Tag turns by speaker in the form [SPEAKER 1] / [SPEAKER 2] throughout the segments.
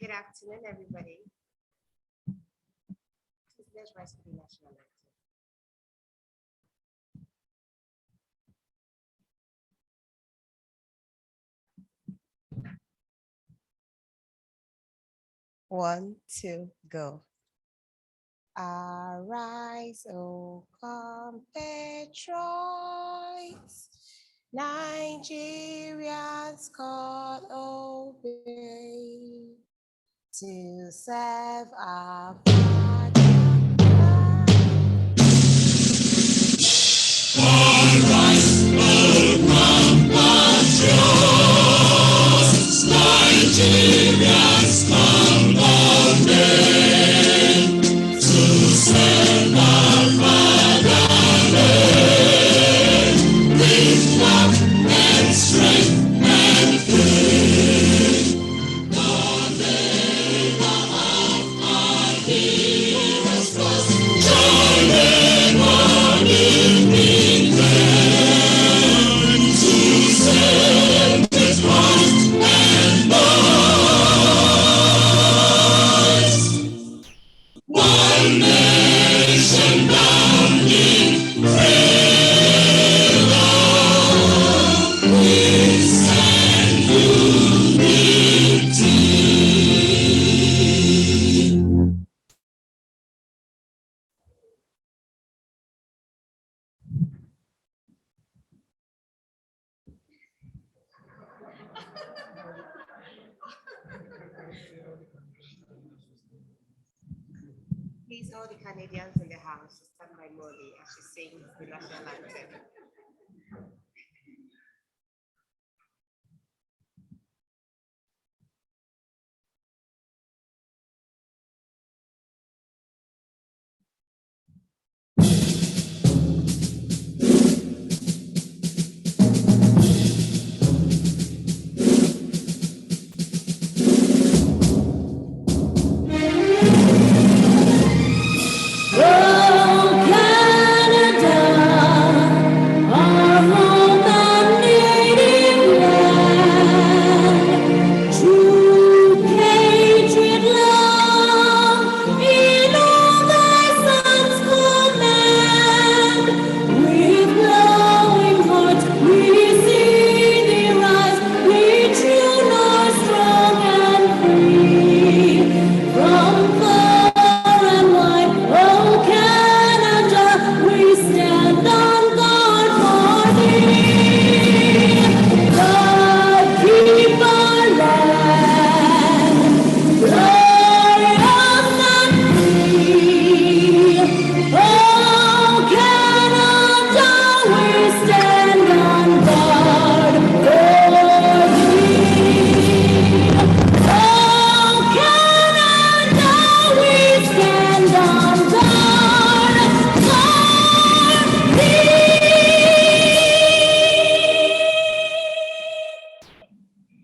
[SPEAKER 1] Good afternoon, everybody. Please, let's rise for the national anthem. One, two, go. Arise, O compatriots, Nigerians call obey to serve our fatherland. Please, all the Canadians in the house, stand by Molly as she sings the national anthem.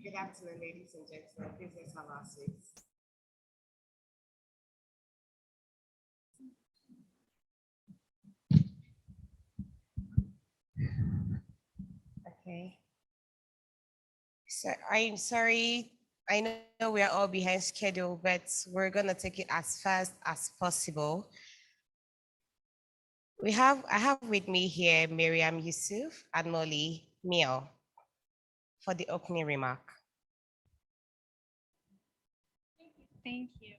[SPEAKER 1] Good afternoon, ladies and gentlemen. Please let's have our seats. Okay. So I'm sorry. I know we are all behind schedule, but we're gonna take it as fast as possible. I have with me here Miriam Yusuf and Molly Mio for the opening remark.
[SPEAKER 2] Thank you.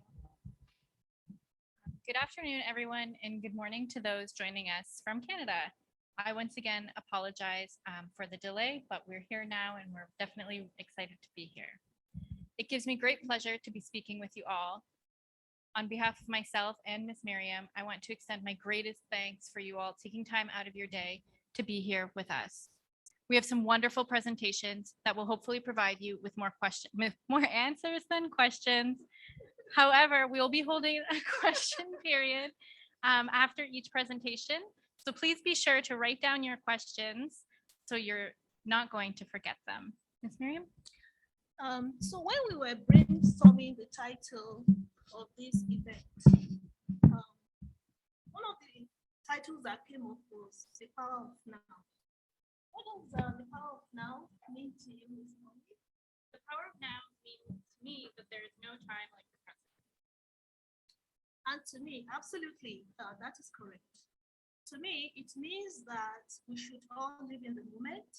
[SPEAKER 2] Good afternoon, everyone, and good morning to those joining us from Canada. I once again apologize for the delay, but we're here now and we're definitely excited to be here. It gives me great pleasure to be speaking with you all. On behalf of myself and Miss Miriam, I want to extend my greatest thanks for you all taking time out of your day to be here with us. We have some wonderful presentations that will hopefully provide you with more answers than questions. However, we will be holding a question period after each presentation. So please be sure to write down your questions so you're not going to forget them. Ms. Miriam?
[SPEAKER 3] So when we were brainstorming the title of this event, one of the titles that came up was The Power of Now. What does the power of now mean to you, Ms. Molly?
[SPEAKER 2] The power of now means to me that there is no time like the present.
[SPEAKER 3] And to me, absolutely, that is correct. To me, it means that we should all live in the moment,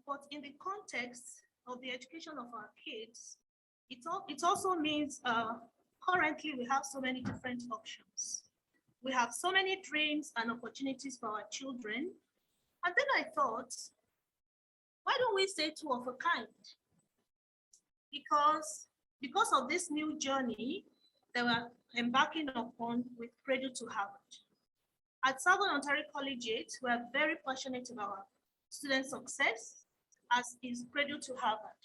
[SPEAKER 3] but in the context of the education of our kids, it also means currently we have so many different options. We have so many dreams and opportunities for our children. And then I thought, why don't we say two of a kind? Because of this new journey that we're embarking upon with Cradle to Harvard. At Southern Ontario Collegiate, we are very passionate about our student success, as is Cradle to Harvard.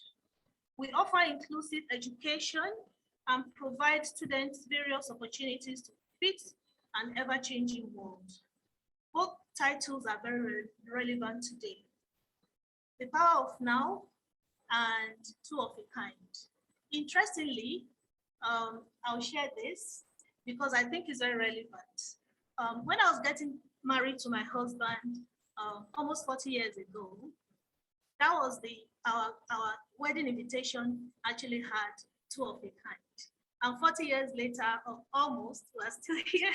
[SPEAKER 3] We offer inclusive education and provide students various opportunities to fit an ever-changing world. Both titles are very relevant today. The power of now and two of a kind. Interestingly, I'll share this because I think it's very relevant. When I was getting married to my husband almost 40 years ago, that was our wedding invitation actually had two of a kind. And 40 years later, almost, we're still here.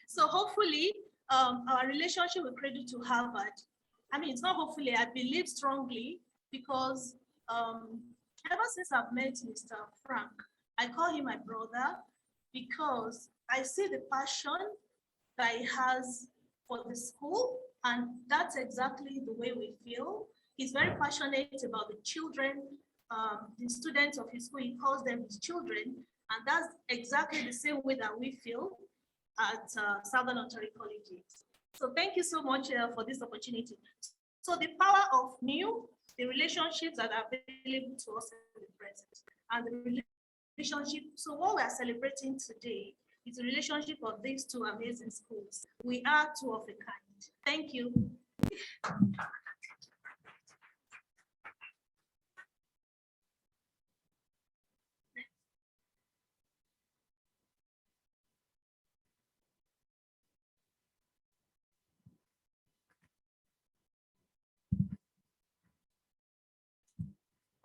[SPEAKER 3] So hopefully, our relationship with Cradle to Harvard, I mean, it's not hopefully, I believe strongly because ever since I've met Mr. Frank, I call him my brother because I see the passion that he has for the school, and that's exactly the way we feel. He's very passionate about the children, the students of his school. He calls them his children, and that's exactly the same way that we feel at Southern Ontario Collegiate. So thank you so much for this opportunity. So the power of new, the relationships that are available to us in the present, and the relationship. So what we are celebrating today is the relationship of these two amazing schools. We are two of a kind. Thank you.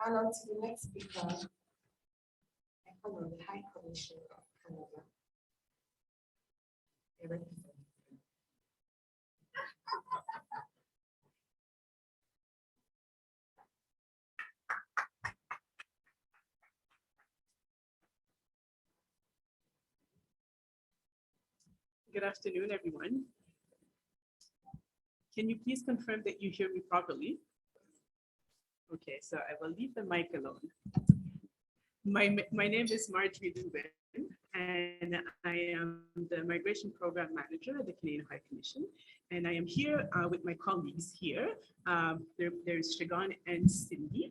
[SPEAKER 1] And on to the next speaker, I call on the High Commission of Canada.
[SPEAKER 4] Good afternoon, everyone. Can you please confirm that you hear me properly? Okay, so I will leave the mic alone. My name is Marjorie Dubin, and I am the Migration Program Manager at the Canadian High Commission. And I am here with my colleagues here. There's Shagan and Cindy.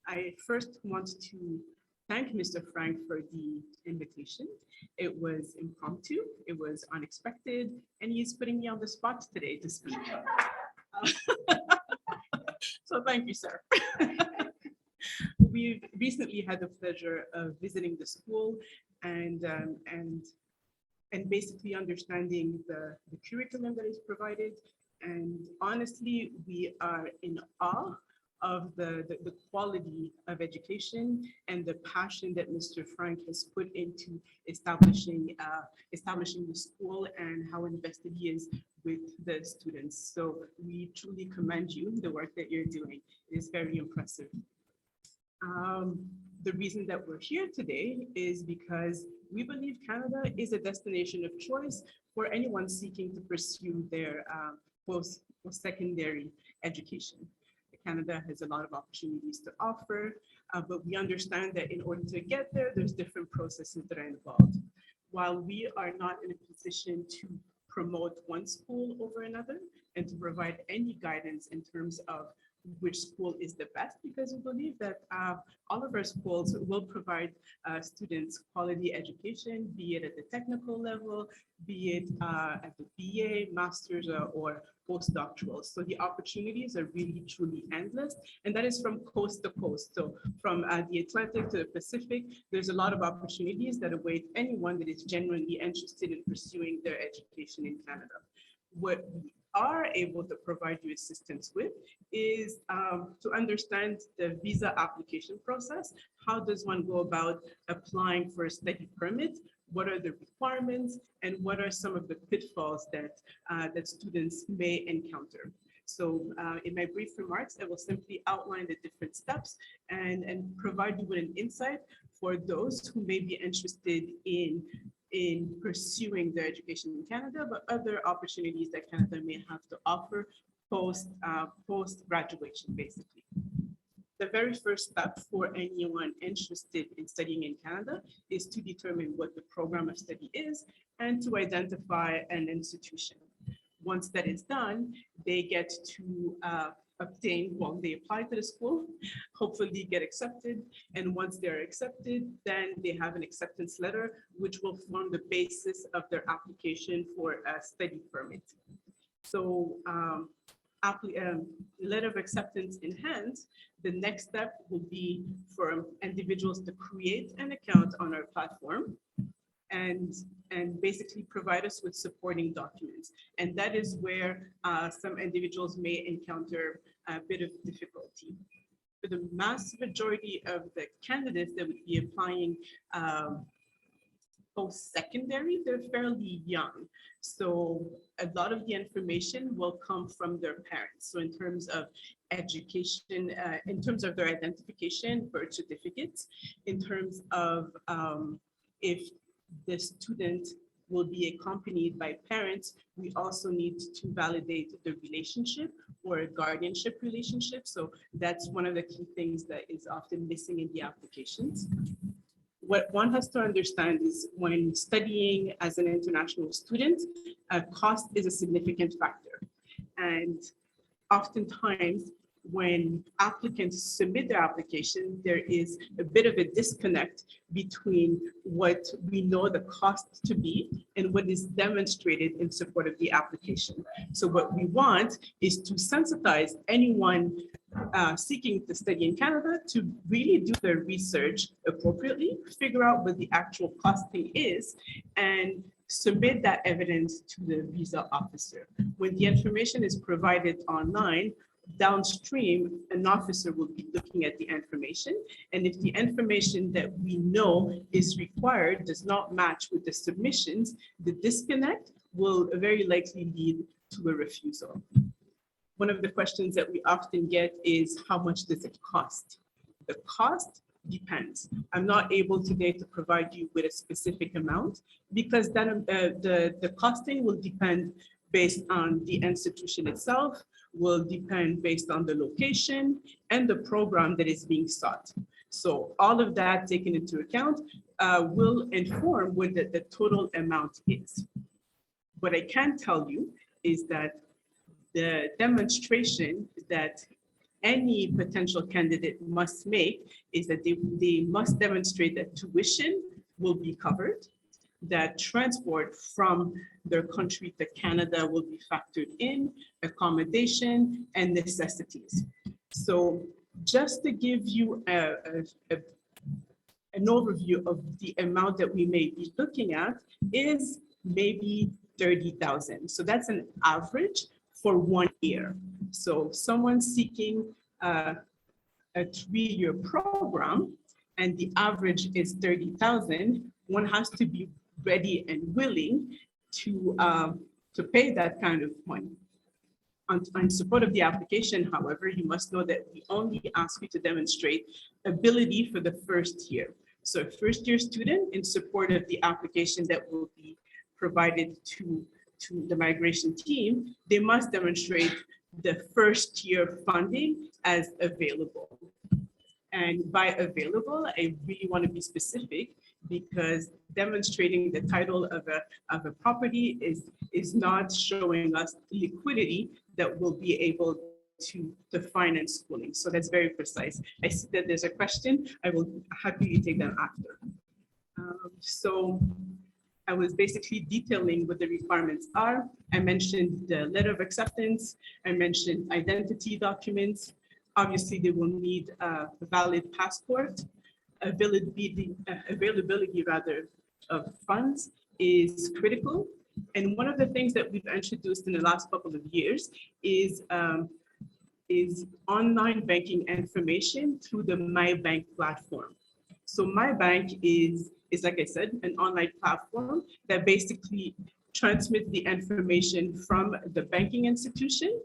[SPEAKER 4] I first want to thank Mr. Frank for the invitation. It was impromptu, it was unexpected, and he's putting me on the spot today to speak. So thank you, sir. We've recently had the pleasure of visiting the school and basically understanding the curriculum that is provided. And honestly, we are in awe of the quality of education and the passion that Mr. Frank has put into establishing the school and how invested he is with the students. So we truly commend you. The work that you're doing is very impressive. The reason that we're here today is because we believe Canada is a destination of choice for anyone seeking to pursue their post-secondary education. Canada has a lot of opportunities to offer, but we understand that in order to get there, there's different processes that are involved. While we are not in a position to promote one school over another and to provide any guidance in terms of which school is the best, because we believe that all of our schools will provide students quality education, be it at the technical level, be it at the BA, master's, or postdoctoral. So the opportunities are really truly endless, and that is from coast to coast. So from the Atlantic to the Pacific, there's a lot of opportunities that await anyone that is genuinely interested in pursuing their education in Canada. What we are able to provide you assistance with is to understand the visa application process. How does one go about applying for a study permit? What are the requirements, and what are some of the pitfalls that students may encounter? So in my brief remarks, I will simply outline the different steps and provide you with an insight for those who may be interested in pursuing their education in Canada, but other opportunities that Canada may have to offer post graduation, basically. The very first step for anyone interested in studying in Canada is to determine what the program of study is and to identify an institution. Once that is done, they get to they apply to the school, hopefully get accepted. And once they're accepted, then they have an acceptance letter, which will form the basis of their application for a study permit. So letter of acceptance in hand, the next step will be for individuals to create an account on our platform and basically provide us with supporting documents. And that is where some individuals may encounter a bit of difficulty. For the mass majority of the candidates that would be applying post-secondary, they're fairly young. So a lot of the information will come from their parents. So in terms of education, in terms of their identification, birth certificates, in terms of if the student will be accompanied by parents, we also need to validate the relationship or a guardianship relationship. So that's one of the key things that is often missing in the applications. What one has to understand is when studying as an international student, cost is a significant factor. And oftentimes, when applicants submit their application, there is a bit of a disconnect between what we know the cost to be and what is demonstrated in support of the application. So what we want is to sensitize anyone seeking to study in Canada to really do their research appropriately, figure out what the actual costing is, and submit that evidence to the visa officer. When the information is provided online, downstream, an officer will be looking at the information. And if the information that we know is required does not match with the submissions, the disconnect will very likely lead to a refusal. One of the questions that we often get is, how much does it cost? The cost depends. I'm not able today to provide you with a specific amount because then the costing will depend based on the institution itself, will depend based on the location and the program that is being sought. So all of that taken into account will inform what the total amount is. What I can tell you is that the demonstration that any potential candidate must make is that they must demonstrate that tuition will be covered, that transport from their country to Canada will be factored in, accommodation, and necessities. So just to give you an overview of the amount that we may be looking at is maybe 30,000. So that's an average for 1 year. So someone seeking a 3-year program and the average is 30,000, one has to be ready and willing to pay that kind of money. In support of the application, however, you must know that we only ask you to demonstrate ability for the first year. So a first-year student, in support of the application that will be provided to the migration team, they must demonstrate the first-year funding as available. And by available, I really want to be specific, because demonstrating the title of a property is not showing us liquidity that will be able to finance schooling. So that's very precise. I see that there's a question. I will happily take that after. So I was basically detailing what the requirements are. I mentioned the letter of acceptance. I mentioned identity documents. Obviously, they will need a valid passport. Availability rather of funds is critical. And one of the things that we've introduced in the last couple of years is online banking information through the MyBank platform. So MyBank is like I said, an online platform that basically transmits the information from the banking institution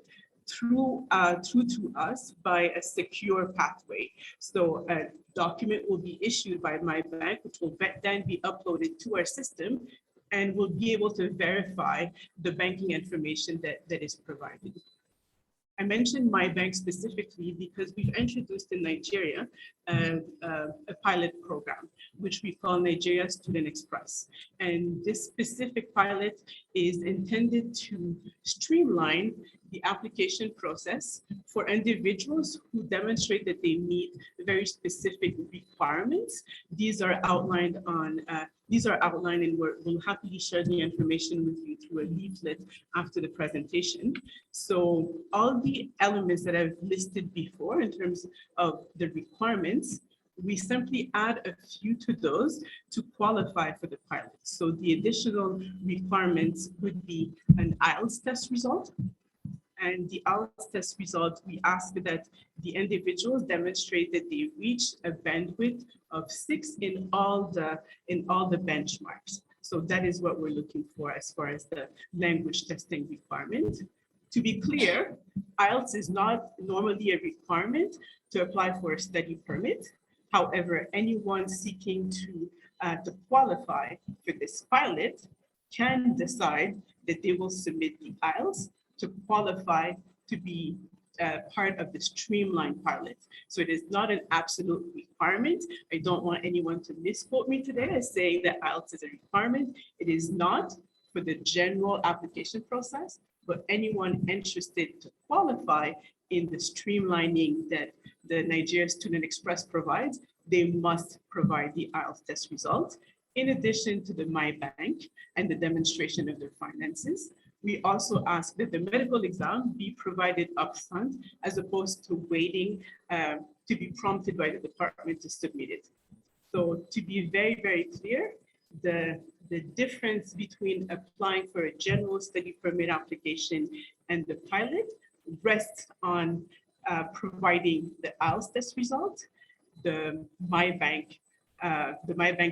[SPEAKER 4] through to us by a secure pathway. So a document will be issued by MyBank, which will then be uploaded to our system, and we'll be able to verify the banking information that is provided. I mentioned MyBank specifically because we've introduced in Nigeria a pilot program, which we call Nigeria Student Express. And this specific pilot is intended to streamline the application process for individuals who demonstrate that they meet very specific requirements. These are outlined and we'll happily share the information with you through a leaflet after the presentation. So all the elements that I've listed before in terms of the requirements, we simply add a few to those to qualify for the pilot. So the additional requirements would be an IELTS test result. And the IELTS test result, we ask that the individuals demonstrate that they reach a bandwidth of 6 in all the benchmarks. So that is what we're looking for as far as the language testing requirement. To be clear, IELTS is not normally a requirement to apply for a study permit. However, anyone seeking to qualify for this pilot can decide that they will submit the IELTS to qualify to be part of the streamlined pilot. So it is not an absolute requirement. I don't want anyone to misquote me today as saying that IELTS is a requirement. It is not for the general application process, but anyone interested to qualify in the streamlining that the Nigeria Student Express provides, they must provide the IELTS test result. In addition to the MyBank and the demonstration of their finances, we also ask that the medical exam be provided upfront as opposed to waiting to be prompted by the department to submit it. So to be very, very clear, the difference between applying for a general study permit application and the pilot rests on providing the IELTS test result, the MyBank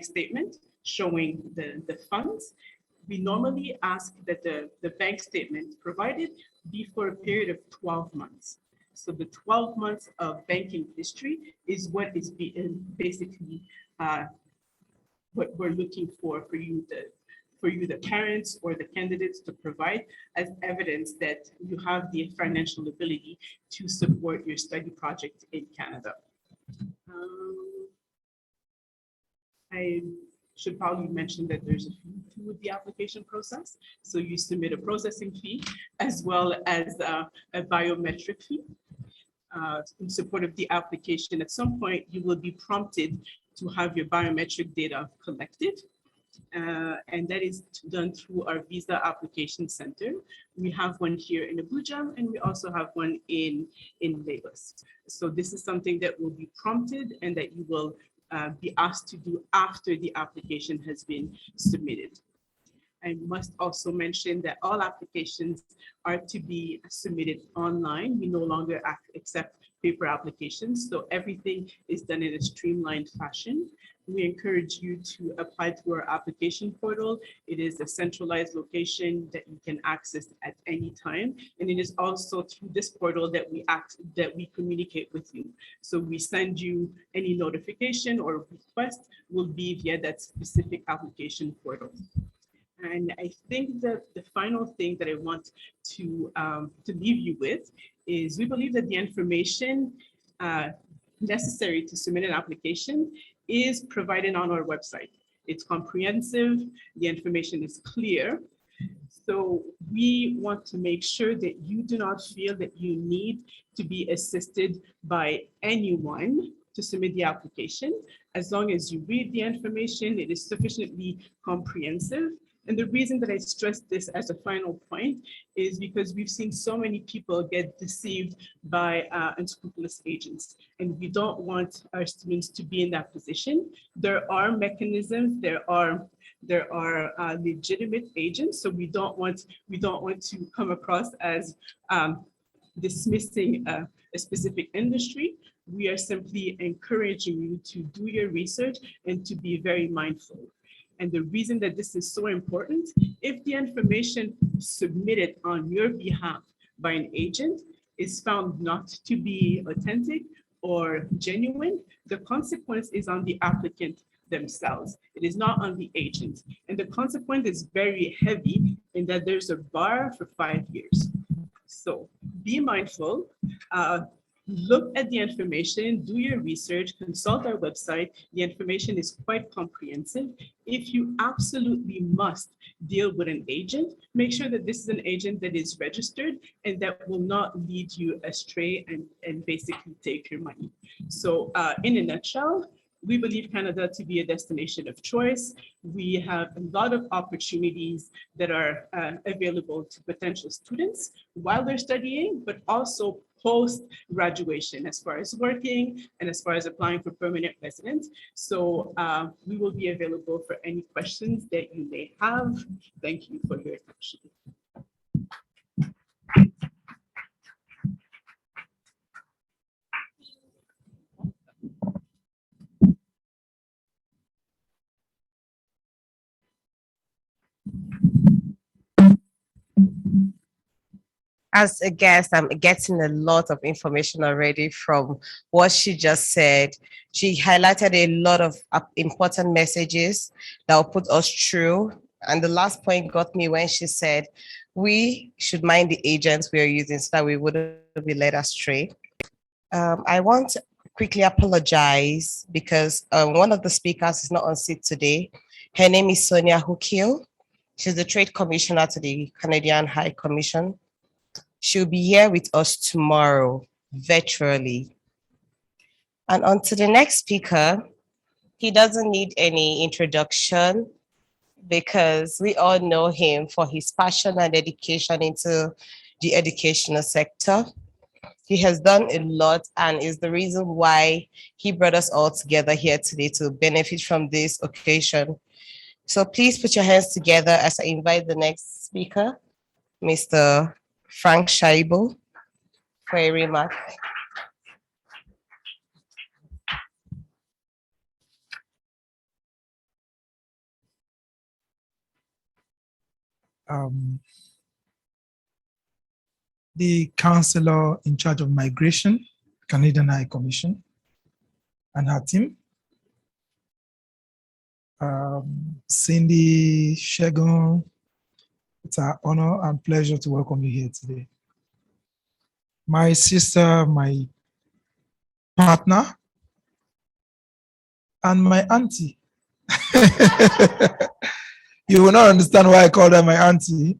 [SPEAKER 4] statement showing the funds. We normally ask that the bank statement provided be for a period of 12 months. So the 12 months of banking history is what is being basically what we're looking for you, the parents or the candidates, to provide as evidence that you have the financial ability to support your study project in Canada. I should probably mention that there's a fee to the application process. So you submit a processing fee as well as a biometric fee in support of the application. At some point, you will be prompted to have your biometric data collected. And that is done through our visa application center. We have one here in Abuja, and we also have one in Lagos. So this is something that will be prompted and that you will be asked to do after the application has been submitted. I must also mention that all applications are to be submitted online. We no longer accept paper applications, so everything is done in a streamlined fashion. We encourage you to apply to our application portal. It is a centralized location that you can access at any time. And it is also through this portal that we communicate with you. So we send you any notification or request will be via that specific application portal. And I think that the final thing that I want to leave you with is we believe that the information necessary to submit an application is provided on our website. It's comprehensive, the information is clear. So we want to make sure that you do not feel that you need to be assisted by anyone to submit the application. As long as you read the information, it is sufficiently comprehensive. And the reason that I stress this as a final point is because we've seen so many people get deceived by unscrupulous agents, and we don't want our students to be in that position. There are mechanisms, there are There are legitimate agents, so we don't want to come across as dismissing a specific industry. We are simply encouraging you to do your research and to be very mindful. And the reason that this is so important, if the information submitted on your behalf by an agent is found not to be authentic or genuine, the consequence is on the applicant themselves. It is not on the agent. And the consequence is very heavy in that there's a bar for 5 years. So be mindful, look at the information, do your research, consult our website. The information is quite comprehensive. If you absolutely must deal with an agent, make sure that this is an agent that is registered and that will not lead you astray and basically take your money. So in a nutshell, we believe Canada to be a destination of choice. We have a lot of opportunities that are available to potential students while they're studying, but also post-graduation as far as working and as far as applying for permanent residence. So we will be available for any questions that you may have. Thank you for your attention.
[SPEAKER 1] As a guest, I'm getting a lot of information already from what she just said. She highlighted a lot of important messages that will put us through. And the last point got me when she said, we should mind the agents we are using so that we wouldn't be led astray. I want to quickly apologize because one of the speakers is not on seat today. Her name is Sonia Hukil. She's the Trade Commissioner to the Canadian High Commission. She'll be here with us tomorrow, virtually. And on to the next speaker. He doesn't need any introduction because we all know him for his passion and dedication into the educational sector. He has done a lot and is the reason why he brought us all together here today to benefit from this occasion. So please put your hands together as I invite the next speaker, Mr. Frank Shaibu, for a remark.
[SPEAKER 5] The counselor in charge of migration, Canadian High Commission, and her team. Cindy, Shegun, it's our honor and pleasure to welcome you here today. My sister, my partner, and my auntie. You will not understand why I call her my auntie.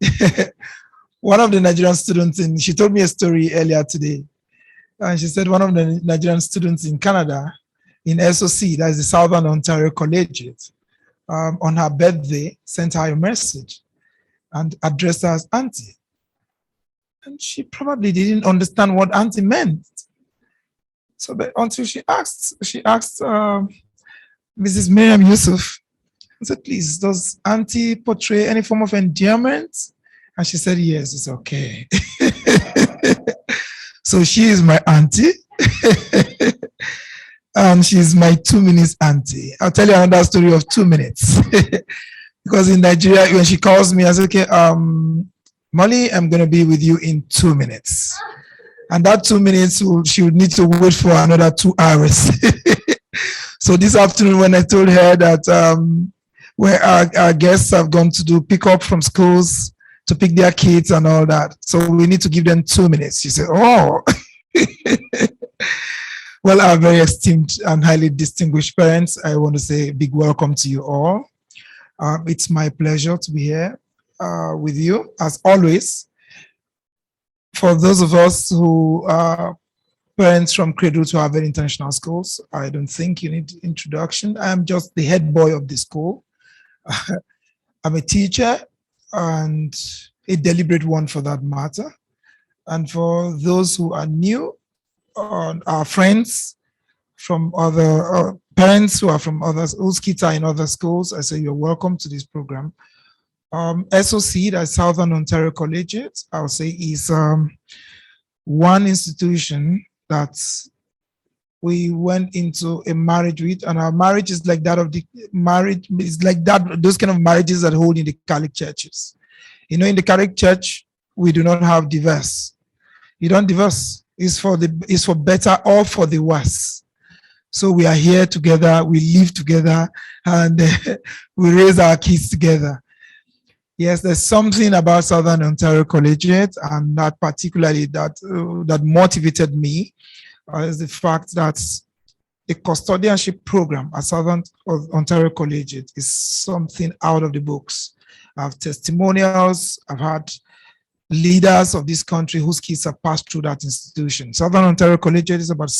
[SPEAKER 5] One of the Nigerian students she told me a story earlier today. And she said one of the Nigerian students in Canada, in SOC, that's the Southern Ontario Collegiate, on her birthday, sent her a message and addressed her as auntie. And she probably didn't understand what auntie meant. So but until she asked Mrs. Miriam Yusuf, I said, please, does auntie portray any form of endearment? And she said, yes, it's okay. So she is my auntie. And she's my 2 minutes auntie. I'll tell you another story of 2 minutes. Because in Nigeria, when she calls me, I say, okay, Molly, I'm going to be with you in 2 minutes. And that 2 minutes, she would need to wait for another 2 hours. So this afternoon, when I told her that where our guests have gone to do pick up from schools to pick their kids and all that, so we need to give them 2 minutes. She said, oh. Well, our very esteemed and highly distinguished parents, I want to say a big welcome to you all. It's my pleasure to be here with you, as always. For those of us who are parents from cradle to Harvard International Schools, I don't think you need introduction. I'm just the head boy of the school. I'm a teacher and a deliberate one for that matter. And for those who are new, our friends from other parents who are from others, whose kids are in other schools, I say you're welcome to this program. SOC, that's Southern Ontario Collegiate, I'll say is one institution that we went into a marriage with, and our marriage is like that of the marriage, is like that, those kind of marriages that hold in the Catholic churches. You know, in the Catholic Church, we do not have divorce. You don't divorce. It's for better or for the worse. So we are here together, we live together, and we raise our kids together. Yes, there's something about Southern Ontario Collegiate, and that particularly that motivated me is the fact that the custodianship program at Southern Ontario Collegiate is something out of the books. I have testimonials, I've had leaders of this country whose kids have passed through that institution. Southern Ontario Collegiate is about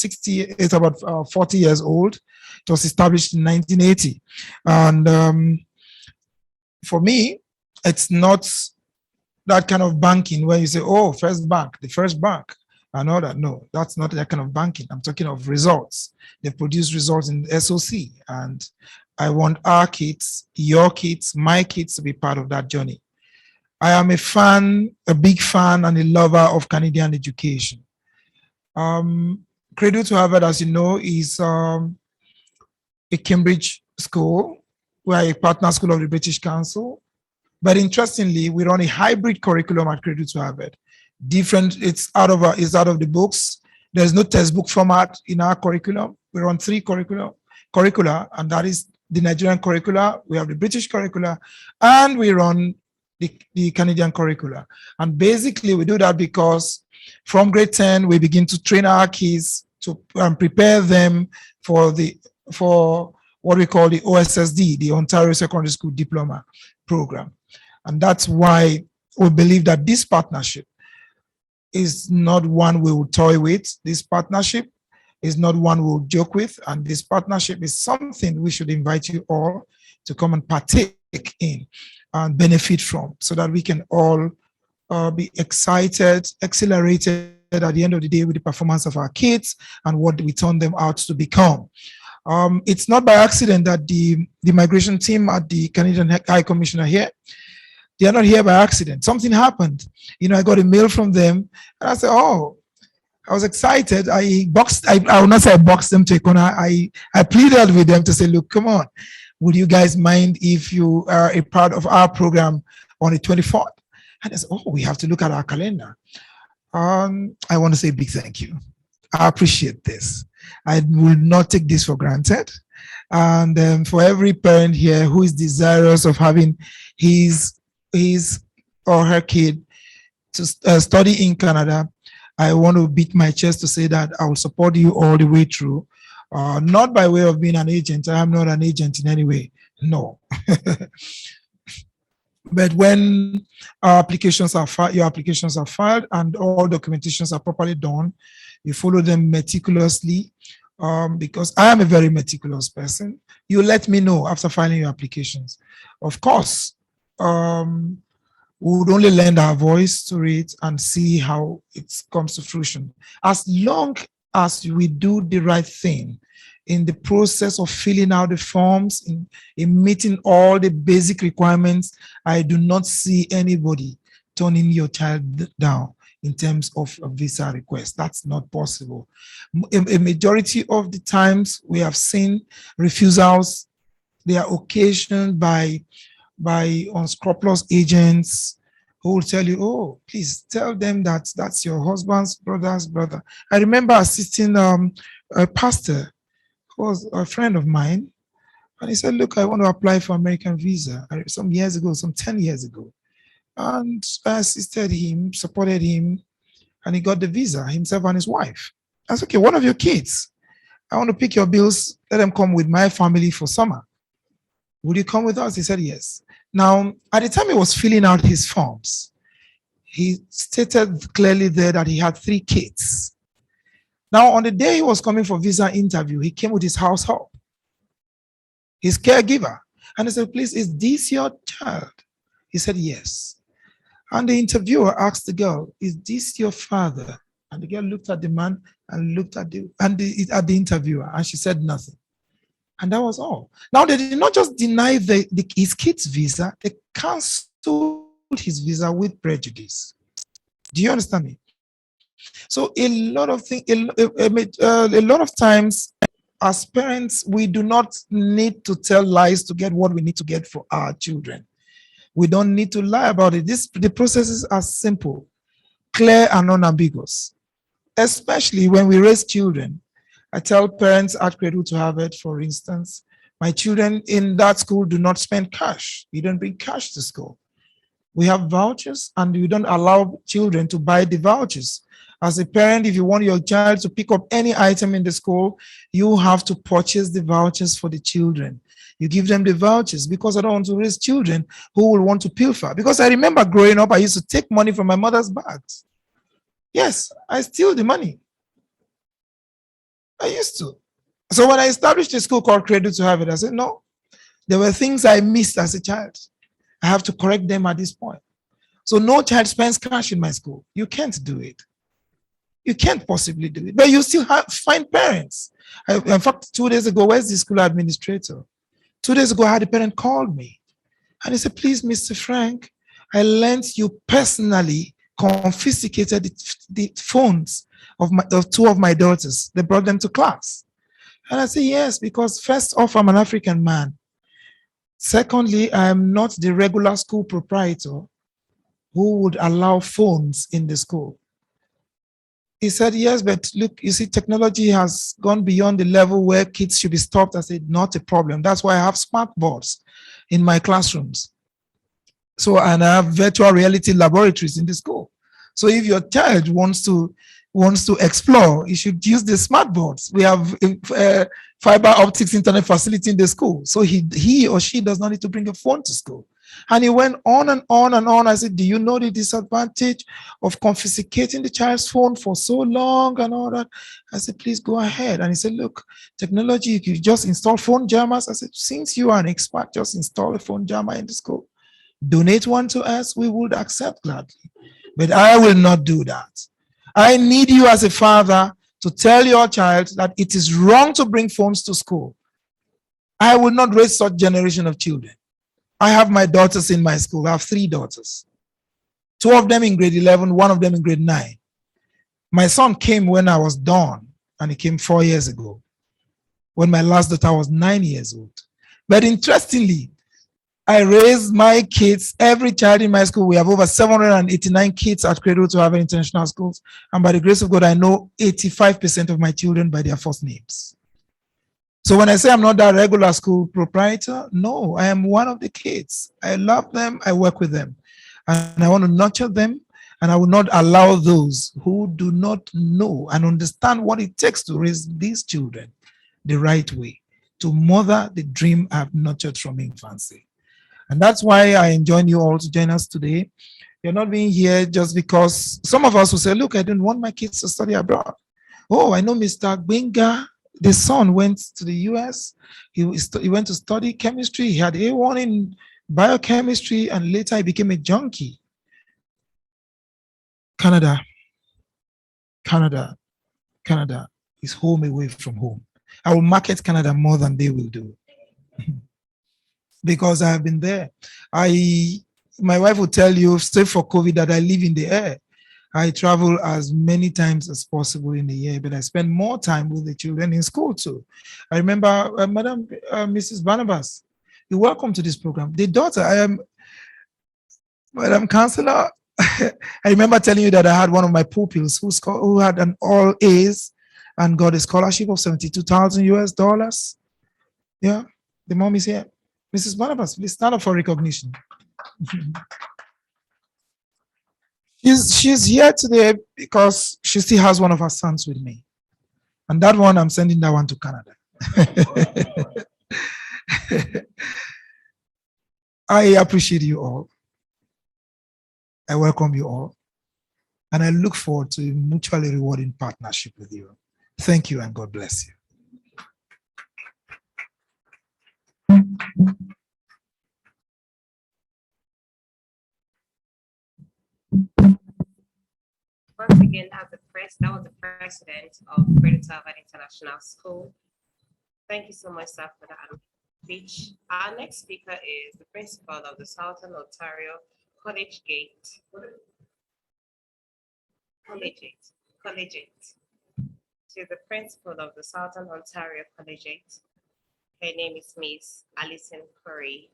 [SPEAKER 5] 40 years old. It was established in 1980. And for me, it's not that kind of banking where you say, oh, First Bank, the first bank. I know that. No, that's not that kind of banking. I'm talking of results. They produce results in SOC. And I want our kids, your kids, my kids to be part of that journey. I am a fan, a big fan and a lover of Canadian education. Cradle to Harvard, as you know, is a Cambridge school. We are a partner school of the British Council. But interestingly, we run a hybrid curriculum at Cradle to Harvard. Different, it's out of the books. There's no textbook format in our curriculum. We run 3 curricula, and that is the Nigerian curricula. We have the British curricula, and we run the Canadian curricula. And basically, we do that because from grade 10, we begin to train our kids to prepare them for what we call the OSSD, the Ontario Secondary School Diploma Program. And that's why we believe that this partnership is not one we will toy with. This partnership is not one we'll joke with. And this partnership is something we should invite you all to come and partake in and benefit from, so that we can all be excited, accelerated at the end of the day with the performance of our kids and what we turn them out to become. It's not by accident that the migration team at the Canadian High Commissioner here, they are not here by accident. Something happened. You know, I got a mail from them and I said, oh, I was excited. I will not say I boxed them to a corner. I pleaded with them to say, look, come on. Would you guys mind if you are a part of our program on the 24th? And I said, oh, we have to look at our calendar. I want to say a big thank you. I appreciate this. I will not take this for granted. And for every parent here who is desirous of having his or her kid to study in Canada, I want to beat my chest to say that I will support you all the way through. Not by way of being an agent. I am not an agent in any way. No. But when our applications are your applications are filed and all documentations are properly done, you follow them meticulously, because I am a very meticulous person. You let me know after filing your applications. Of course, we would only lend our voice to it and see how it comes to fruition. As long as we do the right thing in the process of filling out the forms, in meeting all the basic requirements, I do not see anybody turning your child down in terms of a visa request. That's not possible. A majority of the times we have seen refusals, they are occasioned by unscrupulous agents who will tell you, oh, please tell them that that's your husband's brother's brother. I remember assisting a pastor who was a friend of mine, and he said, look, I want to apply for American visa some years ago, some 10 years ago. And I assisted him, supported him, and he got the visa, himself and his wife. I said, okay, one of your kids, I want to pick your bills, let them come with my family for summer. Would you come with us? He said, yes. Now, at the time he was filling out his forms, he stated clearly there that he had 3 kids. Now, on the day he was coming for visa interview, he came with his house help, his caregiver. And I said, please, is this your child? He said, yes. And the interviewer asked the girl, is this your father? And the girl looked at the man and looked at the interviewer, and she said nothing. And that was all. Now, they did not just deny his kid's visa, they canceled his visa with prejudice. Do you understand me? So a lot of things, a lot of times, as parents, we do not need to tell lies to get what we need to get for our children. We don't need to lie about it. The processes are simple, clear, and unambiguous. Especially when we raise children. I tell parents at Cradle to Harvard, for instance, my children in that school do not spend cash. We don't bring cash to school. We have vouchers, and we don't allow children to buy the vouchers. As a parent, if you want your child to pick up any item in the school, you have to purchase the vouchers for the children. You give them the vouchers, because I don't want to raise children who will want to pilfer. Because I remember growing up, I used to take money from my mother's bags. Yes, I steal the money. I used to. So when I established a school called Cradle to Harvard, I said, no, there were things I missed as a child. I have to correct them at this point. So no child spends cash in my school. You can't do it. You can't possibly do it. But you still find parents. In fact, 2 days ago, where's the school administrator? 2 days ago, I had a parent call me. And he said, please, Mr. Frank, I learned you personally confiscated the phones of two of my daughters. They brought them to class. And I said, yes, because first off, I'm an African man. Secondly, I am not the regular school proprietor who would allow phones in the school. He said, yes, but look, you see, technology has gone beyond the level where kids should be stopped. I said, not a problem. That's why I have smart boards in my classrooms. So, and I have virtual reality laboratories in the school. So if your child wants to explore, you should use the smart boards. We have fiber optics internet facility in the school. So he or she does not need to bring a phone to school. And he went on and on and on. I said, do you know the disadvantage of confiscating the child's phone for so long and all that? I said, please go ahead. And he said, look, technology, you can just install phone jammers. I said, since you are an expert, just install a phone jammer in the school. Donate one to us, we would accept gladly. But I will not do that. I need you as a father to tell your child that it is wrong to bring phones to school. I will not raise such generation of children. I have my daughters in my school. I have 3 daughters. 2 of them in grade 11, 1 of them in grade 9. My son came when I was done, and he came 4 years ago, when my last daughter was 9 years old. But interestingly, I raised my kids, every child in my school. We have over 789 kids at Cradle to Harvard International Schools. And by the grace of God, I know 85% of my children by their first names. So when I say I'm not that regular school proprietor, no, I am one of the kids. I love them, I work with them. And I want to nurture them, and I will not allow those who do not know and understand what it takes to raise these children the right way, to mother the dream I've nurtured from infancy. And that's why I enjoin you all to join us today. You're not being here just because some of us will say, look, I don't want my kids to study abroad. Oh, I know Mr. Gbenga, the son went to the US. He went to study chemistry. He had A1 in biochemistry, and later he became a junkie. Canada is home away from home. I will market Canada more than they will do. Because I have been there. My wife will tell you, save for COVID, that I live in the air. I travel as many times as possible in a year, but I spend more time with the children in school too. I remember Mrs. Barnabas, you're welcome to this program. The daughter, I am Madam Counselor. I remember telling you that I had one of my pupils who had an all A's and got a scholarship of $72,000 US. Yeah, the mom is here. Mrs. Barnabas, please stand up for recognition. She's here today because she still has one of her sons with me. And that one, I'm sending that one to Canada. I appreciate you all. I welcome you all. And I look forward to a mutually rewarding partnership with you. Thank you, and God bless you.
[SPEAKER 1] Once again, that was the president of Credit Harvard International School. Thank you so much, sir, for that speech. Our next speaker is the principal of the Southern Ontario Collegiate. Collegiate. She's the principal of the Southern Ontario Collegiate. Her name is Miss Alison Curry.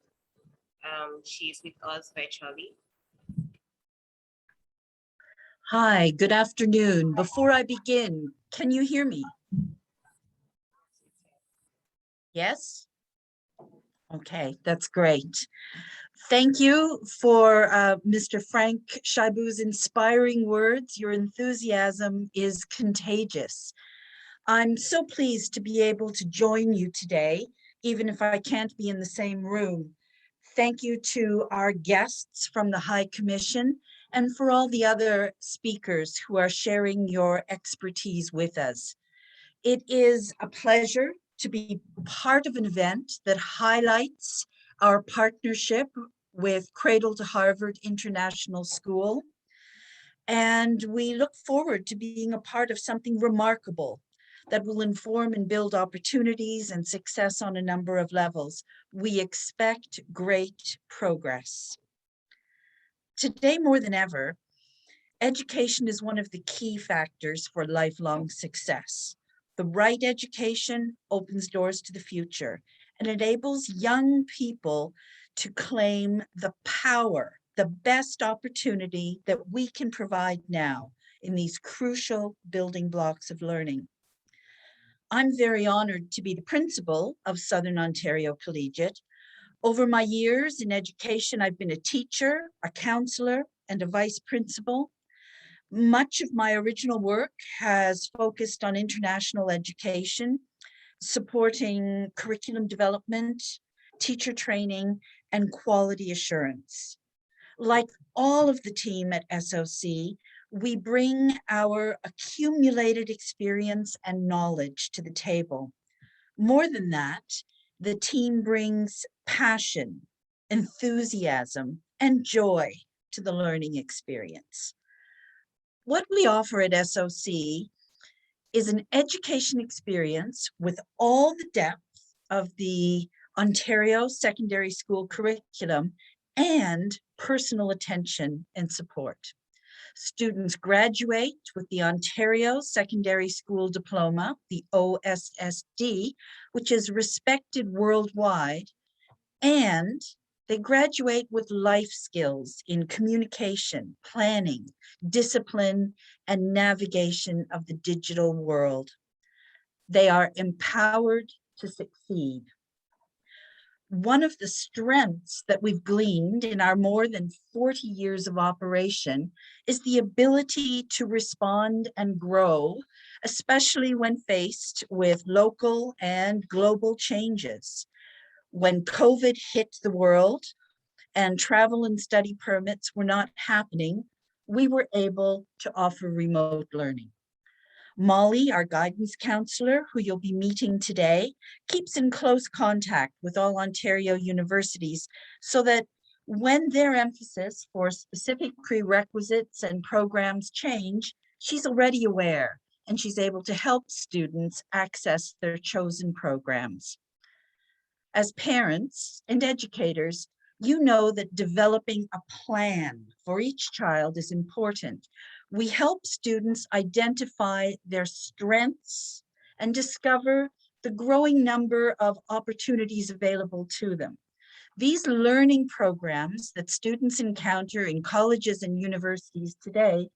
[SPEAKER 1] She's with us virtually.
[SPEAKER 6] Hi, good afternoon. Before I begin, can you hear me? Yes? Okay, that's great. Thank you for Mr. Frank Shaibu's inspiring words. Your enthusiasm is contagious. I'm so pleased to be able to join you today, even if I can't be in the same room. Thank you to our guests from the High Commission and for all the other speakers who are sharing your expertise with us. It is a pleasure to be part of an event that highlights our partnership with Cradle to Harvard International School. And we look forward to being a part of something remarkable that will inform and build opportunities and success on a number of levels. We expect great progress. Today, more than ever, education is one of the key factors for lifelong success. The right education opens doors to the future and enables young people to claim the power, the best opportunity that we can provide now in these crucial building blocks of learning. I'm very honored to be the principal of Southern Ontario Collegiate. Over my years in education, I've been a teacher, a counselor, and a vice principal. Much of my original work has focused on international education, supporting curriculum development, teacher training, and quality assurance. Like all of the team at SOC, we bring our accumulated experience and knowledge to the table. More than that, the team brings passion, enthusiasm, and joy to the learning experience. What we offer at SOC is an education experience with all the depth of the Ontario secondary school curriculum and personal attention and support. Students graduate with the Ontario Secondary School Diploma, the OSSD, which is respected worldwide, and they graduate with life skills in communication, planning, discipline, and navigation of the digital world. They are empowered to succeed. One of the strengths that we've gleaned in our more than 40 years of operation is the ability to respond and grow, especially when faced with local and global changes. When COVID hit the world and travel and study permits were not happening, we were able to offer remote learning. Molly, our guidance counselor, who you'll be meeting today, keeps in close contact with all Ontario universities so that when their emphasis for specific prerequisites and programs change, she's already aware and she's able to help students access their chosen programs. As parents and educators, you know that developing a plan for each child is important. We help students identify their strengths and discover the growing number of opportunities available to them. These learning programs that students encounter in colleges and universities today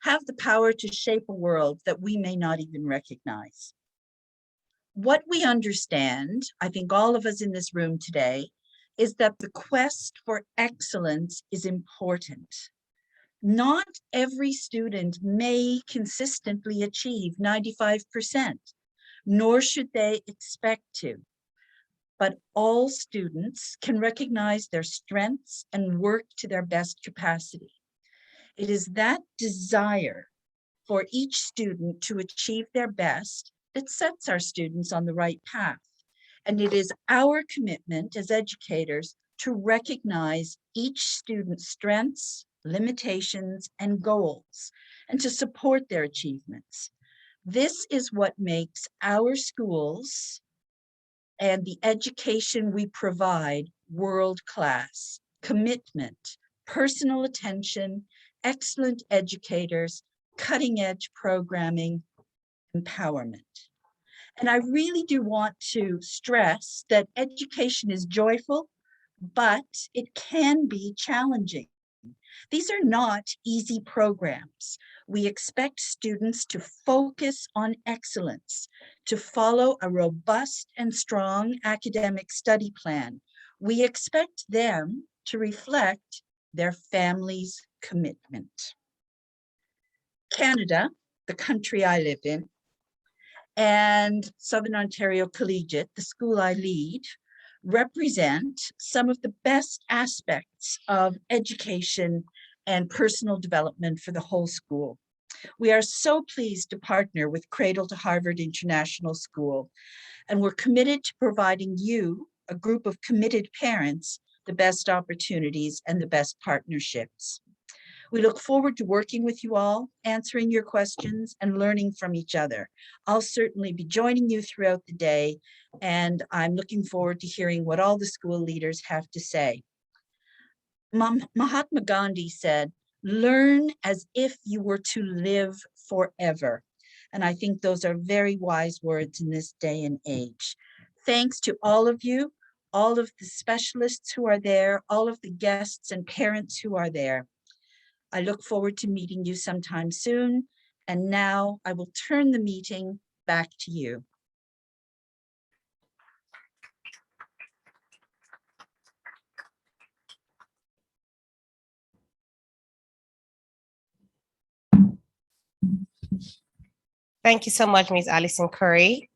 [SPEAKER 6] have the power to shape a world that we may not even recognize. What we understand, I think all of us in this room today, is that the quest for excellence is important. Not every student may consistently achieve 95%, nor should they expect to. But all students can recognize their strengths and work to their best capacity. It is that desire for each student to achieve their best that sets our students on the right path. And it is our commitment as educators to recognize each student's strengths limitations, and goals, and to support their achievements. This is what makes our schools and the education we provide world-class. Commitment, personal attention, excellent educators, cutting-edge programming, empowerment. And I really do want to stress that education is joyful, but it can be challenging. These are not easy programs. We expect students to focus on excellence, to follow a robust and strong academic study plan. We expect them to reflect their family's commitment. Canada, the country I live in, and Southern Ontario Collegiate, the school I lead, represent some of the best aspects of education and personal development for the whole school. We are so pleased to partner with Cradle to Harvard International School, and we're committed to providing you, a group of committed parents, the best opportunities and the best partnerships. We look forward to working with you all, answering your questions and learning from each other. I'll certainly be joining you throughout the day, and I'm looking forward to hearing what all the school leaders have to say. Mahatma Gandhi said, "Learn as if you were to live forever." And I think those are very wise words in this day and age. Thanks to all of you, all of the specialists who are there, all of the guests and parents who are there. I look forward to meeting you sometime soon. And now I will turn the meeting back to you.
[SPEAKER 1] Thank you so much, Ms. Alison Curry.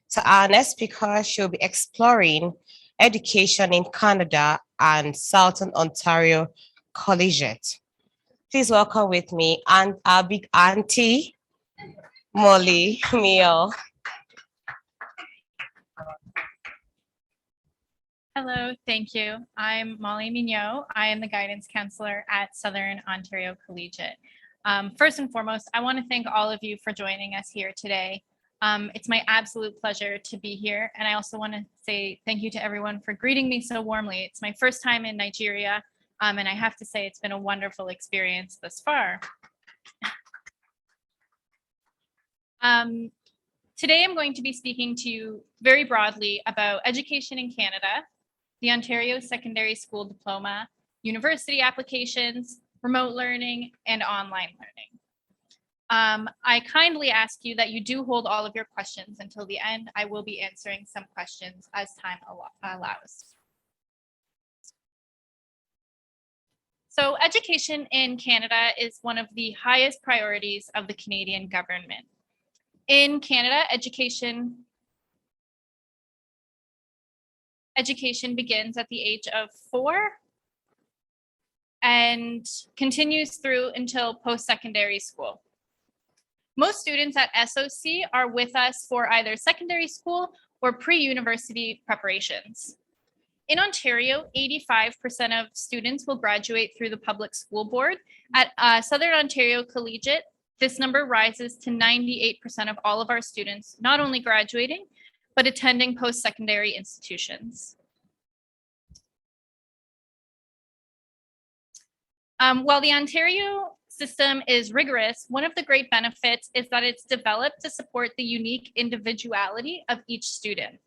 [SPEAKER 1] So our next speaker, she'll be exploring education in Canada and Southern Ontario Collegiate. Please welcome with me and our big auntie, Molly Mio.
[SPEAKER 2] Hello, thank you. I'm Molly Mignot. I am the guidance counselor at Southern Ontario Collegiate. First and foremost, I want to thank all of you for joining us here today. It's my absolute pleasure to be here. And I also want to say thank you to everyone for greeting me so warmly. It's my first time in Nigeria, and I have to say it's been a wonderful experience thus far. Today, I'm going to be speaking to you very broadly about education in Canada, the Ontario Secondary School Diploma, university applications, remote learning, and online learning. I kindly ask you that you do hold all of your questions until the end. I will be answering some questions as time allows. So education in Canada is one of the highest priorities of the Canadian government. In Canada, education begins at the age of 4 and continues through until post-secondary school. Most students at SOC are with us for either secondary school or pre-university preparations. In Ontario, 85% of students will graduate through the public school board. At Southern Ontario Collegiate, this number rises to 98% of all of our students, not only graduating, but attending post-secondary institutions. While the Ontario system is rigorous, one of the great benefits is that it's developed to support the unique individuality of each student.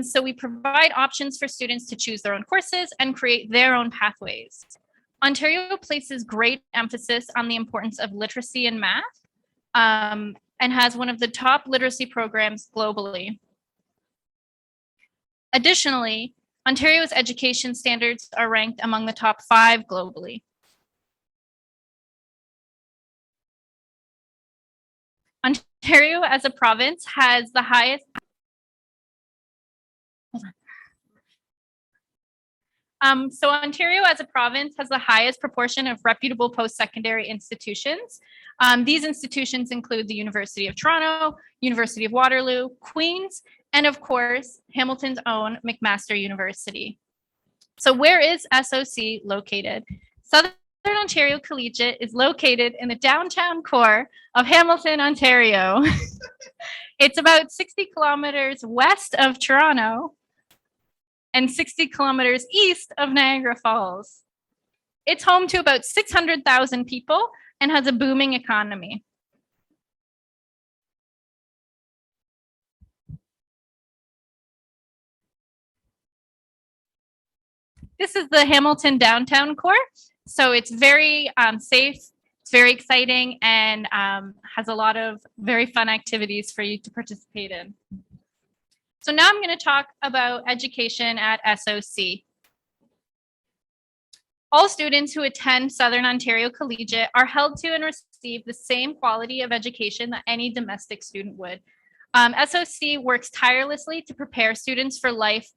[SPEAKER 2] So we provide options for students to choose their own courses and create their own pathways. Ontario places great emphasis on the importance of literacy and math, and has one of the top literacy programs globally. Additionally, Ontario's education standards are ranked among the top 5 globally. Ontario as a province has the highest So Ontario as a province has the highest proportion of reputable post-secondary institutions. These institutions include the University of Toronto, University of Waterloo, Queen's, and of course, Hamilton's own McMaster University. So where is SOC located? Southern Ontario Collegiate is located in the downtown core of Hamilton, Ontario. It's about 60 kilometers west of Toronto and 60 kilometers east of Niagara Falls. It's home to about 600,000 people and has a booming economy. This is the Hamilton downtown core. So it's very safe, it's very exciting, and has a lot of very fun activities for you to participate in. So now I'm going to talk about education at SOC. All students who attend Southern Ontario Collegiate are held to and receive the same quality of education that any domestic student would. SOC works tirelessly to prepare students for life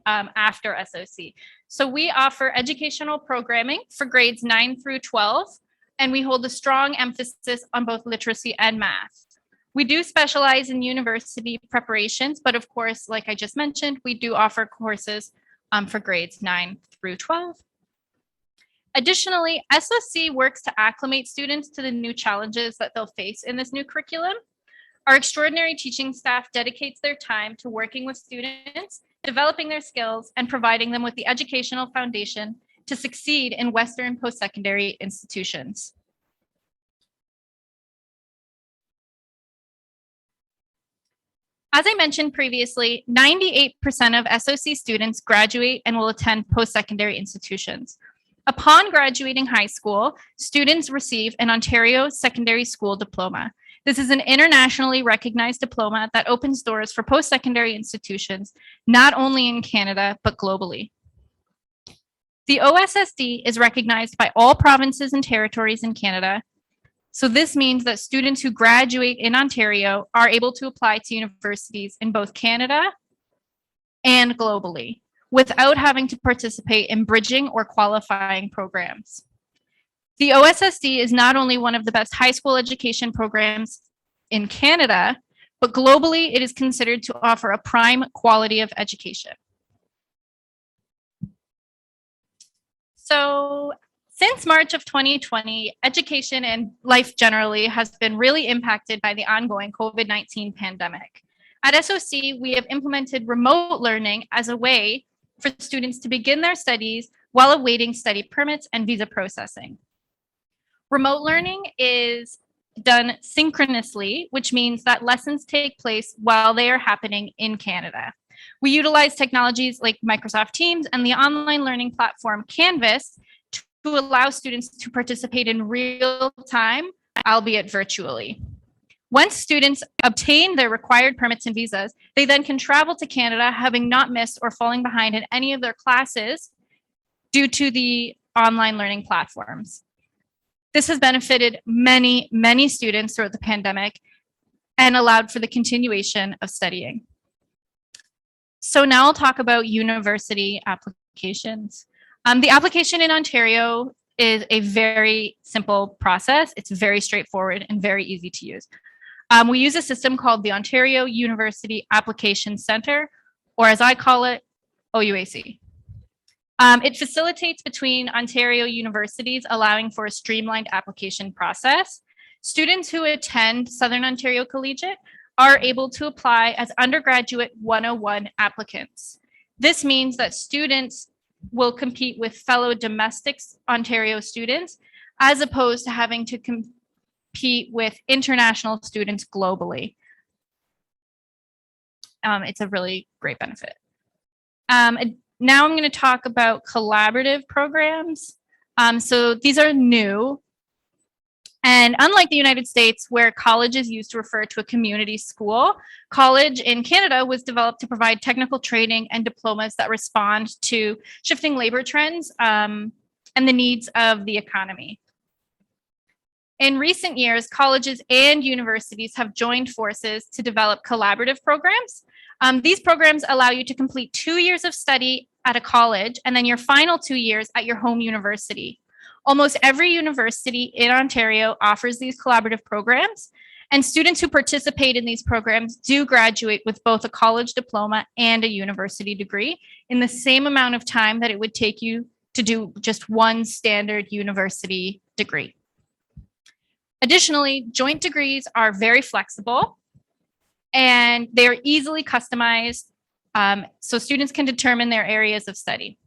[SPEAKER 2] after SOC. So we offer educational programming for grades 9 through 12, and we hold a strong emphasis on both literacy and math. We do specialize in university preparations, but of course, like I just mentioned, we do offer courses for grades 9 through 12. Additionally, SOC works to acclimate students to the new challenges that they'll face in this new curriculum. Our extraordinary teaching staff dedicates their time to working with students, developing their skills, and providing them with the educational foundation to succeed in Western post-secondary institutions. As I mentioned previously, 98% of SOC students graduate and will attend post-secondary institutions. Upon graduating high school, students receive an Ontario Secondary School Diploma. This is an internationally recognized diploma that opens doors for post-secondary institutions, not only in Canada, but globally. The OSSD is recognized by all provinces and territories in Canada. So this means that students who graduate in Ontario are able to apply to universities in both Canada and globally, without having to participate in bridging or qualifying programs. The OSSD is not only one of the best high school education programs in Canada, but globally it is considered to offer a prime quality of education. So since March of 2020, education and life generally has been really impacted by the ongoing COVID-19 pandemic. At SOC, we have implemented remote learning as a way for students to begin their studies while awaiting study permits and visa processing. Remote learning is done synchronously, which means that lessons take place while they are happening in Canada. We utilize technologies like Microsoft Teams and the online learning platform Canvas to allow students to participate in real time, albeit virtually. Once students obtain their required permits and visas, they then can travel to Canada, having not missed or falling behind in any of their classes due to the online learning platforms. This has benefited many, many students throughout the pandemic and allowed for the continuation of studying. So now I'll talk about university applications. The application in Ontario is a very simple process. It's very straightforward and very easy to use. We use a system called the Ontario University Application Center, or as I call it, OUAC. It facilitates between Ontario universities, allowing for a streamlined application process. Students who attend Southern Ontario Collegiate are able to apply as undergraduate 101 applicants. This means that students will compete with fellow domestic Ontario students, as opposed to having to compete with international students globally. It's a really great benefit. Now I'm going to talk about collaborative programs. So these are new. And unlike the United States, where college is used to refer to a community school, college in Canada was developed to provide technical training and diplomas that respond to shifting labor trends and the needs of the economy. In recent years, colleges and universities have joined forces to develop collaborative programs. These programs allow you to complete 2 years of study at a college and then your final 2 years at your home university. Almost every university in Ontario offers these collaborative programs, and students who participate in these programs do graduate with both a college diploma and a university degree in the same amount of time that it would take you to do just one standard university degree. Additionally, joint degrees are very flexible and they're easily customized, so students can determine their areas of study.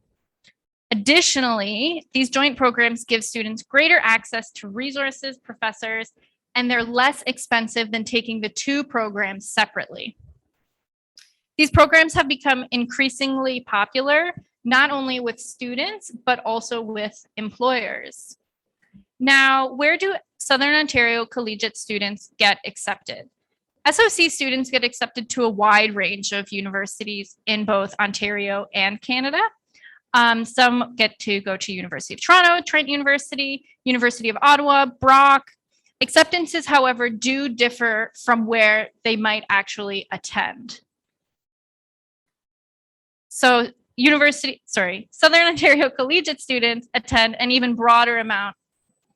[SPEAKER 2] Additionally, these joint programs give students greater access to resources, professors, and they're less expensive than taking the two programs separately. These programs have become increasingly popular, not only with students, but also with employers. Now, where do Southern Ontario collegiate students get accepted? SOC students get accepted to a wide range of universities in both Ontario and Canada. Some get to go to University of Toronto, Trent University, University of Ottawa, Brock. Acceptances, however, do differ from where they might actually attend. So Southern Ontario collegiate students attend an even broader amount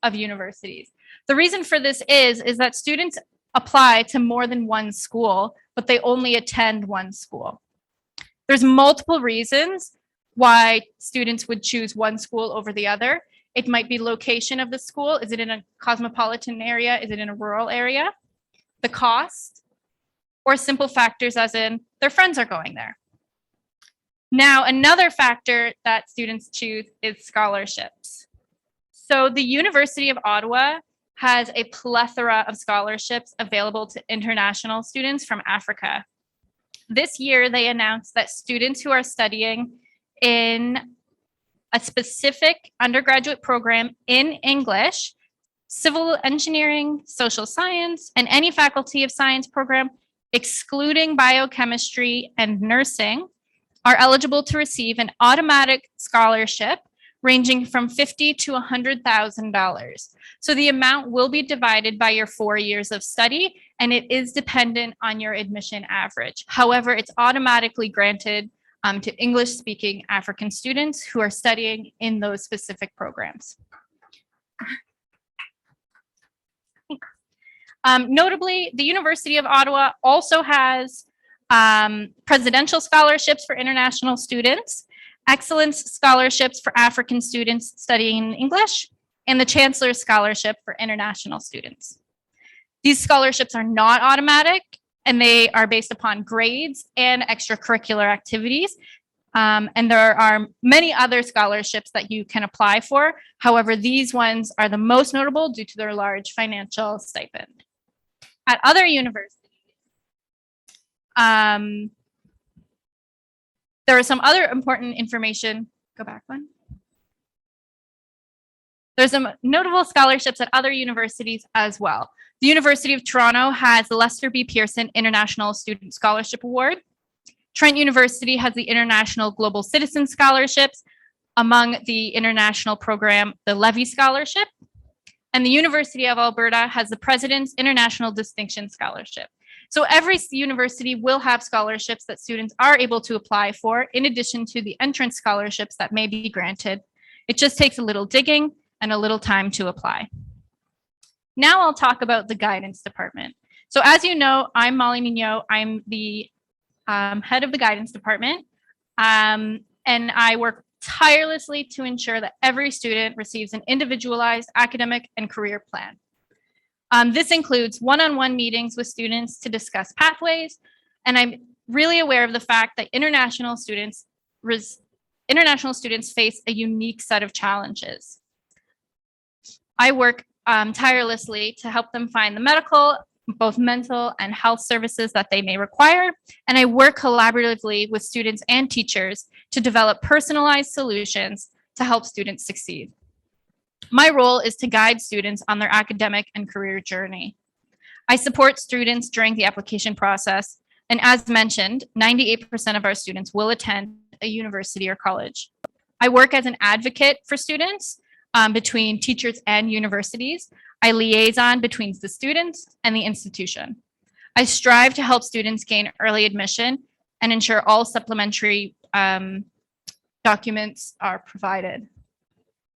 [SPEAKER 2] of universities. The reason for this is that students apply to more than one school, but they only attend one school. There's multiple reasons why students would choose one school over the other. It might be location of the school. Is it in a cosmopolitan area? Is it in a rural area? The cost, or simple factors as in their friends are going there. Now, another factor that students choose is scholarships. So the University of Ottawa has a plethora of scholarships available to international students from Africa. This year, they announced that students who are studying in a specific undergraduate program in English, civil engineering, social science, and any faculty of science program, excluding biochemistry and nursing, are eligible to receive an automatic scholarship ranging from $50,000 to $100,000. So the amount will be divided by your 4 years of study, and it is dependent on your admission average. However, it's automatically granted to English-speaking African students who are studying in those specific programs. Notably, the University of Ottawa also has presidential scholarships for international students, excellence scholarships for African students studying English, and the Chancellor's Scholarship for international students. These scholarships are not automatic, and they are based upon grades and extracurricular activities. And there are many other scholarships that you can apply for. However, these ones are the most notable due to their large financial stipend. At other universities, there are some other important information. Go back one. There's some notable scholarships at other universities as well. The University of Toronto has the Lester B. Pearson International Student Scholarship Award. Trent University has the International Global Citizen Scholarships. Among the international program, the Levy Scholarship. And the University of Alberta has the President's International Distinction Scholarship. So every university will have scholarships that students are able to apply for, in addition to the entrance scholarships that may be granted. It just takes a little digging and a little time to apply. Now I'll talk about the guidance department. So as you know, I'm Molly Mignot. I'm the head of the guidance department, and I work tirelessly to ensure that every student receives an individualized academic and career plan. This includes one-on-one meetings with students to discuss pathways, and I'm really aware of the fact that international students face a unique set of challenges. I work tirelessly to help them find the medical, both mental and health services that they may require, and I work collaboratively with students and teachers to develop personalized solutions to help students succeed. My role is to guide students on their academic and career journey. I support students during the application process, and as mentioned, 98% of our students will attend a university or college. I work as an advocate for students between teachers and universities. I liaison between the students and the institution. I strive to help students gain early admission and ensure all supplementary documents are provided.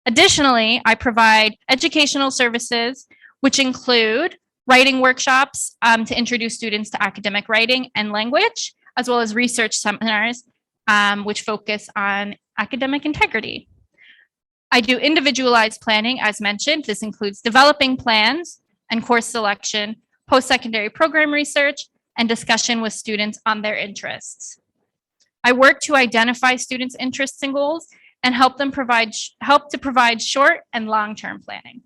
[SPEAKER 2] Additionally, I provide educational services, which include writing workshops to introduce students to academic writing and language, as well as research seminars, which focus on academic integrity. I do individualized planning, as mentioned. This includes developing plans and course selection, post-secondary program research, and discussion with students on their interests. I work to identify students' interests and goals and help to provide short and long-term planning.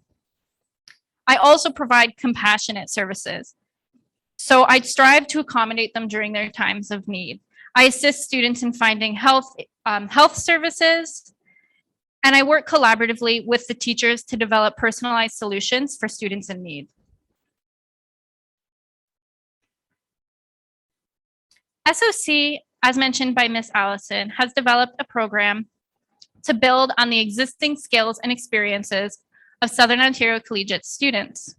[SPEAKER 2] I also provide compassionate services. So I strive to accommodate them during their times of need. I assist students in finding health services, and I work collaboratively with the teachers to develop personalized solutions for students in need. SOC, as mentioned by Ms. Allison, has developed a program to build on the existing skills and experiences of Southern Ontario Collegiate students.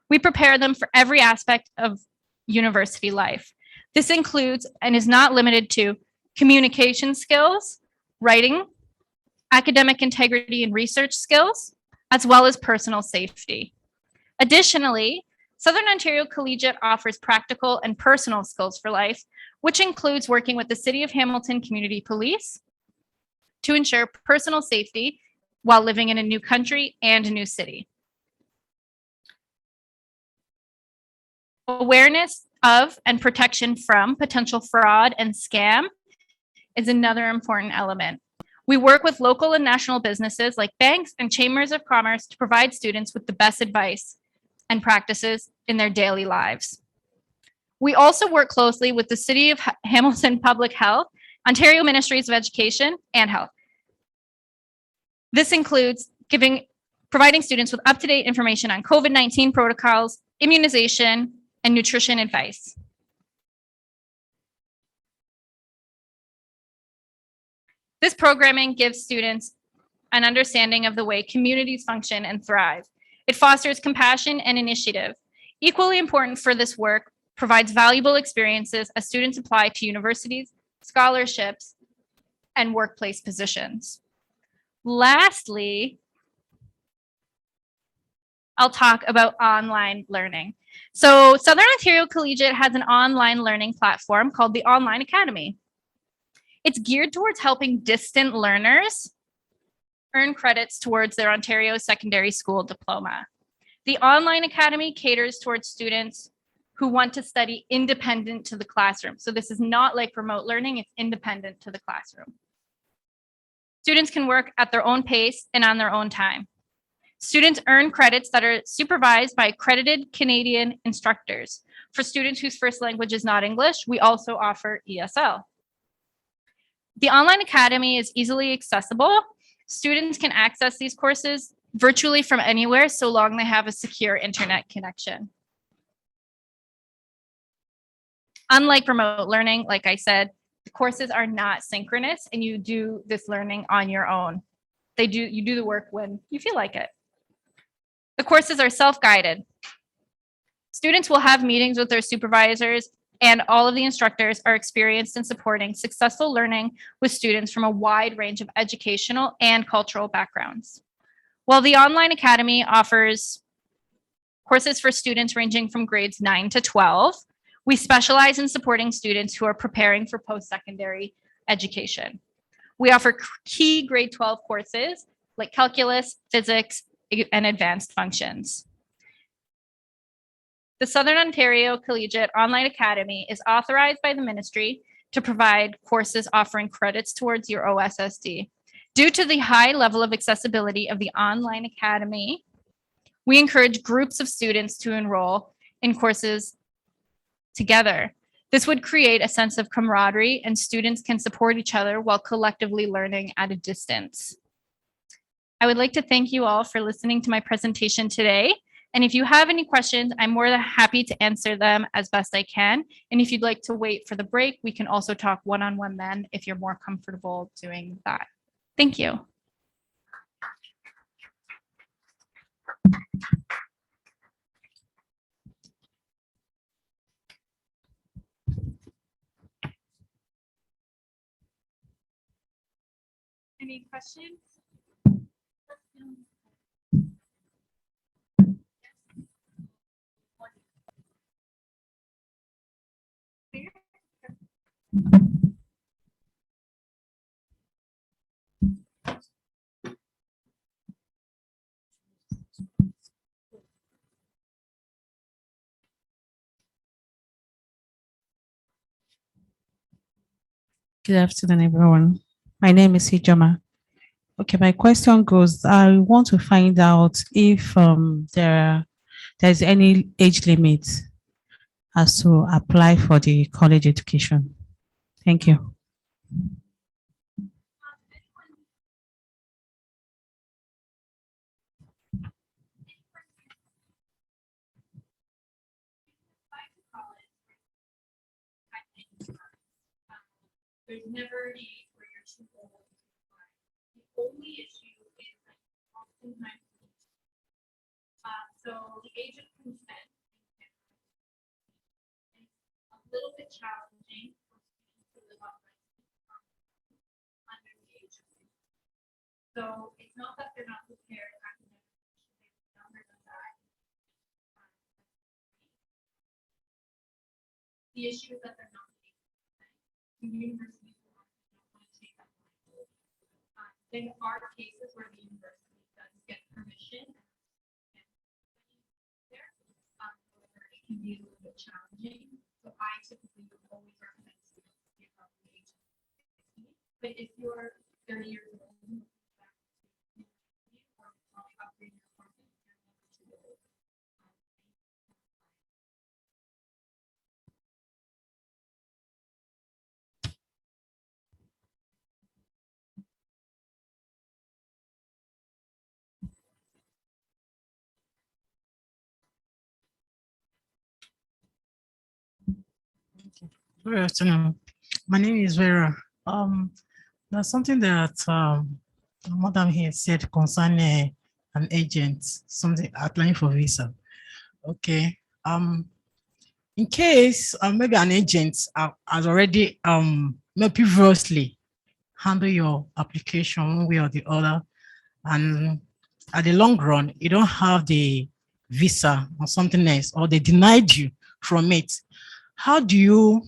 [SPEAKER 2] We prepare them for every aspect of university life. This includes and is not limited to communication skills, writing, academic integrity and research skills, as well as personal safety. Additionally, Southern Ontario Collegiate offers practical and personal skills for life, which includes working with the City of Hamilton Community Police to ensure personal safety while living in a new country and a new city. Awareness of and protection from potential fraud and scam is another important element. We work with local and national businesses like banks and chambers of commerce to provide students with the best advice and practices in their daily lives. We also work closely with the City of Hamilton Public Health, Ontario Ministries of Education and Health. This includes providing students with up-to-date information on COVID-19 protocols, immunization, and nutrition advice. This programming gives students an understanding of the way communities function and thrive. It fosters compassion and initiative. Equally important for this work, provides valuable experiences as students apply to universities, scholarships, and workplace positions. Lastly, I'll talk about online learning. So Southern Ontario Collegiate has an online learning platform called the Online Academy. It's geared towards helping distant learners earn credits towards their Ontario Secondary School diploma. The Online Academy caters towards students who want to study independent to the classroom. So this is not like remote learning, it's independent to the classroom. Students can work at their own pace and on their own time. Students earn credits that are supervised by accredited Canadian instructors. For students whose first language is not English, we also offer ESL. The Online Academy is easily accessible. Students can access these courses virtually from anywhere so long they have a secure internet connection. Unlike remote learning, like I said, the courses are not synchronous and you do this learning on your own. You do the work when you feel like it. The courses are self-guided. Students will have meetings with their supervisors and all of the instructors are experienced in supporting successful learning with students from a wide range of educational and cultural backgrounds. While the Online Academy offers courses for students ranging from grades 9 to 12, we specialize in supporting students who are preparing for post-secondary education. We offer key grade 12 courses like calculus, physics, and advanced functions. The Southern Ontario Collegiate Online Academy is authorized by the ministry to provide courses offering credits towards your OSSD. Due to the high level of accessibility of the Online Academy, we encourage groups of students to enroll in courses together. This would create a sense of camaraderie and students can support each other while collectively learning at a distance. I would like to thank you all for listening to my presentation today. And if you have any questions, I'm more than happy to answer them as best I can. And if you'd like to wait for the break, we can also talk one-on-one then if you're more comfortable doing that. Thank you. Any questions?
[SPEAKER 7] Good afternoon, everyone. My name is Hijama. Okay, my question goes, I want to find out if there's any age limit as to apply for the college education. Thank you.
[SPEAKER 2] There's never an age where you're too old to apply. The only issue is that oftentimes, so the age of consent is a little bit challenging for students to live up under the age of 16. So it's not that they're not prepared academically, they're younger than that. The issue is that they're not. Universities don't want to take that line. There are cases where the university does get permission. There, however, it can be a little bit challenging. So I typically would always recommend students to be above the age of 16. But if you're 30 years old, or upgrade your course,
[SPEAKER 8] Good afternoon. My name is Vera. There's something that Madam here said concerning an agent, something applying for visa. Okay. In case maybe an agent has already maybe previously handle your application one way or the other, and at the long run you don't have the visa or something else, or they denied you from it. How do you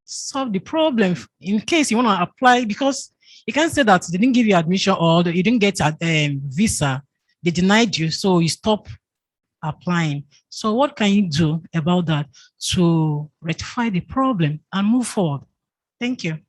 [SPEAKER 8] solve the problem in case you want to apply? Because you can't say that they didn't give you admission or you didn't get a visa, they denied you, so you stop applying. So what can you do about that to rectify the problem and move forward? Thank you.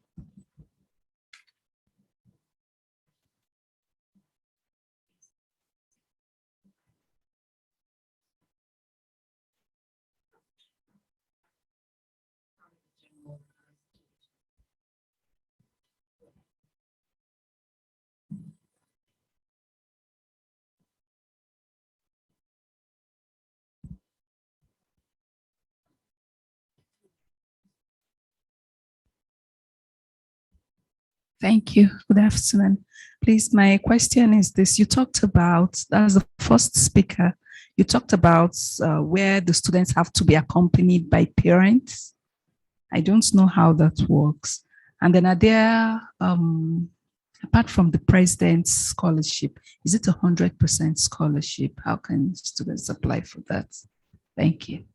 [SPEAKER 9] Thank you. Good afternoon. Please, my question is this. You talked about, as the first speaker, you talked about where the students have to be accompanied by parents. I don't know how that works. And then are there, apart from the president's scholarship, is it 100% scholarship? How can students apply for that? Thank you.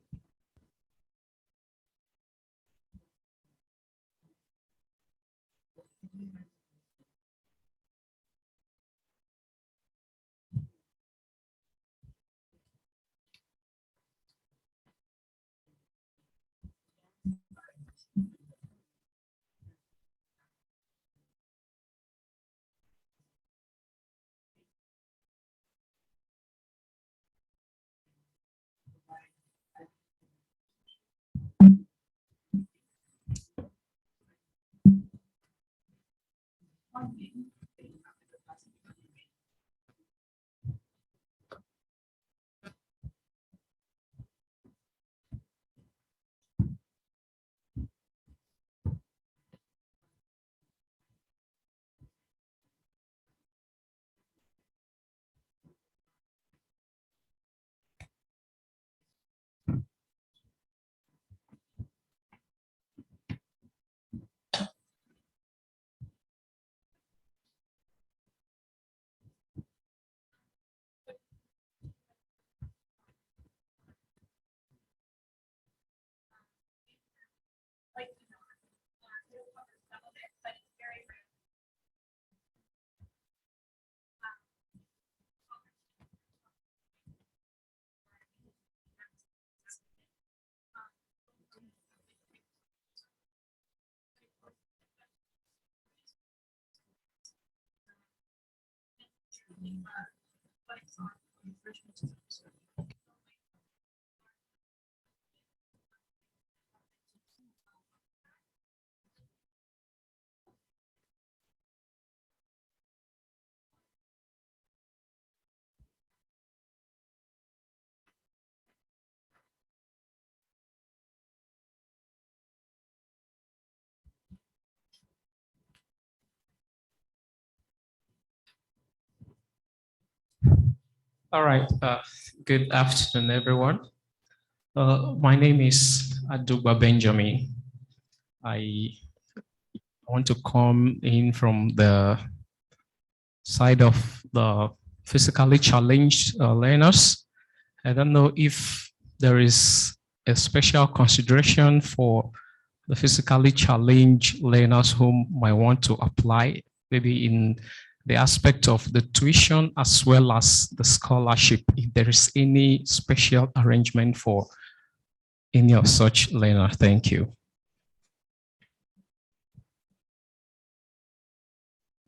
[SPEAKER 10] All right. Good afternoon, everyone. My name is Adugba Benjamin. I want to come in from the side of the physically challenged learners. I don't know if there is a special consideration for the physically challenged learners whom might want to apply, maybe in the aspect of the tuition as well as the scholarship, if there is any special arrangement for any of such learner. Thank you.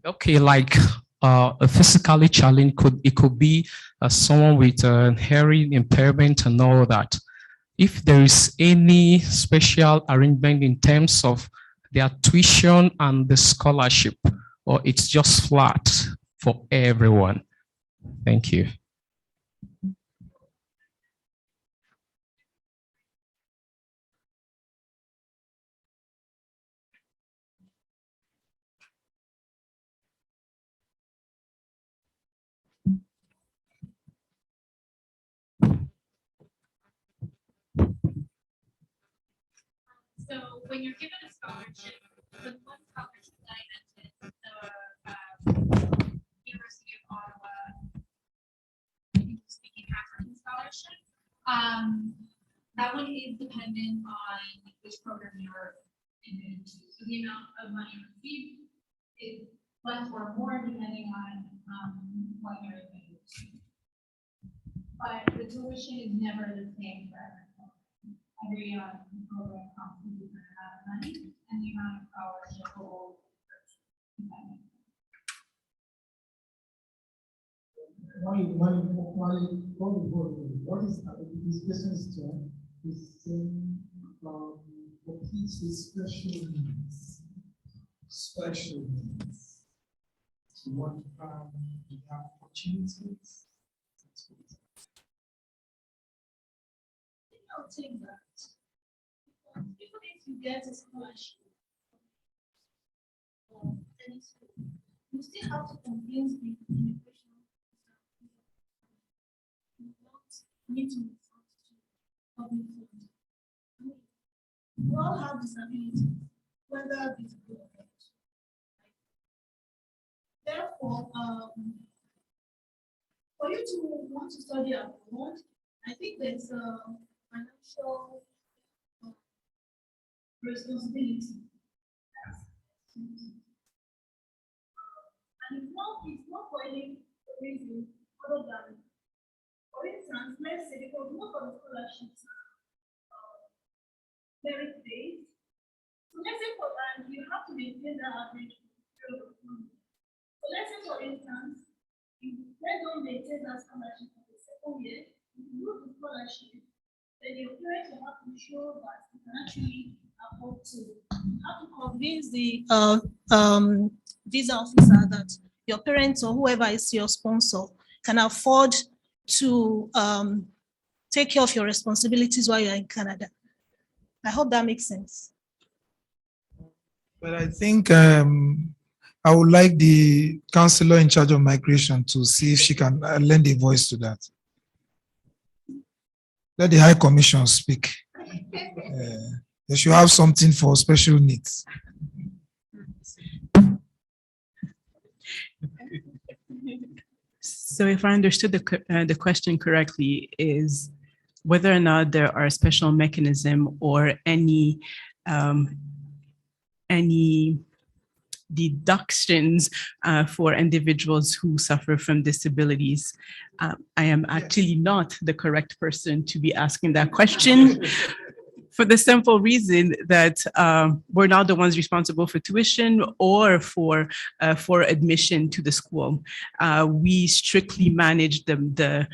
[SPEAKER 10] Okay, like a physically challenged could be someone with a hearing impairment and all that. If there is any special arrangement in terms of their tuition and the scholarship, or it's just flat for everyone. Thank you.
[SPEAKER 2] So when you're given a scholarship, the one scholarship that I mentioned, the University of Ottawa Speaking African Scholarship, that one is dependent on which program you're in. So the amount of money received is less or more depending on what you're in. But the tuition is never the same for everyone. Every program costs a different amount of money, and the amount of scholarship will.
[SPEAKER 11] What is this business term is saying for kids with special needs. Special needs. So what do you have opportunities?
[SPEAKER 3] I'll take that. Even if you get a scholarship or any school, you still have to convince the immigration officer you don't need to resort to public funds. We all have disabilities, whether visible or not. Therefore, for you to want to study abroad, I think there's a financial responsibility. And it's not for any reason other than, for instance, let's say, because most of the scholarships are merit-based. So let's say for that, you have to maintain that average. So let's say, for instance, if you don't maintain that scholarship for the second year, if you lose the scholarship, then your parents will have to show that you can actually afford to. You have to convince the visa officer that your parents or whoever is your sponsor can afford to take care of your responsibilities while you're in Canada. I hope that makes sense.
[SPEAKER 5] But I think I would like the counselor in charge of migration to see if she can lend a voice to that. Let the High Commission speak. They should have something for special needs.
[SPEAKER 12] So if I understood the question correctly, is whether or not there are special mechanism or any deductions for individuals who suffer from disabilities. I am actually not the correct person to be asking that question. for the simple reason that we're not the ones responsible for tuition or for admission to the school. We strictly manage the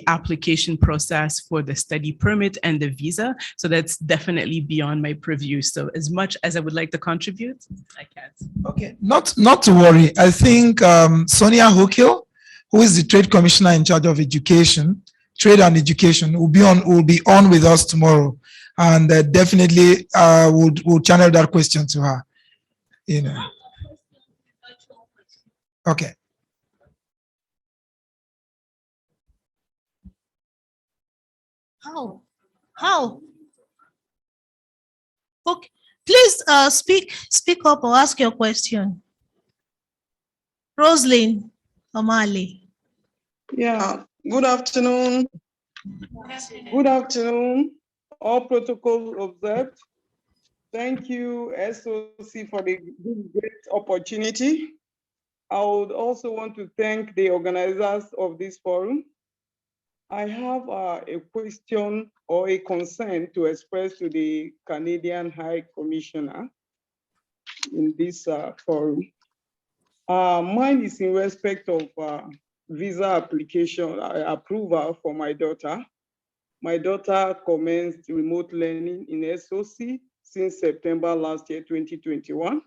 [SPEAKER 12] application process for the study permit and the visa. So that's definitely beyond my purview. So as much as I would like to contribute, I can't.
[SPEAKER 5] Okay, not to worry. I think Sonia Hokiel, who is the Trade Commissioner in charge of education, trade and education, will be on with us tomorrow, and definitely we'll channel that question to her. You know. Okay.
[SPEAKER 3] How? Okay, please speak up or ask your question. Roslyn Omali.
[SPEAKER 13] Yeah, good afternoon. Good afternoon. All protocols observed. Thank you, SOC, for the great opportunity. I would also want to thank the organizers of this forum. I have a question or a concern to express to the Canadian High Commissioner in this forum. Mine is in respect of visa application approval for my daughter. My daughter commenced remote learning in SOC since September last year, 2021.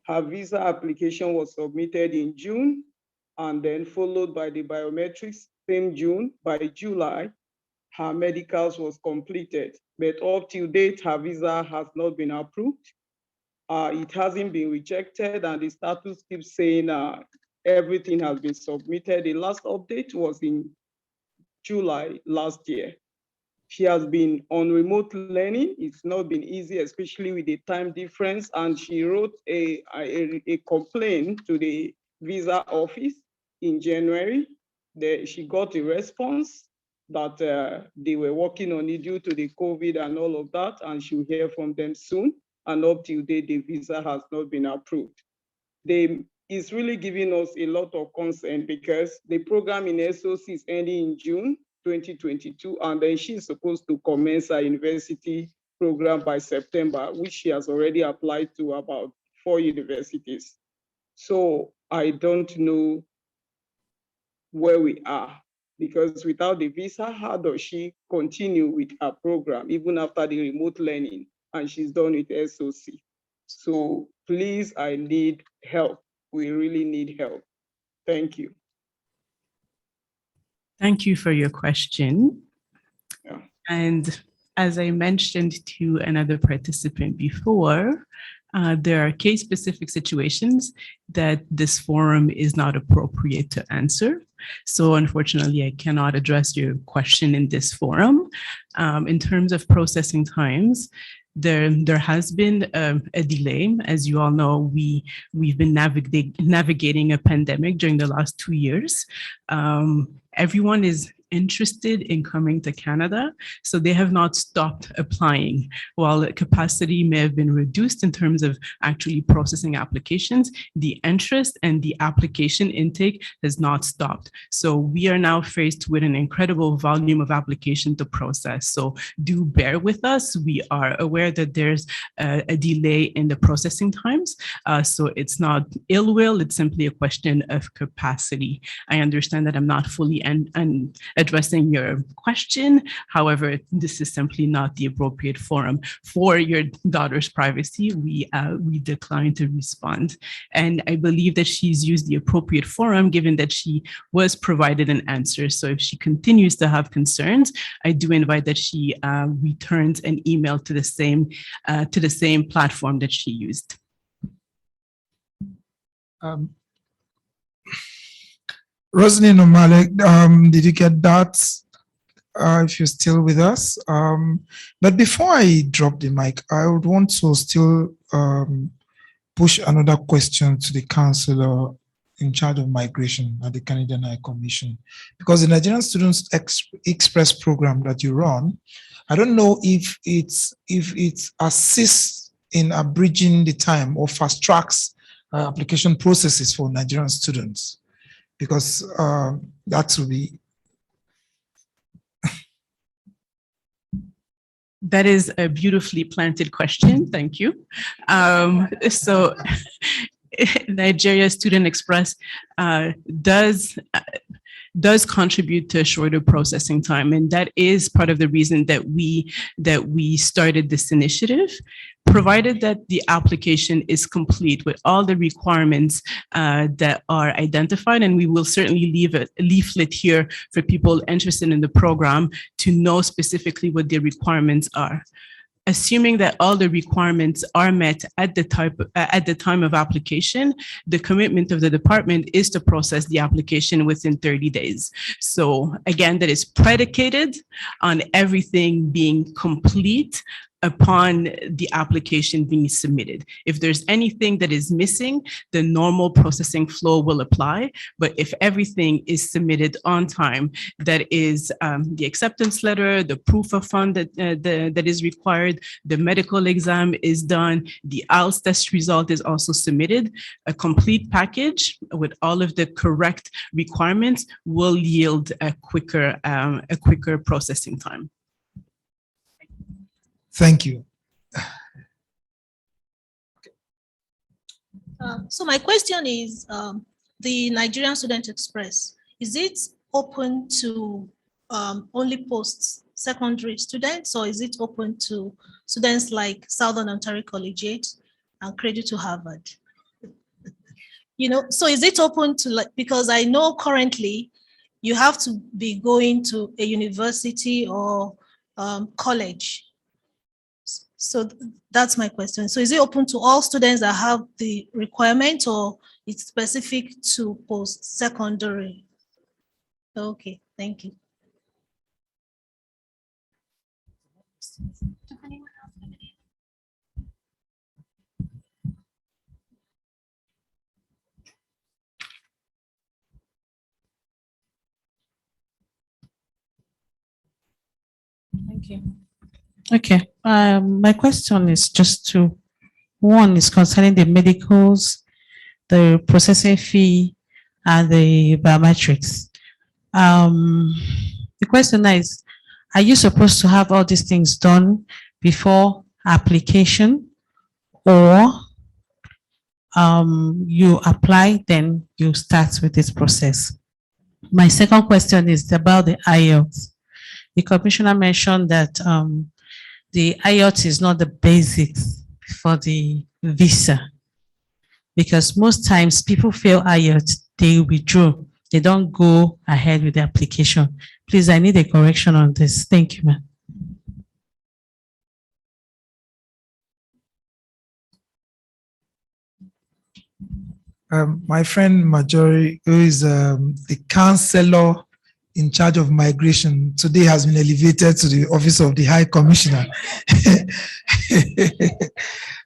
[SPEAKER 13] Her visa application was submitted in June and then followed by the biometrics same June. By July, her medicals was completed, but up till date, her visa has not been approved. It hasn't been rejected, and the status keeps saying everything has been submitted. The last update was in July last year. She has been on remote learning. It's not been easy, especially with the time difference. And she wrote a complaint to the visa office in January. She got a response that they were working on it due to the COVID and all of that, and she'll hear from them soon. And up till date, the visa has not been approved. It's really giving us a lot of concern because the program in SOC is ending in June 2022, and then she's supposed to commence her university program by September, which she has already applied to about 4 universities. So I don't know where we are, because without the visa, how does she continue with her program, even after the remote learning, and she's done with SOC? So please, I need help. We really need help. Thank you.
[SPEAKER 12] Thank you for your question.
[SPEAKER 13] Yeah.
[SPEAKER 12] And as I mentioned to another participant before, there are case-specific situations that this forum is not appropriate to answer. So unfortunately, I cannot address your question in this forum. In terms of processing times, there has been a delay. As you all know, we've been navigating a pandemic during the last 2 years. Everyone is interested in coming to Canada, so they have not stopped applying. While capacity may have been reduced in terms of actually processing applications, the interest and the application intake has not stopped. So we are now faced with an incredible volume of application to process. So do bear with us. We are aware that there's a delay in the processing times. So it's not ill will, it's simply a question of capacity. I understand that I'm not fully addressing your question. However, this is simply not the appropriate forum for your daughter's privacy. We decline to respond. And I believe that she's used the appropriate forum given that she was provided an answer. So if she continues to have concerns, I do invite that she returns an email to the same platform that she used.
[SPEAKER 5] Roslyn Omale, did you get that? If you're still with us. But before I drop the mic, I would want to still push another question to the counselor in charge of migration at the Canadian High Commission. Because the Nigerian Students Express program that you run, I don't know if it assists in abridging the time or fast tracks application processes for Nigerian students. Because that will be
[SPEAKER 12] That is a beautifully planted question. Thank you. So Nigeria Student Express does contribute to a shorter processing time, and that is part of the reason that we started this initiative. Provided that the application is complete with all the requirements that are identified, and we will certainly leave a leaflet here for people interested in the program to know specifically what their requirements are. Assuming that all the requirements are met at the time of application, the commitment of the department is to process the application within 30 days. So again, that is predicated on everything being complete upon the application being submitted. If there's anything that is missing, the normal processing flow will apply. But if everything is submitted on time, that is the acceptance letter, the proof of fund that is required, the medical exam is done, the IELTS test result is also submitted, a complete package with all of the correct requirements will yield a quicker processing time.
[SPEAKER 5] Thank you.
[SPEAKER 3] So my question is, the Nigerian Student Express, is it open to only post-secondary students, or is it open to students like Southern Ontario Collegiate and Credit to Harvard? So is it open to, because I know currently you have to be going to a university or college. So that's my question. So is it open to all students that have the requirement, or it's specific to post-secondary? Okay, thank you.
[SPEAKER 7] Thank you. Okay, my question is just one is concerning the medicals, the processing fee, and the biometrics. The question is, are you supposed to have all these things done before application, or you apply, then you start with this process? My second question is about the IELTS. The commissioner mentioned that the IELTS is not the basics for the visa, because most times people fail IELTS, they withdraw, they don't go ahead with the application. Please, I need a correction on this. Thank you, ma'am.
[SPEAKER 5] My friend Majori, who is the counselor in charge of migration, today has been elevated to the office of the High Commissioner.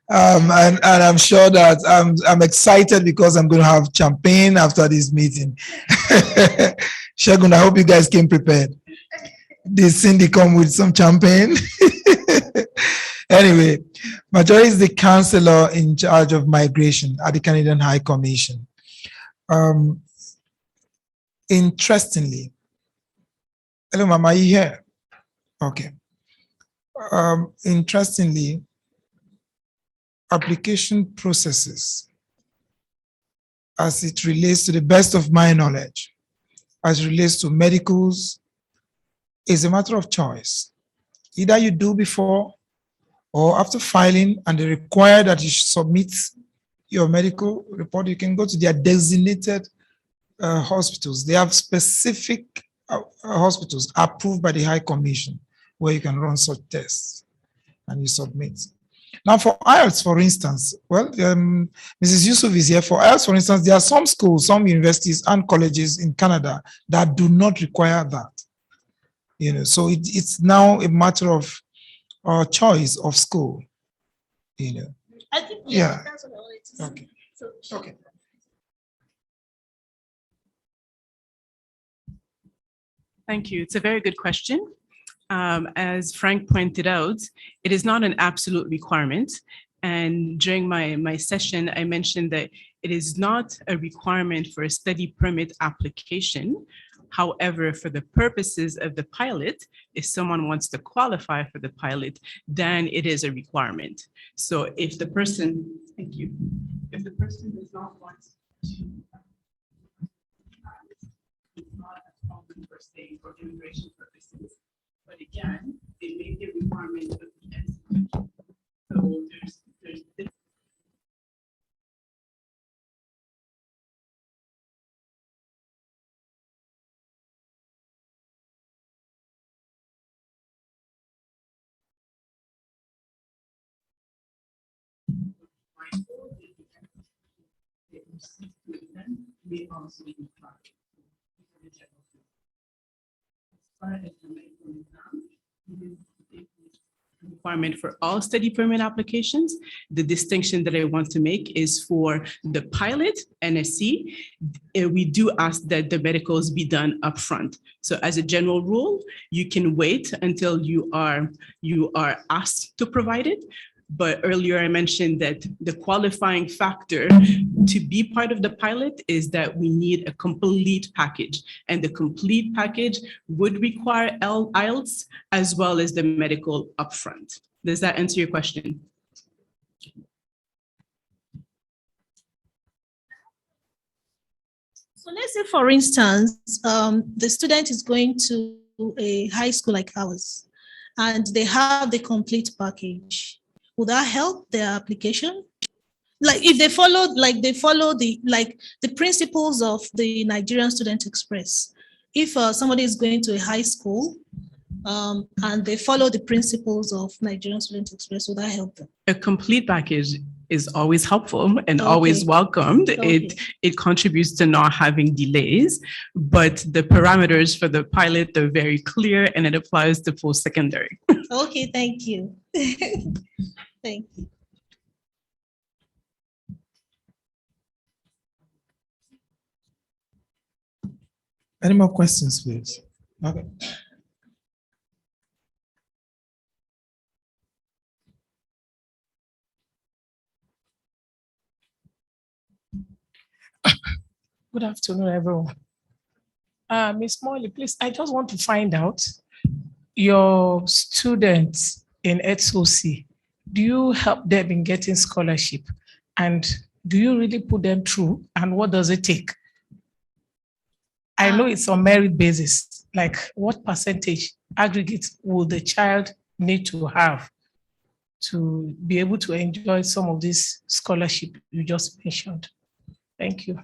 [SPEAKER 5] And I'm sure that I'm excited because I'm going to have champagne after this meeting. Shagun, I hope you guys came prepared. Did Cindy come with some champagne? Anyway, Majori is the counselor in charge of migration at the Canadian High Commission. Interestingly, hello, Mama, are you here? Okay. Interestingly, application processes, as it relates to the best of my knowledge, as it relates to medicals, is a matter of choice. Either you do before or after filing, and they require that you submit your medical report. You can go to their designated hospitals. They have specific hospitals approved by the High Commission where you can run such tests and you submit. Now for IELTS, for instance, well, Mrs. Yusuf is here. For IELTS, for instance, there are some schools, some universities and colleges in Canada that do not require that. So it's now a matter of choice of school.
[SPEAKER 3] I think,
[SPEAKER 5] Yeah.
[SPEAKER 3] that's what I wanted to say.
[SPEAKER 5] Okay.
[SPEAKER 3] So,
[SPEAKER 5] Okay.
[SPEAKER 12] Thank you. It's a very good question. As Frank pointed out, it is not an absolute requirement. And during my session, I mentioned that it is not a requirement for a study permit application. However, for the purposes of the pilot, if someone wants to qualify for the pilot, then it is a requirement. So if the person, thank you, if the person does not want to, it's not a problem per se for immigration purposes, but again, they make the requirement of the NCLEX. So there's this. May also be part of the general field. As far as the medical exam, it is a requirement for all study permit applications. The distinction that I want to make is for the pilot NSC, we do ask that the medicals be done upfront. So as a general rule, you can wait until you are asked to provide it. But earlier I mentioned that the qualifying factor to be part of the pilot is that we need a complete package, and the complete package would require IELTS as well as the medical upfront. Does that answer your question?
[SPEAKER 3] So let's say, for instance, the student is going to a high school like ours, and they have the complete package. Would that help their application? Like if they follow the principles of the Nigerian Student Express. If somebody is going to a high school and they follow the principles of Nigerian Student Express, would that help them?
[SPEAKER 12] A complete package is always helpful and always welcomed. It contributes to not having delays, but the parameters for the pilot are very clear and it applies to post-secondary.
[SPEAKER 3] Okay, thank you. Thank you.
[SPEAKER 5] Any more questions, please? Okay.
[SPEAKER 14] Good afternoon, everyone. Ms. Molly, please, I just want to find out your students in SOC, do you help them in getting scholarship? And do you really put them through? And what does it take? I know it's on merit basis. Like what percentage aggregate will the child need to have to be able to enjoy some of this scholarship you just mentioned? Thank you.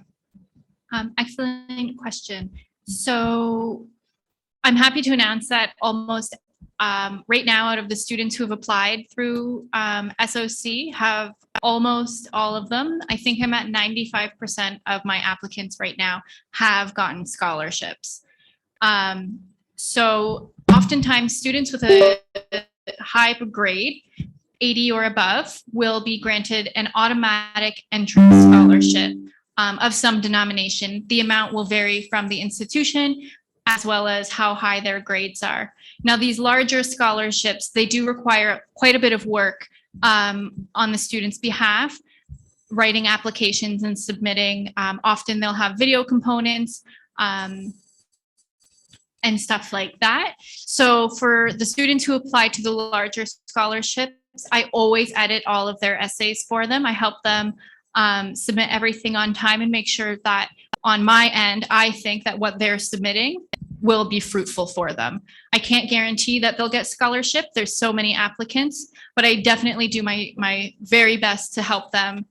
[SPEAKER 2] Excellent question. So I'm happy to announce that almost right now, out of the students who have applied through SOC, have almost all of them, I think I'm at 95% of my applicants right now have gotten scholarships. So oftentimes students with a high grade, 80 or above, will be granted an automatic entrance scholarship of some denomination. The amount will vary from the institution as well as how high their grades are. Now, these larger scholarships, they do require quite a bit of work on the student's behalf, writing applications and submitting. Often they'll have video components and stuff like that. So for the students who apply to the larger scholarships, I always edit all of their essays for them. I help them submit everything on time and make sure that on my end, I think that what they're submitting will be fruitful for them. I can't guarantee that they'll get scholarship. There's so many applicants, but I definitely do my very best to help them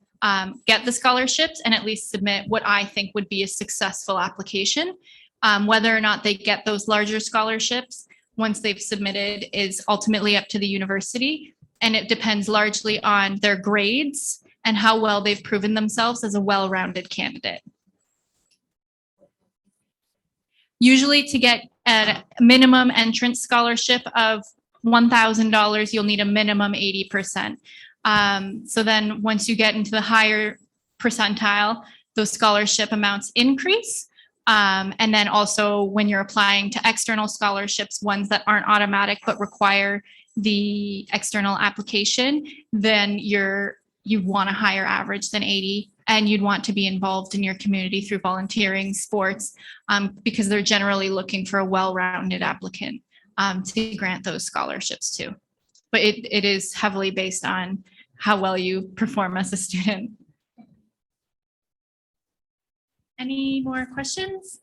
[SPEAKER 2] get the scholarships and at least submit what I think would be a successful application. Whether or not they get those larger scholarships once they've submitted is ultimately up to the university. And it depends largely on their grades and how well they've proven themselves as a well-rounded candidate. Usually to get a minimum entrance scholarship of $1,000, you'll need a minimum 80%. So then once you get into the higher percentile, those scholarship amounts increase. And then also when you're applying to external scholarships, ones that aren't automatic but require the external application, then you want a higher average than 80. and you'd want to be involved in your community through volunteering, sports, because they're generally looking for a well-rounded applicant to grant those scholarships to. But it is heavily based on how well you perform as a student. Any more questions?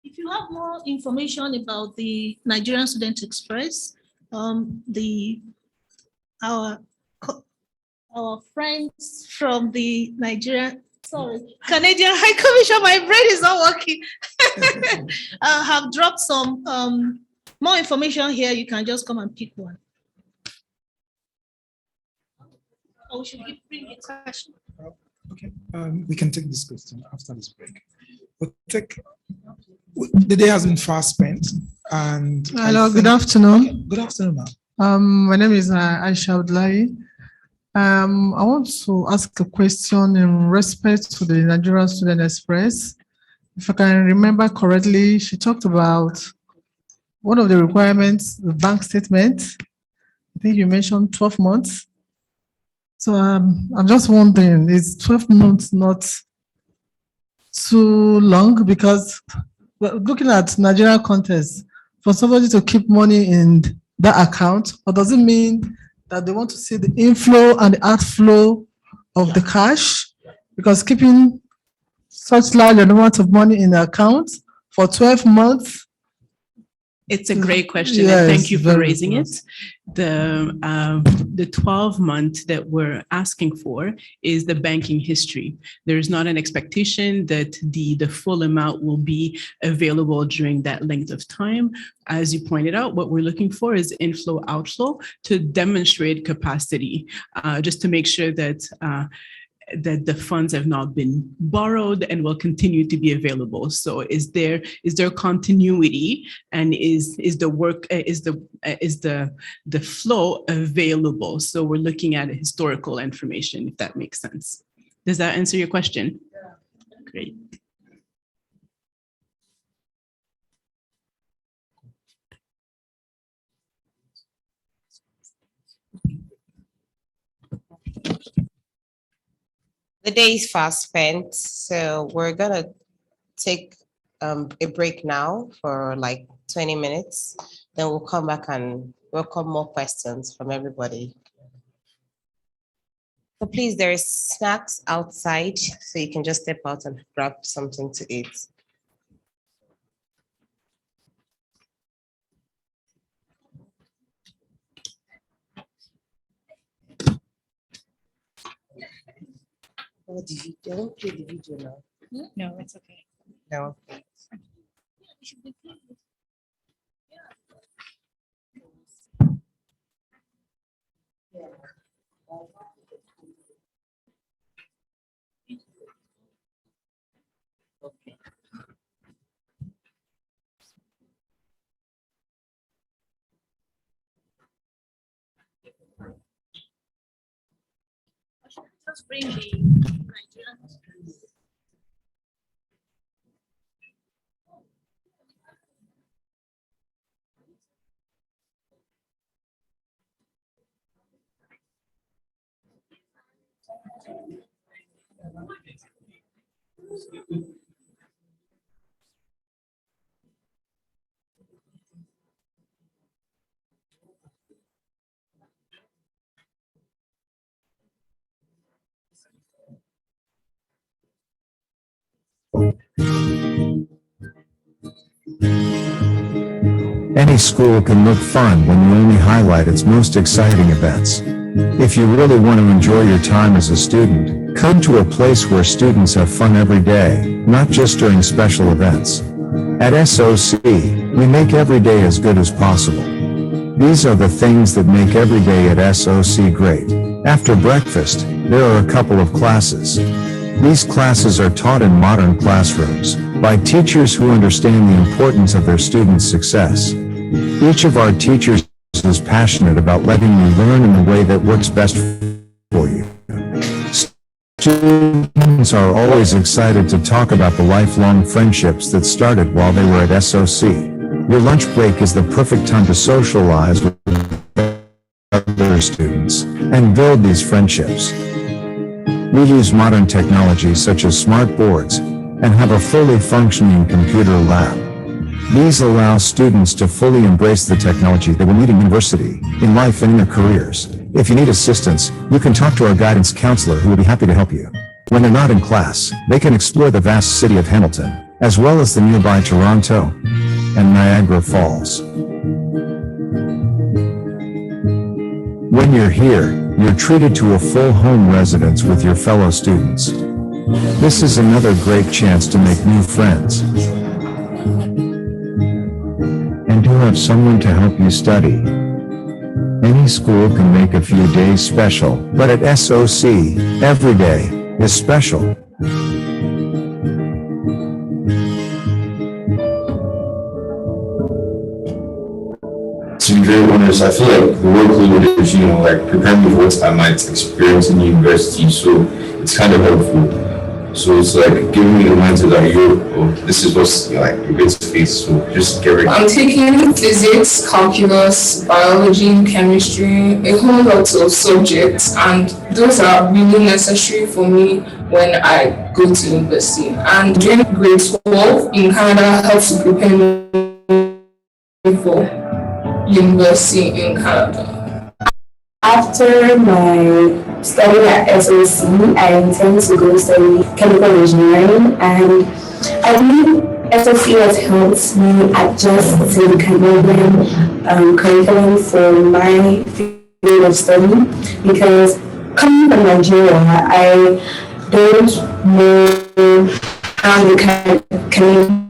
[SPEAKER 3] If you have more information about the Nigerian Student Express, our friends from the Canadian High Commission, my brain is not working, have dropped some more information here. You can just come and pick one. Or should we bring a question?
[SPEAKER 5] Okay, we can take this question after this break. The day has been fast spent, and
[SPEAKER 15] hello, good afternoon.
[SPEAKER 5] Okay, good afternoon, ma'am.
[SPEAKER 15] My name is Aisha Udlai. I want to ask a question in respect to the Nigerian Student Express. If I can remember correctly, she talked about one of the requirements, the bank statement. I think you mentioned 12 months. So I'm just wondering, is 12 months not too long? Because looking at Nigerian context, for somebody to keep money in that account, or does it mean that they want to see the inflow and the outflow of the cash? Because keeping such large amount of money in the account for 12 months.
[SPEAKER 12] It's a great question,
[SPEAKER 15] Yes,
[SPEAKER 12] and thank you for
[SPEAKER 15] very
[SPEAKER 12] raising
[SPEAKER 15] good.
[SPEAKER 12] it. The 12-month that we're asking for is the banking history. There's not an expectation that the full amount will be available during that length of time. As you pointed out, what we're looking for is inflow, outflow to demonstrate capacity, just to make sure that that the funds have not been borrowed and will continue to be available. So is there continuity, and is the work is the flow available? So we're looking at historical information, if that makes sense. Does that answer your question? Yeah. Great.
[SPEAKER 1] The day is fast spent, so we're gonna take a break now for like 20 minutes. Then we'll come back and welcome more questions from everybody. So please, there is snacks outside, so you can just step out and grab something to eat. Oh, they don't play the video now.
[SPEAKER 2] No, it's okay.
[SPEAKER 1] No. Okay.
[SPEAKER 3] Just bring the Nigerian.
[SPEAKER 16] Any school can look fun when you only highlight its most exciting events. If you really want to enjoy your time as a student, come to a place where students have fun every day, not just during special events. At SOC, we make every day as good as possible. These are the things that make every day at SOC great. After breakfast, there are a couple of classes. These classes are taught in modern classrooms by teachers who understand the importance of their students' success. Each of our teachers is passionate about letting you learn in the way that works best for you. Students are always excited to talk about the lifelong friendships that started while they were at SOC. Your lunch break is the perfect time to socialize with other students and build these friendships. We use modern technologies such as smart boards and have a fully functioning computer lab. These allow students to fully embrace the technology they will need in university, in life, and in their careers. If you need assistance, you can talk to our guidance counselor who will be happy to help you. When they're not in class, they can explore the vast city of Hamilton, as well as the nearby Toronto and Niagara Falls. When you're here, you're treated to a full home residence with your fellow students. This is another great chance to make new friends and to have someone to help you study. Any school can make a few days special, but at SOC, every day is special.
[SPEAKER 17] To be very honest, I feel like the workload is, like preparing me for what I might experience in university, so it's kind of helpful. So it's like giving me the mindset that this is what's like you're going to face, so just get ready.
[SPEAKER 18] I'm taking physics, calculus, biology, chemistry, a whole lot of subjects, and those are really necessary for me when I go to university. And doing grade 12 in Canada helps to prepare me for university in Canada.
[SPEAKER 19] After my study at SOC, I intend to go study chemical engineering, and I believe SOC has helped me adjust to the Canadian curriculum for my field of study, because coming from Nigeria, I don't know how the Canadian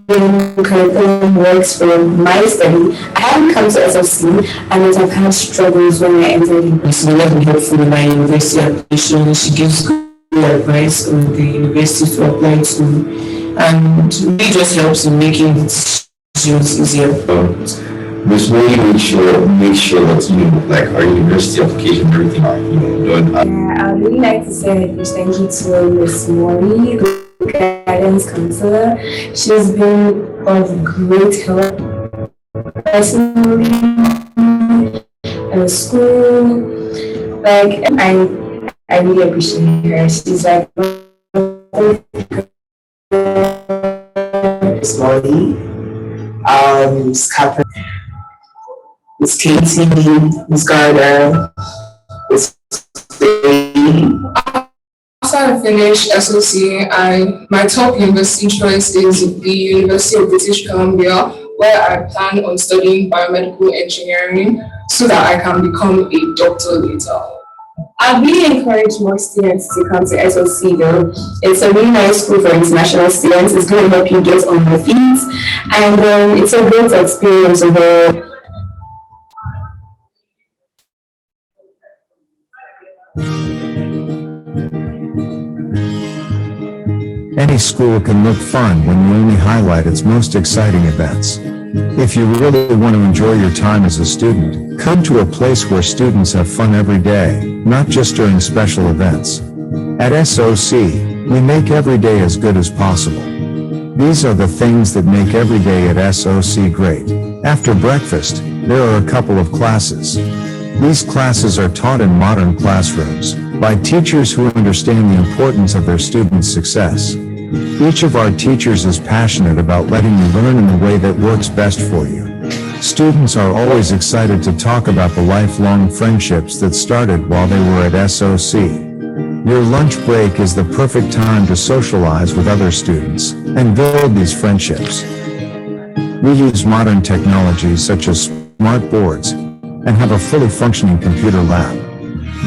[SPEAKER 19] curriculum works for my study. I haven't come to SOC, and I've had struggles when I entered university.
[SPEAKER 20] So let me help for my university application. She gives good advice on the university to apply to, and it just helps in making decisions easier.
[SPEAKER 17] Just really make sure that like our university application, everything are done.
[SPEAKER 19] Yeah, I'd really like to say a huge thank you to Miss Molly, the guidance counselor. She's been of great help personally in school. Like I really appreciate her. She's like
[SPEAKER 20] Miss Molly, Miss Catherine, Miss Katie, Miss Gardner, Miss
[SPEAKER 18] After I finish SOC, my top university choice is the University of British Columbia, where I plan on studying biomedical engineering so that I can become a doctor later.
[SPEAKER 19] I really encourage more students to come to SOC though. It's a really nice school for international students. It's going to help you get on your feet, and it's a great experience overall.
[SPEAKER 16] Any school can look fun when you only highlight its most exciting events. If you really want to enjoy your time as a student, come to a place where students have fun every day, not just during special events. At SOC, we make every day as good as possible. These are the things that make every day at SOC great. After breakfast, there are a couple of classes. These classes are taught in modern classrooms by teachers who understand the importance of their students' success. Each of our teachers is passionate about letting you learn in the way that works best for you. Students are always excited to talk about the lifelong friendships that started while they were at SOC. Your lunch break is the perfect time to socialize with other students and build these friendships. We use modern technologies such as smart boards and have a fully functioning computer lab.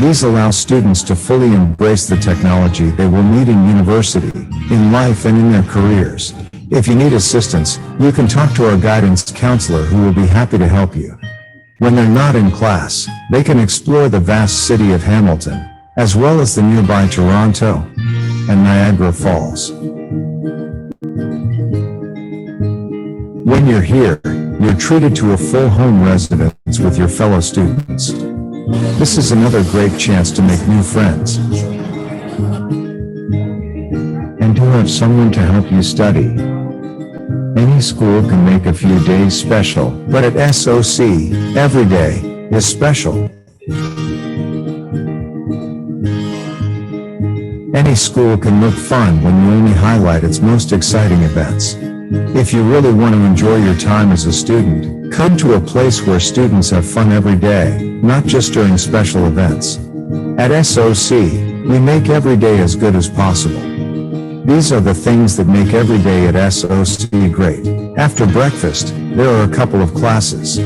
[SPEAKER 16] These allow students to fully embrace the technology they will need in university, in life, and in their careers. If you need assistance, you can talk to our guidance counselor who will be happy to help you. When they're not in class, they can explore the vast city of Hamilton, as well as the nearby Toronto and Niagara Falls. When you're here, you're treated to a full home residence with your fellow students. This is another great chance to make new friends and to have someone to help you study. Any school can make a few days special, but at SOC, every day is special. Any school can look fun when you only highlight its most exciting events. If you really want to enjoy your time as a student, come to a place where students have fun every day, not just during special events. At SOC, we make every day as good as possible. These are the things that make every day at SOC great. After breakfast, there are a couple of classes.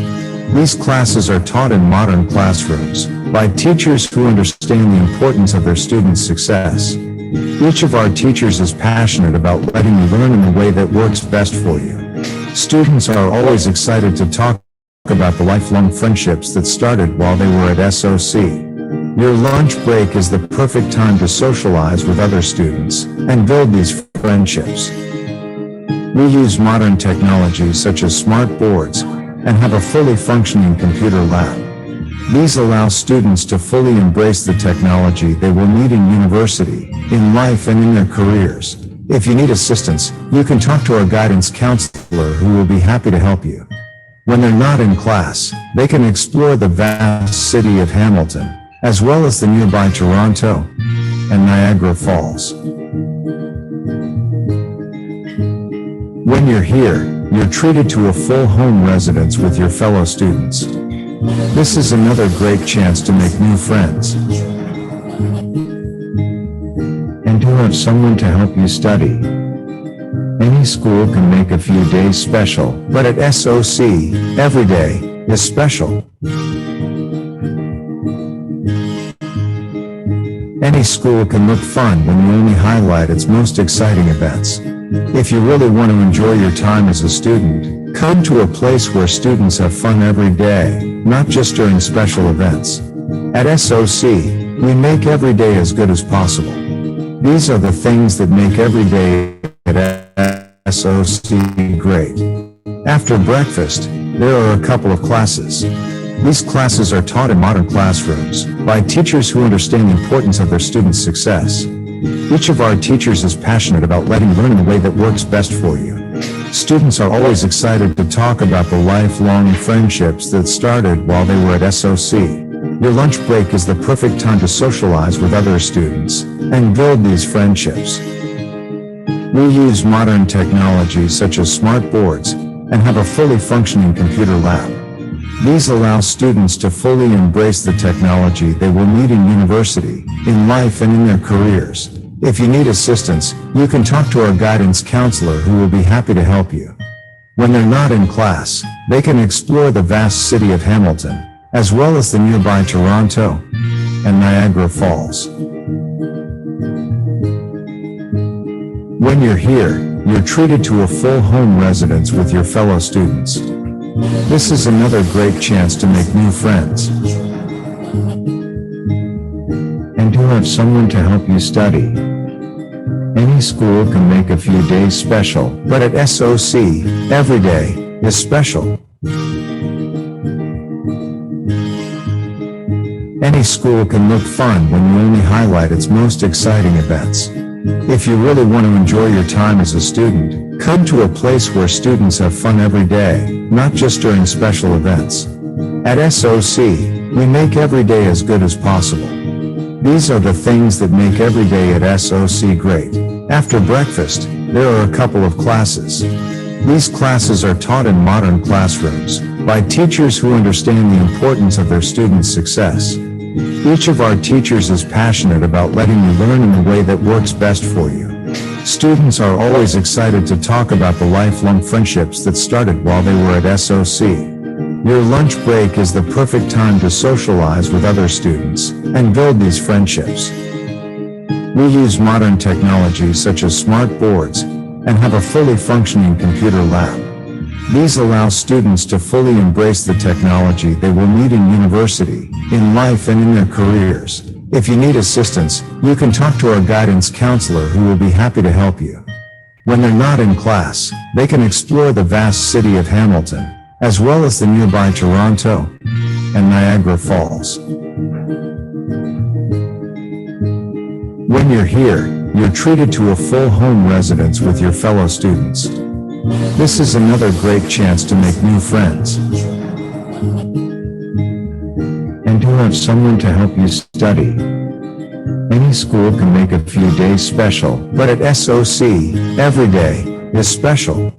[SPEAKER 16] These classes are taught in modern classrooms by teachers who understand the importance of their students' success. Each of our teachers is passionate about letting you learn in the way that works best for you. Students are always excited to talk about the lifelong friendships that started while they were at SOC. Your lunch break is the perfect time to socialize with other students and build these friendships. We use modern technologies such as smart boards and have a fully functioning computer lab. These allow students to fully embrace the technology they will need in university, in life, and in their careers. If you need assistance, you can talk to our guidance counselor who will be happy to help you. When they're not in class, they can explore the vast city of Hamilton, as well as the nearby Toronto and Niagara Falls. When you're here, you're treated to a full home residence with your fellow students. This is another great chance to make new friends and to have someone to help you study. Any school can make a few days special, but at SOC, every day is special. Any school can look fun when you only highlight its most exciting events. If you really want to enjoy your time as a student, come to a place where students have fun every day, not just during special events. At SOC, we make every day as good as possible. These are the things that make every day at SOC great. After breakfast, there are a couple of classes. These classes are taught in modern classrooms by teachers who understand the importance of their students' success. Each of our teachers is passionate about letting you learn in the way that works best for you. Students are always excited to talk about the lifelong friendships that started while they were at SOC. Your lunch break is the perfect time to socialize with other students and build these friendships. We use modern technologies such as smart boards and have a fully functioning computer lab. These allow students to fully embrace the technology they will need in university, in life, and in their careers. If you need assistance, you can talk to our guidance counselor who will be happy to help you. When they're not in class, they can explore the vast city of Hamilton, as well as the nearby Toronto and Niagara Falls. When you're here, you're treated to a full home residence with your fellow students. This is another great chance to make new friends and to have someone to help you study. Any school can make a few days special, but at SOC, every day is special. Any school can look fun when you only highlight its most exciting events. If you really want to enjoy your time as a student, come to a place where students have fun every day, not just during special events. At SOC, we make every day as good as possible. These are the things that make every day at SOC great. After breakfast, there are a couple of classes. These classes are taught in modern classrooms by teachers who understand the importance of their students' success. Each of our teachers is passionate about letting you learn in the way that works best for you. Students are always excited to talk about the lifelong friendships that started while they were at SOC. Your lunch break is the perfect time to socialize with other students and build these friendships. We use modern technologies such as smart boards and have a fully functioning computer lab. These allow students to fully embrace the technology they will need in university, in life, and in their careers. If you need assistance, you can talk to our guidance counselor who will be happy to help you. When they're not in class, they can explore the vast city of Hamilton, as well as the nearby Toronto and Niagara Falls. When you're here, you're treated to a full home residence with your fellow students. This is another great chance to make new friends and to have someone to help you study. Any school can make a few days special, but at SOC, every day is special.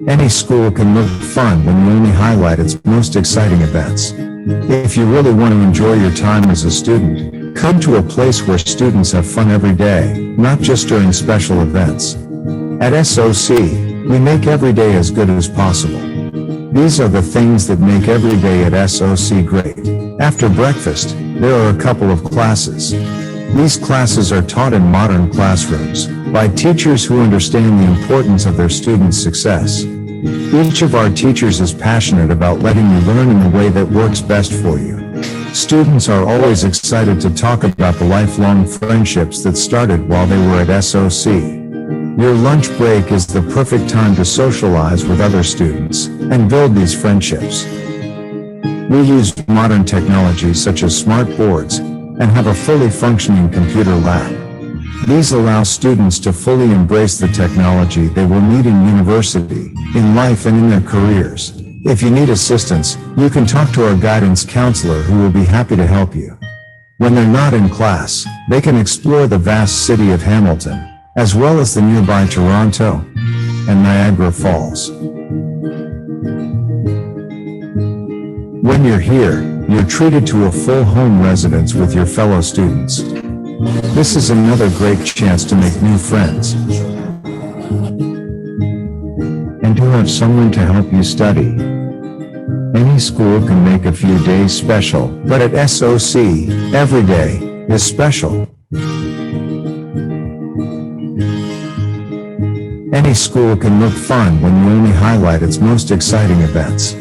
[SPEAKER 16] Any school can look fun when you only highlight its most exciting events. If you really want to enjoy your time as a student, come to a place where students have fun every day, not just during special events. At SOC, we make every day as good as possible. These are the things that make every day at SOC great. After breakfast, there are a couple of classes. These classes are taught in modern classrooms by teachers who understand the importance of their students' success. Each of our teachers is passionate about letting you learn in the way that works best for you. Students are always excited to talk about the lifelong friendships that started while they were at SOC. Your lunch break is the perfect time to socialize with other students and build these friendships. We use modern technology such as smart boards and have a fully functioning computer lab. These allow students to fully embrace the technology they will need in university, in life, and in their careers. If you need assistance, you can talk to our guidance counselor who will be happy to help you. When they're not in class, they can explore the vast city of Hamilton, as well as the nearby Toronto and Niagara Falls. When you're here, you're treated to a full home residence with your fellow students. This is another great chance to make new friends and to have someone to help you study. Any school can make a few days special, but at SOC, every day is special. Any school can look fun when you only highlight its most exciting events.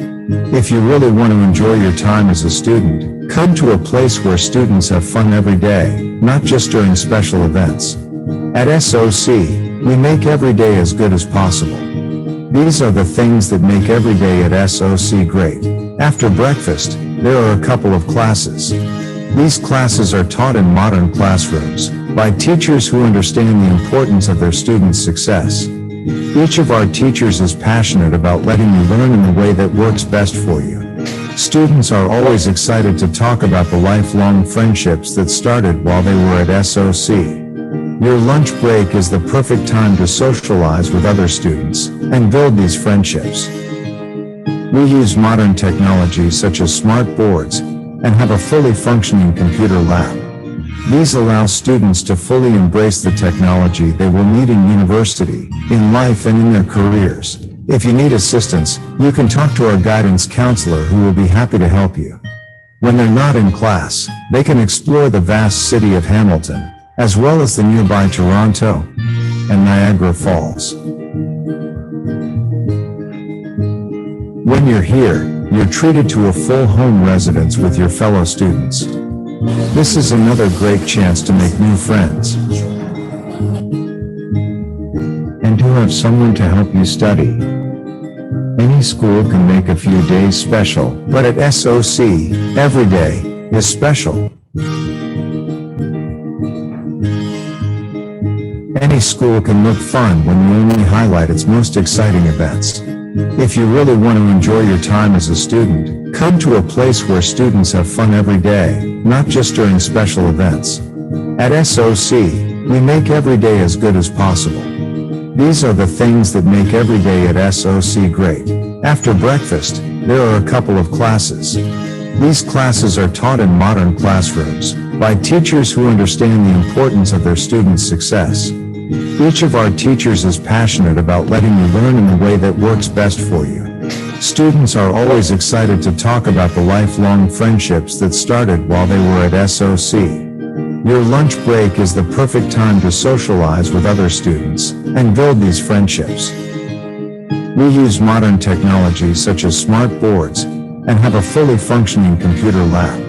[SPEAKER 16] If you really want to enjoy your time as a student, come to a place where students have fun every day, not just during special events. At SOC, we make every day as good as possible. These are the things that make every day at SOC great. After breakfast, there are a couple of classes. These classes are taught in modern classrooms by teachers who understand the importance of their students' success. Each of our teachers is passionate about letting you learn in the way that works best for you. Students are always excited to talk about the lifelong friendships that started while they were at SOC. Your lunch break is the perfect time to socialize with other students and build these friendships. We use modern technology such as smart boards and have a fully functioning computer lab. These allow students to fully embrace the technology they will need in university, in life, and in their careers. If you need assistance, you can talk to our guidance counselor who will be happy to help you. When they're not in class, they can explore the vast city of Hamilton, as well as the nearby Toronto and Niagara Falls. When you're here, you're treated to a full home residence with your fellow students. This is another great chance to make new friends and to have someone to help you study. Any school can make a few days special, but at SOC, every day is special. Any school can look fun when you only highlight its most exciting events. If you really want to enjoy your time as a student, come to a place where students have fun every day, not just during special events. At SOC, we make every day as good as possible. These are the things that make every day at SOC great. After breakfast, there are a couple of classes. These classes are taught in modern classrooms by teachers who understand the importance of their students' success. Each of our teachers is passionate about letting you learn in the way that works best for you. Students are always excited to talk about the lifelong friendships that started while they were at SOC. Your lunch break is the perfect time to socialize with other students and build these friendships. We use modern technology such as smart boards and have a fully functioning computer lab.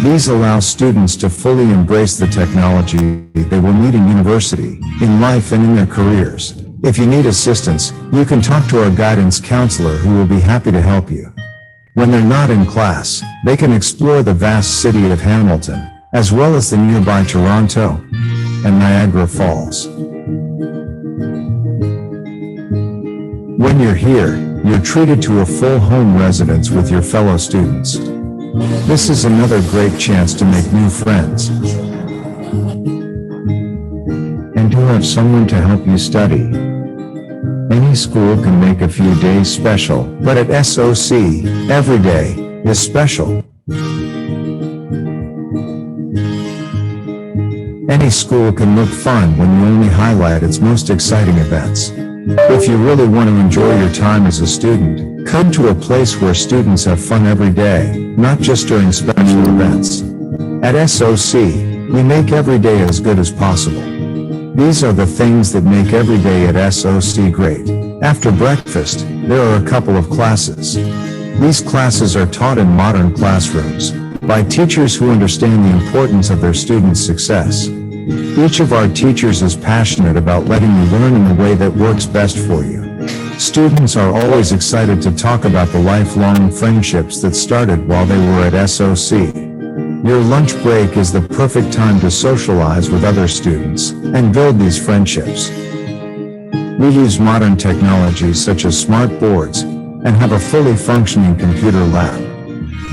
[SPEAKER 16] These allow students to fully embrace the technology they will need in university, in life, and in their careers. If you need assistance, you can talk to our guidance counselor who will be happy to help you. When they're not in class, they can explore the vast city of Hamilton, as well as the nearby Toronto and Niagara Falls. When you're here, you're treated to a full home residence with your fellow students. This is another great chance to make new friends and to have someone to help you study. Any school can make a few days special, but at SOC, every day is special. Any school can look fun when you only highlight its most exciting events. If you really want to enjoy your time as a student, come to a place where students have fun every day, not just during special events. At SOC, we make every day as good as possible. These are the things that make every day at SOC great. After breakfast, there are a couple of classes. These classes are taught in modern classrooms by teachers who understand the importance of their students' success. Each of our teachers is passionate about letting you learn in the way that works best for you. Students are always excited to talk about the lifelong friendships that started while they were at SOC. Your lunch break is the perfect time to socialize with other students and build these friendships. We use modern technologies such as smart boards and have a fully functioning computer lab.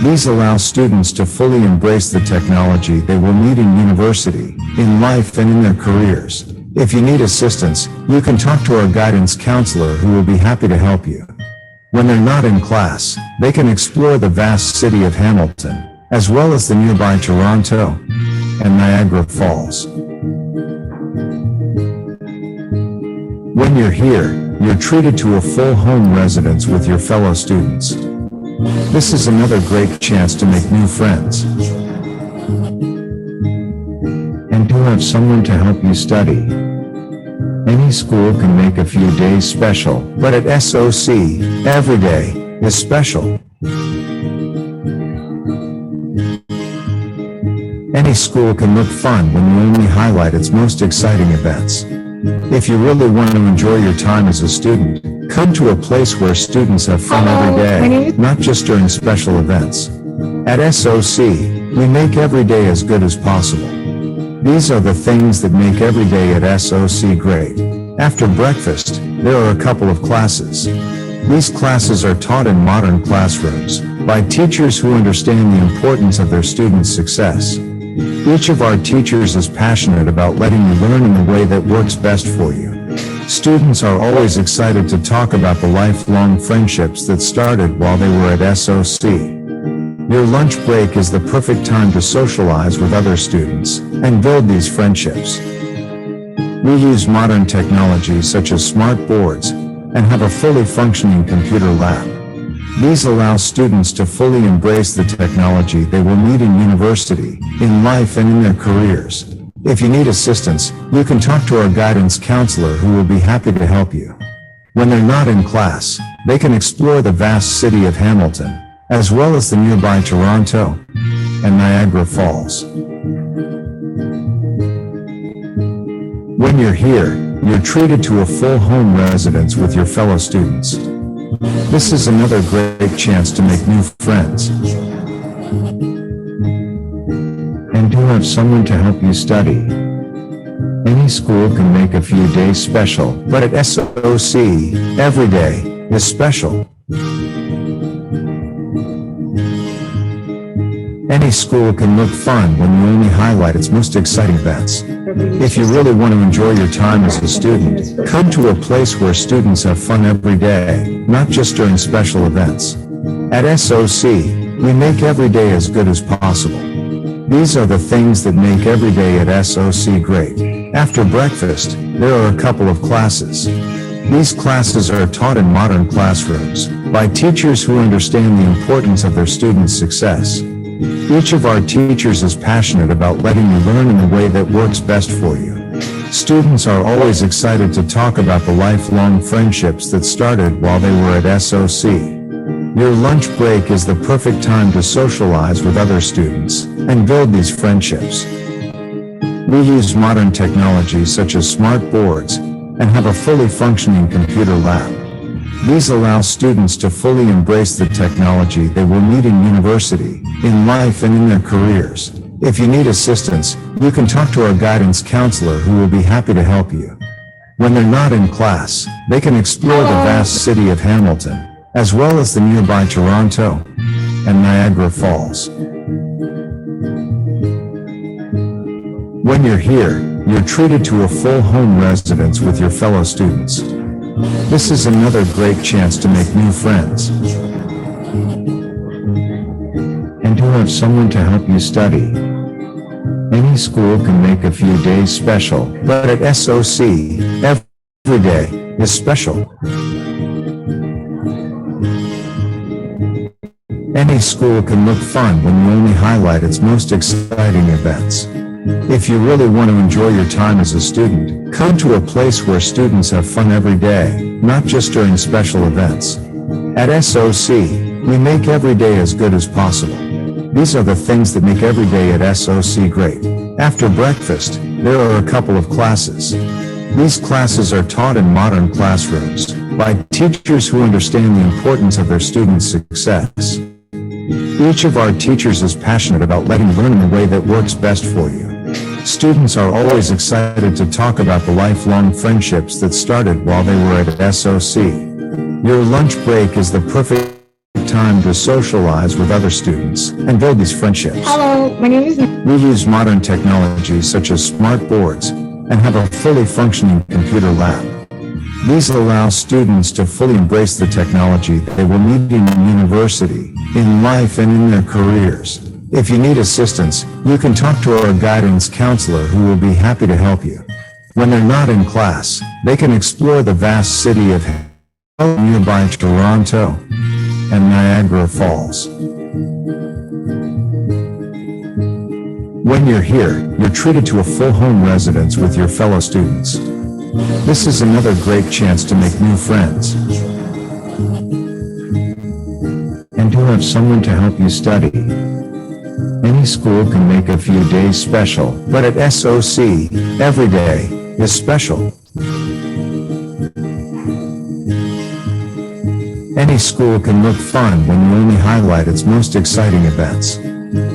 [SPEAKER 16] These allow students to fully embrace the technology they will need in university, in life, and in their careers. If you need assistance, you can talk to our guidance counselor who will be happy to help you. When they're not in class, they can explore the vast city of Hamilton, as well as the nearby Toronto and Niagara Falls. When you're here, you're treated to a full home residence with your fellow students. This is another great chance to make new friends and to have someone to help you study. Any school can make a few days special, but at SOC, every day is special. Any school can look fun when you only highlight its most exciting events. If you really want to enjoy your time as a student, come to a place where students have fun every day, not just during special events. At SOC, we make every day as good as possible. These are the things that make every day at SOC great. After breakfast, there are a couple of classes. These classes are taught in modern classrooms by teachers who understand the importance of their students' success. Each of our teachers is passionate about letting you learn in the way that works best for you. Students are always excited to talk about the lifelong friendships that started while they were at SOC. Your lunch break is the perfect time to socialize with other students and build these friendships. We use modern technologies such as smart boards and have a fully functioning computer lab. These allow students to fully embrace the technology they will need in university, in life, and in their careers. If you need assistance, you can talk to our guidance counselor who will be happy to help you. When they're not in class, they can explore the vast city of Hamilton, as well as the nearby Toronto and Niagara Falls. When you're here, you're treated to a full home residence with your fellow students. This is another great chance to make new friends and to have someone to help you study. Any school can make a few days special, but at SOC, every day is special. Any school can look fun when you only highlight its most exciting events. If you really want to enjoy your time as a student, come to a place where students have fun every day, not just during special events. At SOC, we make every day as good as possible. These are the things that make every day at SOC great. After breakfast, there are a couple of classes. These classes are taught in modern classrooms by teachers who understand the importance of their students' success. Each of our teachers is passionate about letting you learn in the way that works best for you. Students are always excited to talk about the lifelong friendships that started while they were at SOC. Your lunch break is the perfect time to socialize with other students and build these friendships. We use modern technologies such as smart boards and have a fully functioning computer lab. These allow students to fully embrace the technology they will need in university, in life, and in their careers. If you need assistance, you can talk to our guidance counselor who will be happy to help you. When they're not in class, they can explore the vast city of Hamilton, as well as the nearby Toronto and Niagara Falls. When you're here, you're treated to a full home residence with your fellow students. This is another great chance to make new friends and to have someone to help you study. Any school can make a few days special, but at SOC, every day is special. Any school can look fun when you only highlight its most exciting events. If you really want to enjoy your time as a student, come to a place where students have fun every day, not just during special events. At SOC, we make every day as good as possible. These are the things that make every day at SOC great. After breakfast, there are a couple of classes. These classes are taught in modern classrooms by teachers who understand the importance of their students' success. Each of our teachers is passionate about letting you learn in the way that works best for you. Students are always excited to talk about the lifelong friendships that started while they were at SOC. Your lunch break is the perfect time to socialize with other students and build these friendships.
[SPEAKER 19] Hello, my name is.
[SPEAKER 16] We use modern technology such as smart boards and have a fully functioning computer lab. These allow students to fully embrace the technology they will need in university, in life, and in their careers. If you need assistance, you can talk to our guidance counselor who will be happy to help you. When they're not in class, they can explore the vast city of nearby Toronto and Niagara Falls. When you're here, you're treated to a full home residence with your fellow students. This is another great chance to make new friends and to have someone to help you study. Any school can make a few days special, but at SOC, every day is special. Any school can look fun when you only highlight its most exciting events.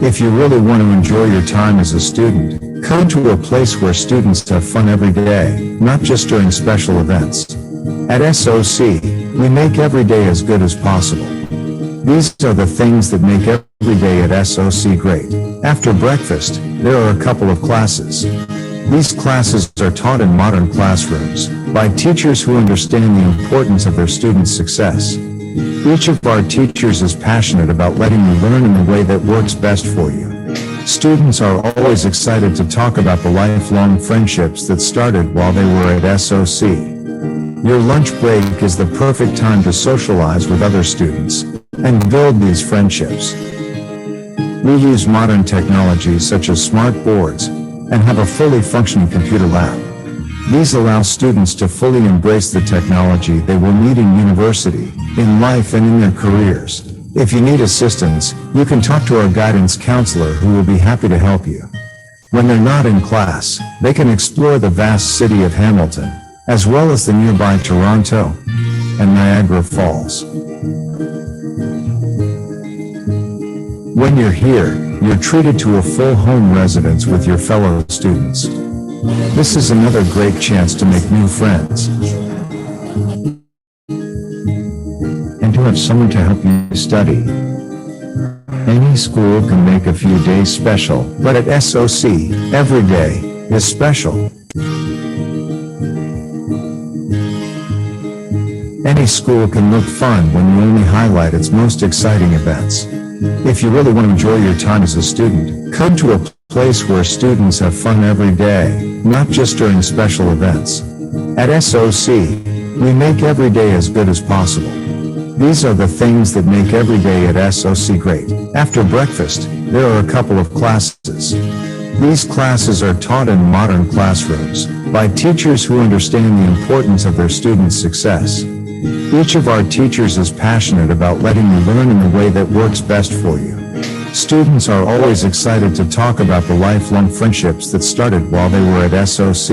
[SPEAKER 16] If you really want to enjoy your time as a student, come to a place where students have fun every day, not just during special events. At SOC, we make every day as good as possible. These are the things that make every day at SOC great. After breakfast, there are a couple of classes. These classes are taught in modern classrooms by teachers who understand the importance of their students' success. Each of our teachers is passionate about letting you learn in the way that works best for you. Students are always excited to talk about the lifelong friendships that started while they were at SOC. Your lunch break is the perfect time to socialize with other students and build these friendships. We use modern technology such as smart boards and have a fully functioning computer lab. These allow students to fully embrace the technology they will need in university, in life, and in their careers. If you need assistance, you can talk to our guidance counselor who will be happy to help you. When they're not in class, they can explore the vast city of Hamilton, as well as the nearby Toronto and Niagara Falls. When you're here, you're treated to a full home residence with your fellow students. This is another great chance to make new friends and to have someone to help you study. Any school can make a few days special, but at SOC, every day is special. Any school can look fun when you only highlight its most exciting events. If you really want to enjoy your time as a student, come to a place where students have fun every day, not just during special events. At SOC, we make every day as good as possible. These are the things that make every day at SOC great. After breakfast, there are a couple of classes. These classes are taught in modern classrooms by teachers who understand the importance of their students' success. Each of our teachers is passionate about letting you learn in the way that works best for you. Students are always excited to talk about the lifelong friendships that started while they were at SOC.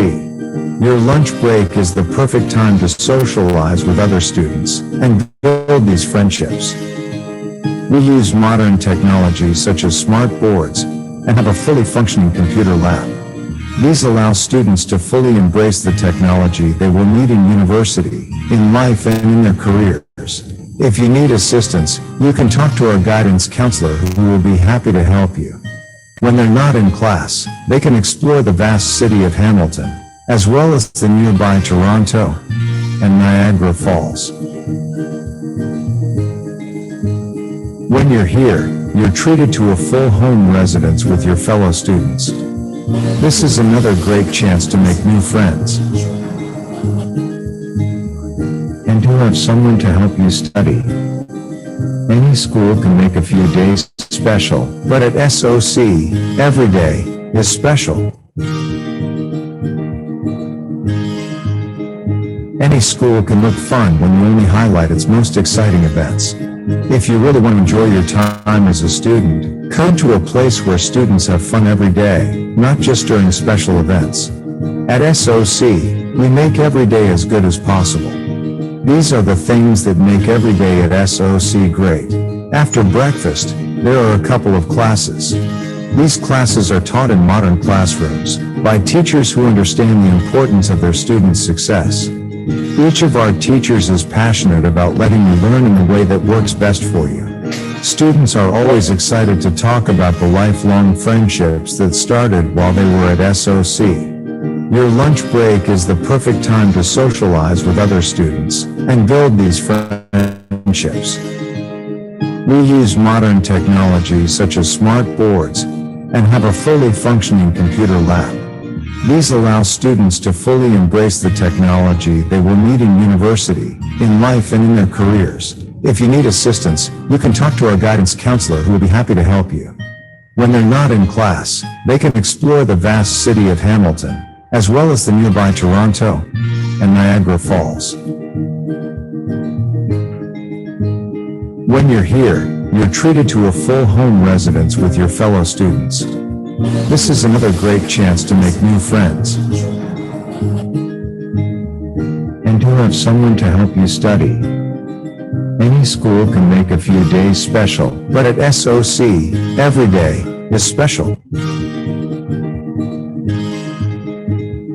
[SPEAKER 16] Your lunch break is the perfect time to socialize with other students and build these friendships. We use modern technology such as smart boards and have a fully functioning computer lab. These allow students to fully embrace the technology they will need in university, in life, and in their careers. If you need assistance, you can talk to our guidance counselor who will be happy to help you. When they're not in class, they can explore the vast city of Hamilton, as well as the nearby Toronto and Niagara Falls. When you're here, you're treated to a full home residence with your fellow students. This is another great chance to make new friends and to have someone to help you study. Any school can make a few days special, but at SOC, every day is special. Any school can look fun when you only highlight its most exciting events. If you really want to enjoy your time as a student, come to a place where students have fun every day, not just during special events. At SOC, we make every day as good as possible. These are the things that make every day at SOC great. After breakfast, there are a couple of classes. These classes are taught in modern classrooms by teachers who understand the importance of their students' success. Each of our teachers is passionate about letting you learn in the way that works best for you. Students are always excited to talk about the lifelong friendships that started while they were at SOC. Your lunch break is the perfect time to socialize with other students and build these friendships. We use modern technology such as smart boards and have a fully functioning computer lab. These allow students to fully embrace the technology they will need in university, in life, and in their careers. If you need assistance, you can talk to our guidance counselor who will be happy to help you. When they're not in class, they can explore the vast city of Hamilton, as well as the nearby Toronto and Niagara Falls. When you're here, you're treated to a full home residence with your fellow students. This is another great chance to make new friends and to have someone to help you study. Any school can make a few days special, but at SOC, every day is special.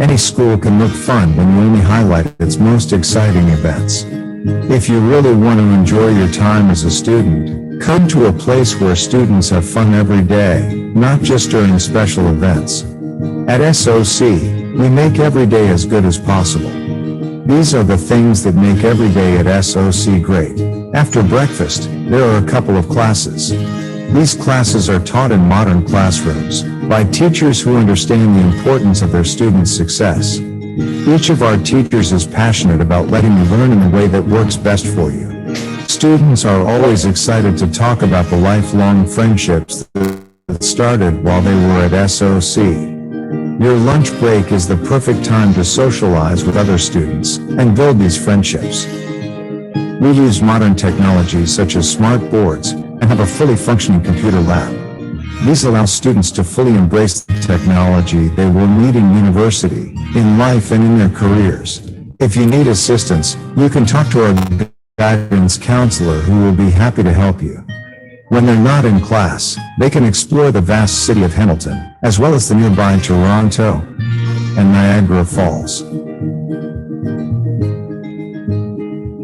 [SPEAKER 16] Any school can look fun when you only highlight its most exciting events. If you really want to enjoy your time as a student, come to a place where students have fun every day, not just during special events. At SOC, we make every day as good as possible. These are the things that make every day at SOC great. After breakfast, there are a couple of classes. These classes are taught in modern classrooms by teachers who understand the importance of their students' success. Each of our teachers is passionate about letting you learn in the way that works best for you. Students are always excited to talk about the lifelong friendships that started while they were at SOC. Your lunch break is the perfect time to socialize with other students and build these friendships. We use modern technologies such as smart boards and have a fully functioning computer lab. These allow students to fully embrace the technology they will need in university, in life, and in their careers. If you need assistance, you can talk to our guidance counselor who will be happy to help you. When they're not in class, they can explore the vast city of Hamilton, as well as the nearby Toronto and Niagara Falls.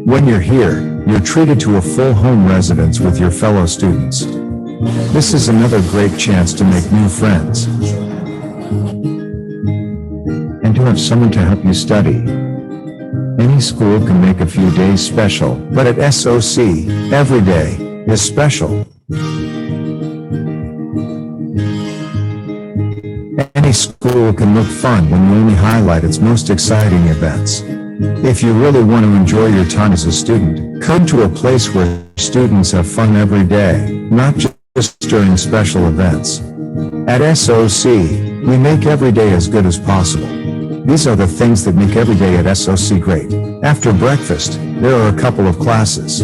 [SPEAKER 16] When you're here, you're treated to a full home residence with your fellow students. This is another great chance to make new friends and to have someone to help you study. Any school can make a few days special, but at SOC, every day is special. Any school can look fun when you only highlight its most exciting events. If you really want to enjoy your time as a student, come to a place where students have fun every day, not just during special events. At SOC, we make every day as good as possible. These are the things that make every day at SOC great. After breakfast, there are a couple of classes.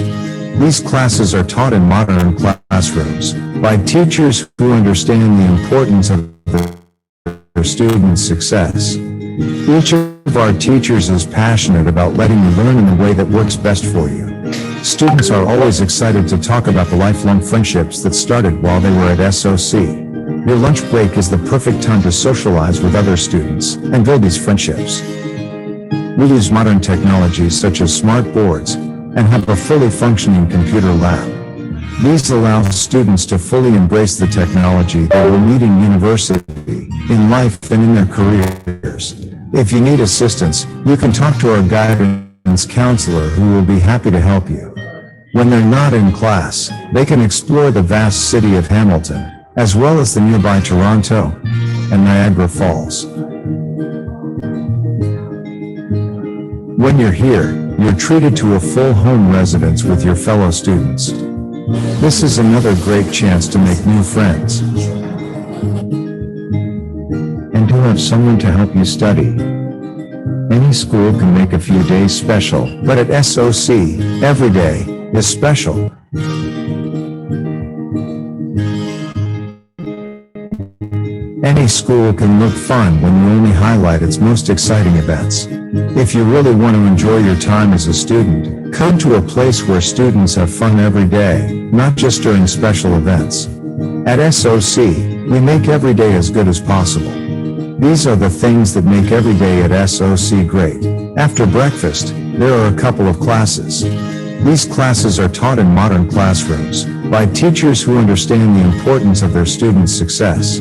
[SPEAKER 16] These classes are taught in modern classrooms by teachers who understand the importance of their students' success. Each of our teachers is passionate about letting you learn in the way that works best for you. Students are always excited to talk about the lifelong friendships that started while they were at SOC. Your lunch break is the perfect time to socialize with other students and build these friendships. We use modern technologies such as smart boards and have a fully functioning computer lab. These allow students to fully embrace the technology they will need in university, in life, and in their careers. If you need assistance, you can talk to our guidance counselor who will be happy to help you. When they're not in class, they can explore the vast city of Hamilton, as well as the nearby Toronto and Niagara Falls. When you're here, you're treated to a full home residence with your fellow students. This is another great chance to make new friends and to have someone to help you study. Any school can make a few days special, but at SOC, every day is special. Any school can look fun when you only highlight its most exciting events. If you really want to enjoy your time as a student, come to a place where students have fun every day, not just during special events. At SOC, we make every day as good as possible. These are the things that make every day at SOC great. After breakfast, there are a couple of classes. These classes are taught in modern classrooms by teachers who understand the importance of their students' success.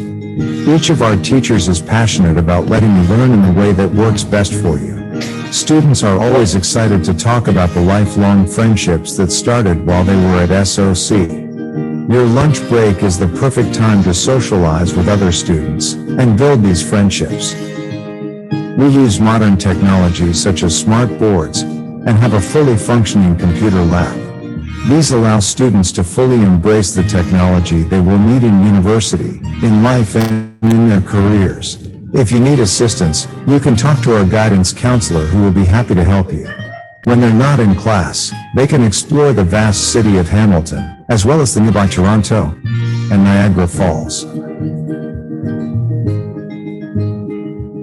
[SPEAKER 16] Each of our teachers is passionate about letting you learn in the way that works best for you. Students are always excited to talk about the lifelong friendships that started while they were at SOC. Your lunch break is the perfect time to socialize with other students and build these friendships. We use modern technologies such as smart boards and have a fully functioning computer lab. These allow students to fully embrace the technology they will need in university, in life, and in their careers. If you need assistance, you can talk to our guidance counselor who will be happy to help you. When they're not in class, they can explore the vast city of Hamilton, as well as the nearby Toronto and Niagara Falls.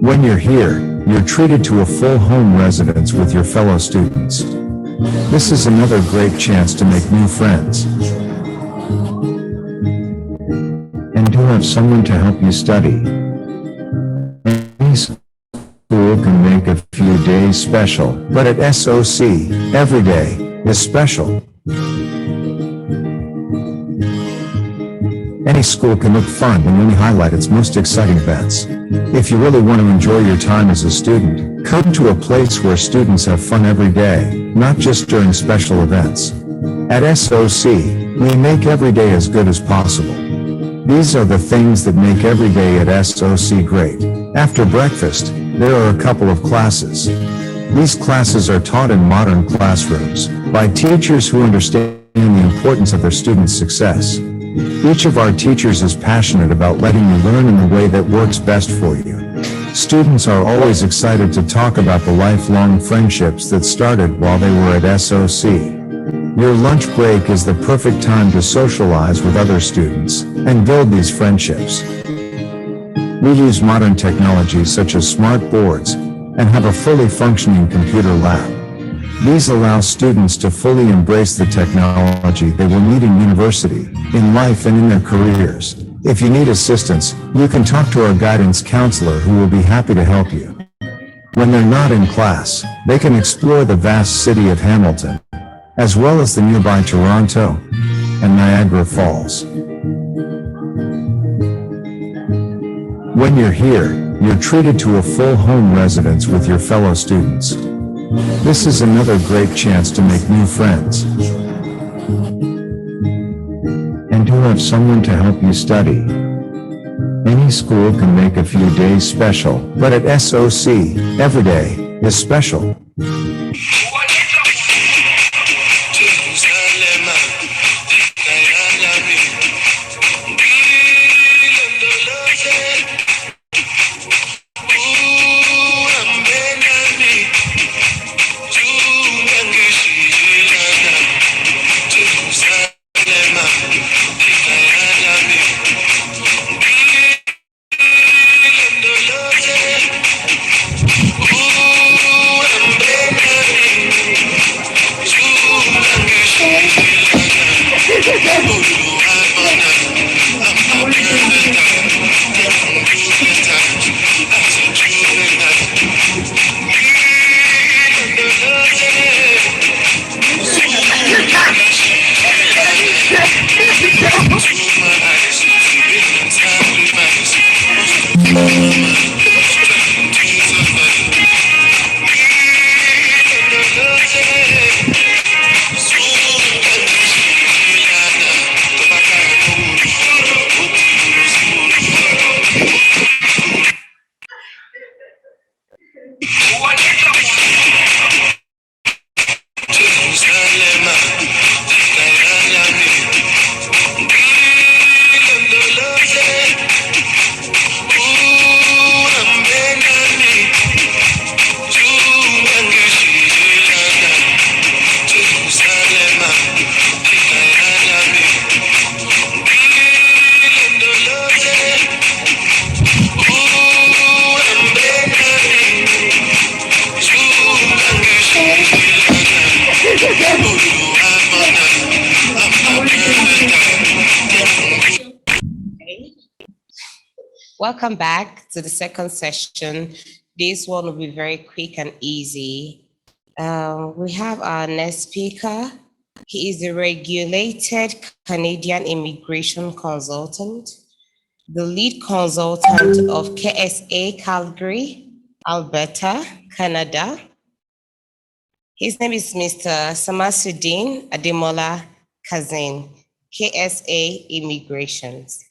[SPEAKER 16] When you're here, you're treated to a full home residence with your fellow students. This is another great chance to make new friends and to have someone to help you study. Any school can make a few days special, but at SOC, every day is special. Any school can look fun when you only highlight its most exciting events. If you really want to enjoy your time as a student, come to a place where students have fun every day, not just during special events. At SOC, we make every day as good as possible. These are the things that make every day at SOC great. After breakfast, there are a couple of classes. These classes are taught in modern classrooms by teachers who understand the importance of their students' success. Each of our teachers is passionate about letting you learn in the way that works best for you. Students are always excited to talk about the lifelong friendships that started while they were at SOC. Your lunch break is the perfect time to socialize with other students and build these friendships. We use modern technologies such as smart boards and have a fully functioning computer lab. These allow students to fully embrace the technology they will need in university, in life, and in their careers. If you need assistance, you can talk to our guidance counselor who will be happy to help you. When they're not in class, they can explore the vast city of Hamilton, as well as the nearby Toronto and Niagara Falls. When you're here, you're treated to a full home residence with your fellow students. This is another great chance to make new friends and to have someone to help you study. Any school can make a few days special, but at SOC, every day is special.
[SPEAKER 21] Ooh, I'm
[SPEAKER 1] Welcome back to the second session. This one will be very quick and easy. We have our next speaker. He is a regulated Canadian immigration consultant, the lead consultant of KSA Calgary, Alberta, Canada. His name is Mr. Samasuddin Ademola Kazin, KSA Immigrations.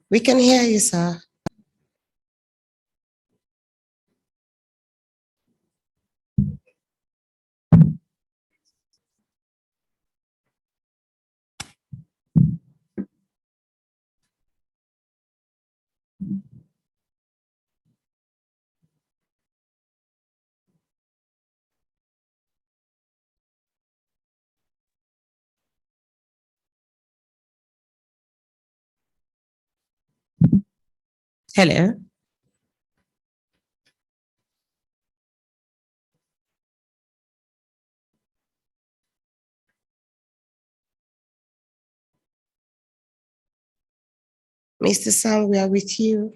[SPEAKER 1] We can hear you, sir. Hello. Mr. Sam, we are with you.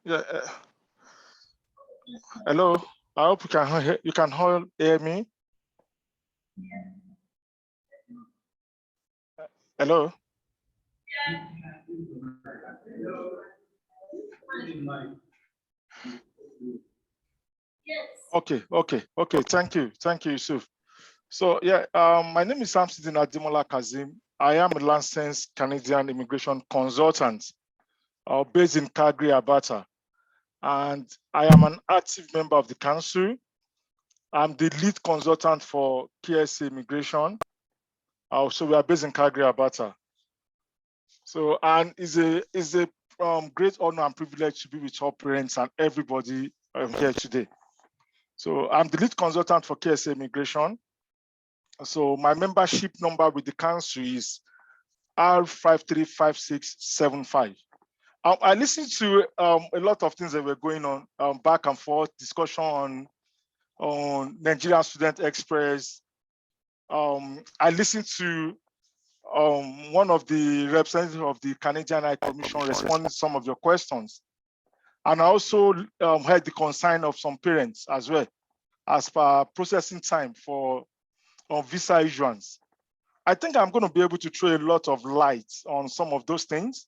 [SPEAKER 21] Yeah. Hello. I hope you can all hear me. Hello. Okay. Thank you, Yusuf. So yeah, my name is Samsudin Ademola Kazim. I am a licensed Canadian immigration consultant based in Calgary, Alberta, and I am an active member of the council. I'm the lead consultant for KSA Immigration. So we are based in Calgary, Alberta. So, and it's a great honor and privilege to be with all parents and everybody here today. So I'm the lead consultant for KSA Immigration. So my membership number with the council is R535675. I listened to a lot of things that were going on, back and forth, discussion on Nigerian Student Express. I listened to one of the representatives of the Canadian High Commission responding to some of your questions. And I also heard the concern of some parents as well, as per processing time for visa issuance. I think I'm going to be able to throw a lot of light on some of those things.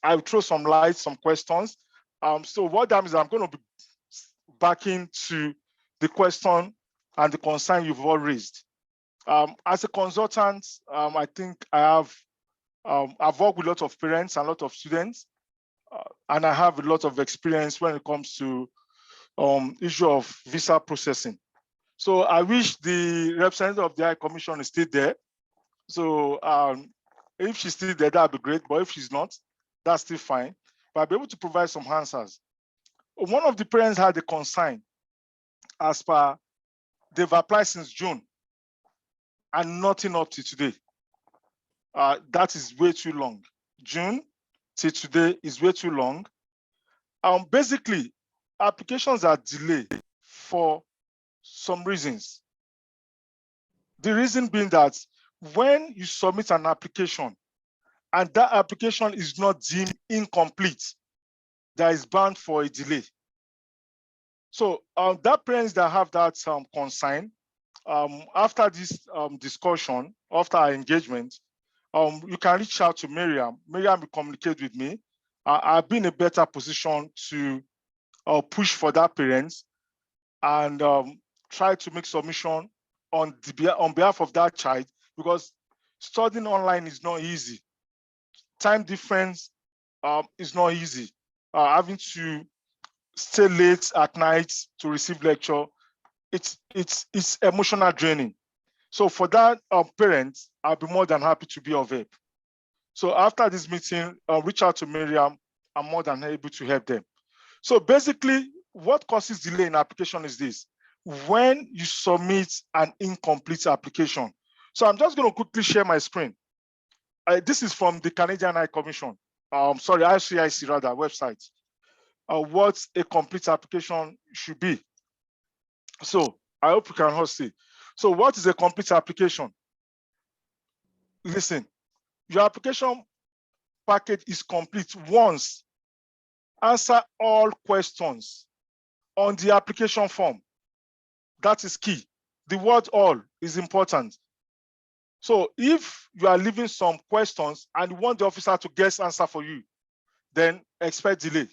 [SPEAKER 21] I'll throw some light, some questions, So what that means, I'm going to be backing to the question and the concern you've all raised. As a consultant, I think I've worked with a lot of parents and a lot of students, and I have a lot of experience when it comes to issue of visa processing. So I wish the representative of the High Commission is still there. So if she's still there, that'd be great. But if she's not, that's still fine. But I'll be able to provide some answers. One of the parents had a concern as per they've applied since June and nothing up to today. That is way too long. June till today is way too long. Basically, applications are delayed for some reasons. The reason being that when you submit an application and that application is not deemed incomplete, there is bound for a delay. So that parents that have that concern, after this discussion, after our engagement, you can reach out to Miriam. Miriam will communicate with me. I'll be in a better position to push for that parents and try to make submission on behalf of that child, because studying online is not easy. Time difference is not easy. Having to stay late at night to receive lecture, it's emotional draining. So for that parents, I'll be more than happy to be of help. So after this meeting, reach out to Miriam. I'm more than able to help them. So basically, what causes delay in application is this: when you submit an incomplete application. So I'm just going to quickly share my screen. This is from the Canadian High Commission, sorry, ICIC rather, website. What a complete application should be. So I hope you can all see. So what is a complete application? Listen, your application package is complete once. Answer all questions on the application form. That is key. The word all is important. So if you are leaving some questions and you want the officer to guess answer for you, then expect delay.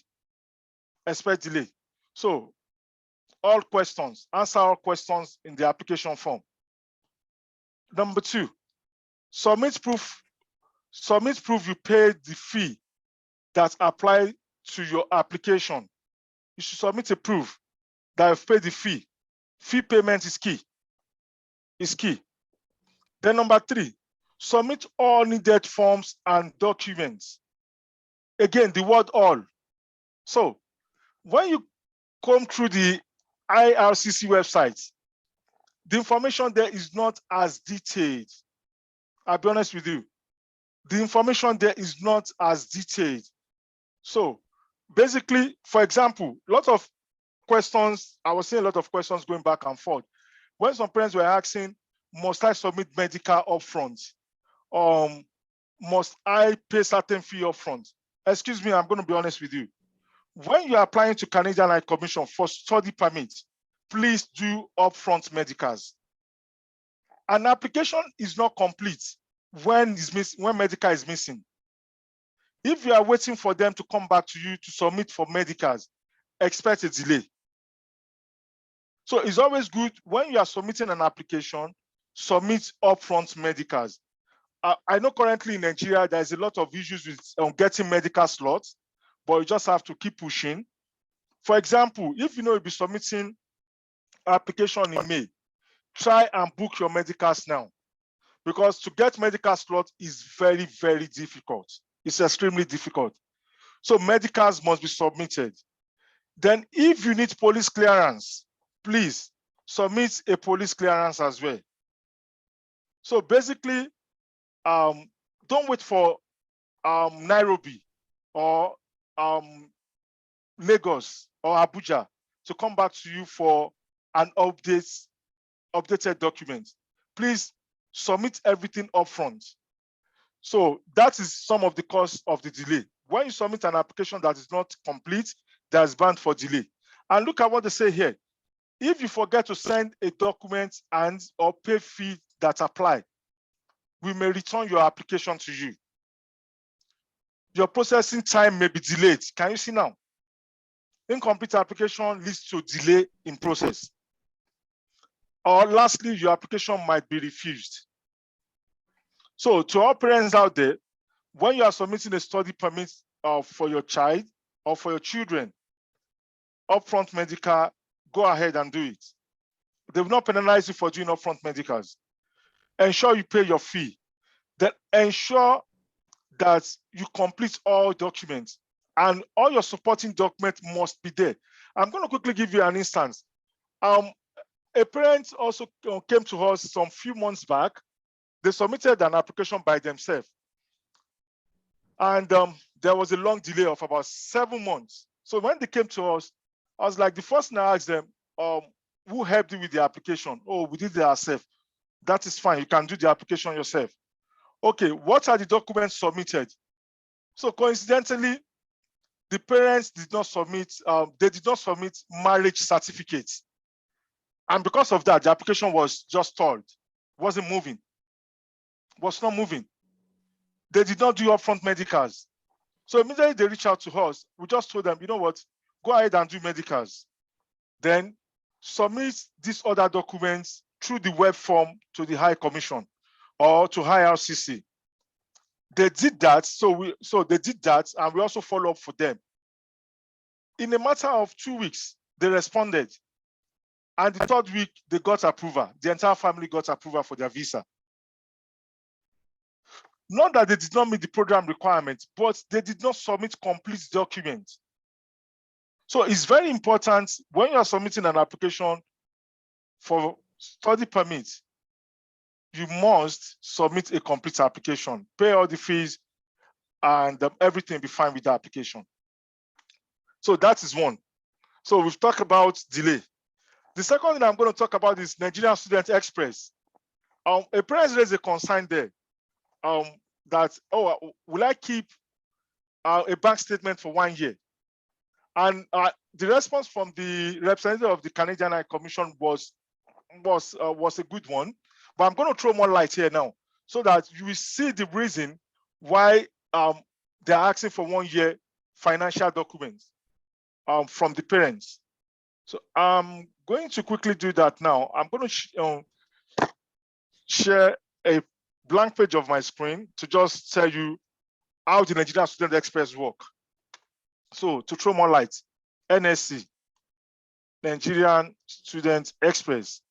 [SPEAKER 21] Expect delay. So all questions, answer all questions in the application form. Number 2, submit proof you paid the fee that applied to your application. You should submit a proof that you've paid the fee. Fee payment is key. Is key. Then number 3, submit all needed forms and documents. Again, the word all. So when you come through the IRCC website, the information there is not as detailed. I'll be honest with you. The information there is not as detailed. So basically, for example, a lot of questions, I was seeing a lot of questions going back and forth. When some parents were asking, must I submit medical upfront? Must I pay certain fee upfront? Excuse me, I'm going to be honest with you. When you are applying to Canadian High Commission for study permit, please do upfront medicals. An application is not complete when medical is missing. If you are waiting for them to come back to you to submit for medicals, expect a delay. So it's always good when you are submitting an application, submit upfront medicals. I know currently in Nigeria, there's a lot of issues with getting medical slots, but you just have to keep pushing. For example, if you know you'll be submitting application in May, try and book your medicals now, because to get medical slot is very, very difficult. It's extremely difficult. So medicals must be submitted. Then if you need police clearance, please submit a police clearance as well. So basically, don't wait for Nairobi or Lagos or Abuja to come back to you for an updated document. Please submit everything upfront. So that is some of the cause of the delay. When you submit an application that is not complete, there's bound for delay. And look at what they say here. If you forget to send a document and or pay fee that apply, we may return your application to you. Your processing time may be delayed. Can you see now? Incomplete application leads to delay in process. Or lastly, your application might be refused. So to all parents out there, when you are submitting a study permit for your child or for your children, upfront medical, go ahead and do it. They will not penalize you for doing upfront medicals. Ensure you pay your fee. Then ensure that you complete all documents, and all your supporting documents must be there. I'm going to quickly give you an instance. A parent also came to us some few months back. They submitted an application by themselves. And there was a long delay of about 7 months. So when they came to us, I was like, the first thing I asked them, who helped you with the application? Oh, we did it ourselves. That is fine. You can do the application yourself. Okay, what are the documents submitted? So coincidentally, the parents did not submit, they did not submit marriage certificates. And because of that, the application was just stalled, wasn't moving, was not moving. They did not do upfront medicals. So immediately they reached out to us. We just told them, you know what, go ahead and do medicals. Then submit these other documents through the web form to the High Commission or to IRCC. They did that, so they did that, and we also follow up for them. In a matter of 2 weeks, they responded. And the 3rd week, they got approval. The entire family got approval for their visa. Not that they did not meet the program requirements, but they did not submit complete documents. So it's very important when you are submitting an application for study permit, you must submit a complete application, pay all the fees, and everything be fine with the application. So that is one. So we've talked about delay. The second thing I'm going to talk about is Nigerian Student Express. A parent raised a concern there that, oh, will I keep a bank statement for 1 year? And the response from the representative of the Canadian High Commission was a good one. But I'm going to throw more light here now so that you will see the reason why they're asking for 1 year financial documents from the parents. So I'm going to quickly do that now. I'm going to share a blank page of my screen to just tell you how the Nigerian Student Express work. So to throw more light, NSC, Nigerian Student Express.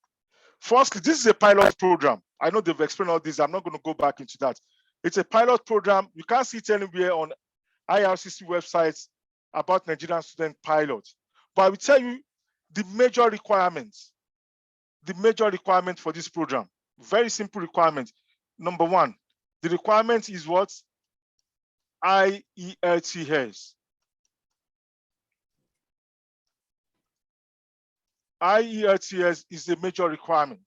[SPEAKER 21] Firstly, this is a pilot program. I know they've explained all this. I'm not going to go back into that. It's a pilot program. You can't see it anywhere on IRCC websites about Nigerian student pilot. But I will tell you the major requirements. The major requirement for this program. Very simple requirement. Number one, the requirement is what? IELTS. IELTS is a major requirement.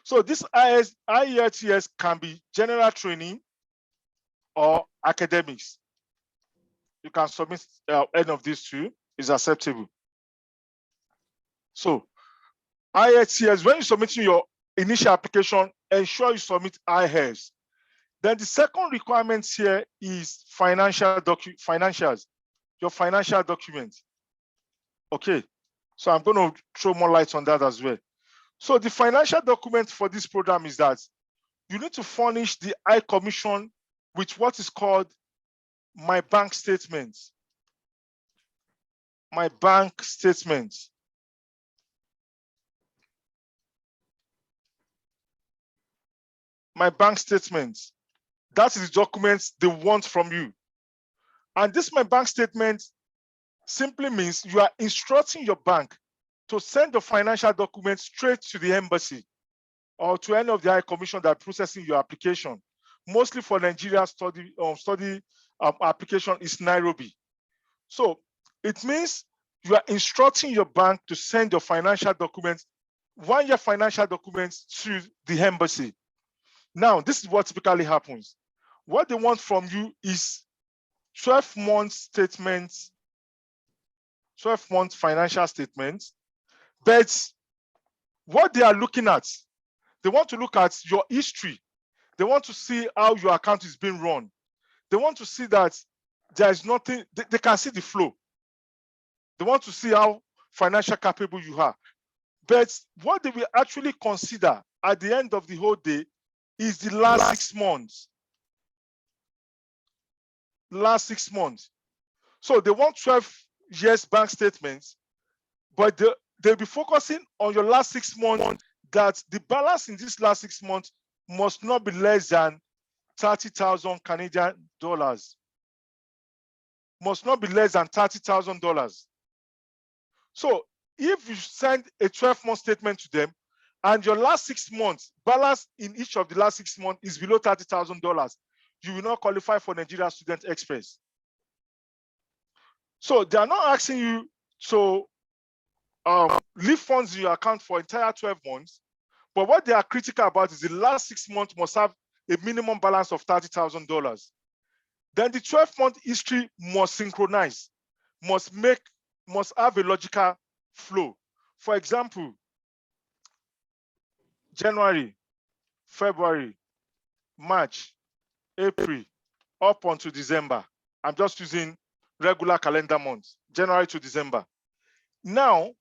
[SPEAKER 21] So this IELTS can be general training or academics. You can submit any of these two, is acceptable. So IELTS, when you're submitting your initial application, ensure you submit IELTS. Then the second requirement here is financials, your financial document. Okay, so I'm going to throw more light on that as well. So the financial document for this program is that you need to furnish the High Commission with what is called my bank statement. My bank statement. My bank statement. That is the documents they want from you. And this my bank statement simply means you are instructing your bank to send the financial documents straight to the embassy or to any of the High Commission that are processing your application. Mostly for Nigeria study application is Nairobi. So it means you are instructing your bank to send your financial documents, 1 year financial documents to the embassy. Now, this is what typically happens. What they want from you is 12-month statements, 12-month financial statements. But what they are looking at, they want to look at your history. They want to see how your account is being run. They want to see that there is nothing, they can see the flow. They want to see how financial capable you are. But what they will actually consider at the end of the whole day is the last 6 months. Last 6 months. So they want 12 years bank statements, but they'll be focusing on your last 6 months, that the balance in this last 6 months must not be less than 30,000 Canadian dollars. Must not be less than $30,000. So if you send a 12-month statement to them and your last 6 months balance in each of the last 6 months is below $30,000, you will not qualify for Nigeria Student Express. So they are not asking you to leave funds in your account for entire 12 months, but what they are critical about is the last 6 months must have a minimum balance of $30,000. Then the 12-month history must synchronize, must have a logical flow. For example, January, February, March, April, up until December. I'm just using regular calendar months, January to December. Now,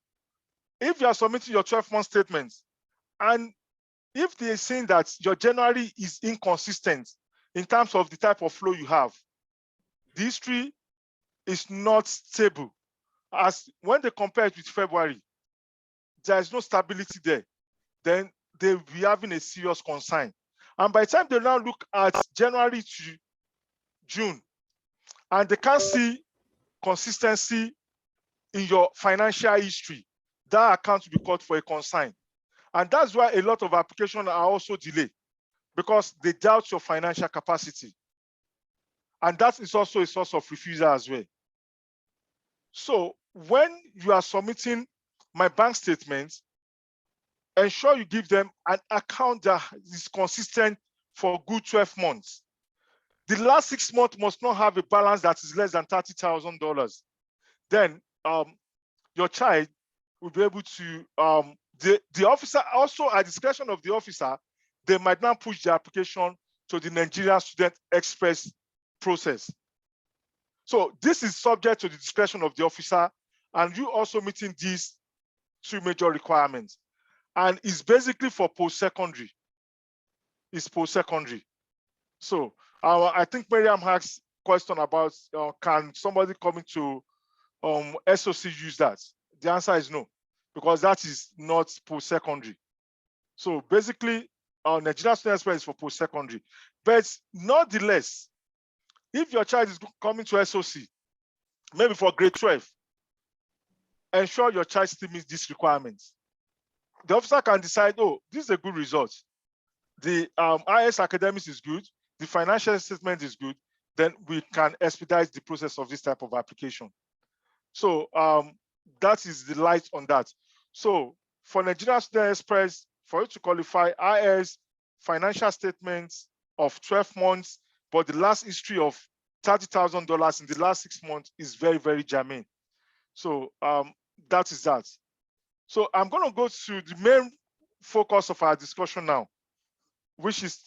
[SPEAKER 21] if you are submitting your 12-month statements, and if they're saying that your January is inconsistent in terms of the type of flow you have, the history is not stable. As when they compare it with February, there is no stability there. Then they'll be having a serious concern. And by the time they now look at January to June, and they can't see consistency in your financial history, that account will be called for a consign. And that's why a lot of applications are also delayed, because they doubt your financial capacity. And that is also a source of refusal as well. So when you are submitting my bank statements, ensure you give them an account that is consistent for good 12 months. The last 6 months must not have a balance that is less than $30,000. Then your child will be able to, the officer, also at discretion of the officer, they might now push the application to the Nigeria Student Express process. So this is subject to the discretion of the officer, and you also meeting these 2 major requirements. And it's basically for post-secondary. It's post-secondary. So I think Miriam asked question about can somebody coming to SOC use that? The answer is no, because that is not post-secondary. So basically, Nigeria Student Express is for post-secondary. But nonetheless, if your child is coming to SOC, maybe for grade 12, ensure your child still meets these requirements. The officer can decide, oh, this is a good result. The IS academics is good, the financial statement is good, then we can expedite the process of this type of application. So that is the light on that. So for Nigeria Student Express, for you to qualify, IS financial statements of 12 months, but the last history of $30,000 in the last 6 months is very, very germane. So that is that. So I'm going to go to the main focus of our discussion now, which is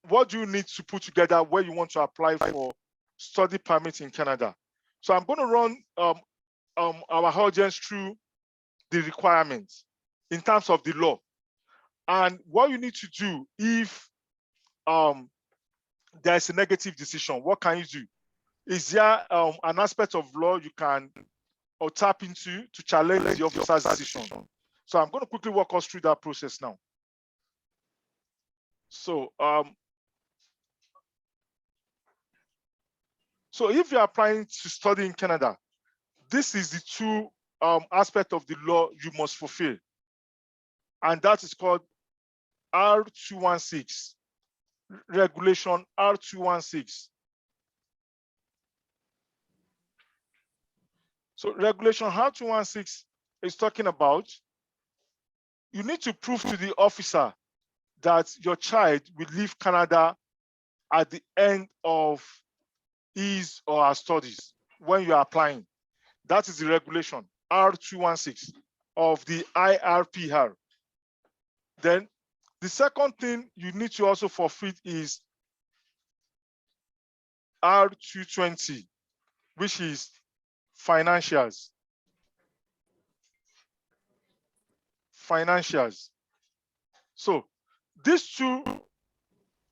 [SPEAKER 21] what do you need to put together where you want to apply for study permit in Canada. So I'm going to run our audience through the requirements in terms of the law. And what you need to do if there's a negative decision, what can you do? Is there an aspect of law you can tap into to challenge the officer's decision? So I'm going to quickly walk us through that process now. So, so if you're applying to study in Canada, this is the 2 aspects of the law you must fulfill. And that is called R216, regulation R216. So regulation R216 is talking about, you need to prove to the officer that your child will leave Canada at the end of his or her studies when you are applying. That is the regulation R216 of the IRPR. Then the second thing you need to also fulfill is R220, which is financials. financials. So these two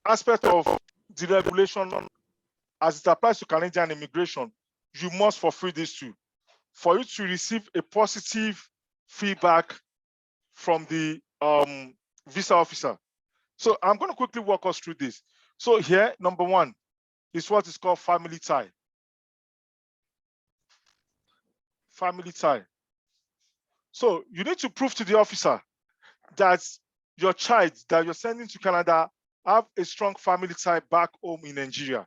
[SPEAKER 21] aspects of the regulation as it applies to Canadian immigration, you must fulfill these two for you to receive a positive feedback from the visa officer. So I'm going to quickly walk us through this. So here, number one is what is called family tie. Family tie. So you need to prove to the officer that your child that you're sending to Canada have a strong family tie back home in Nigeria.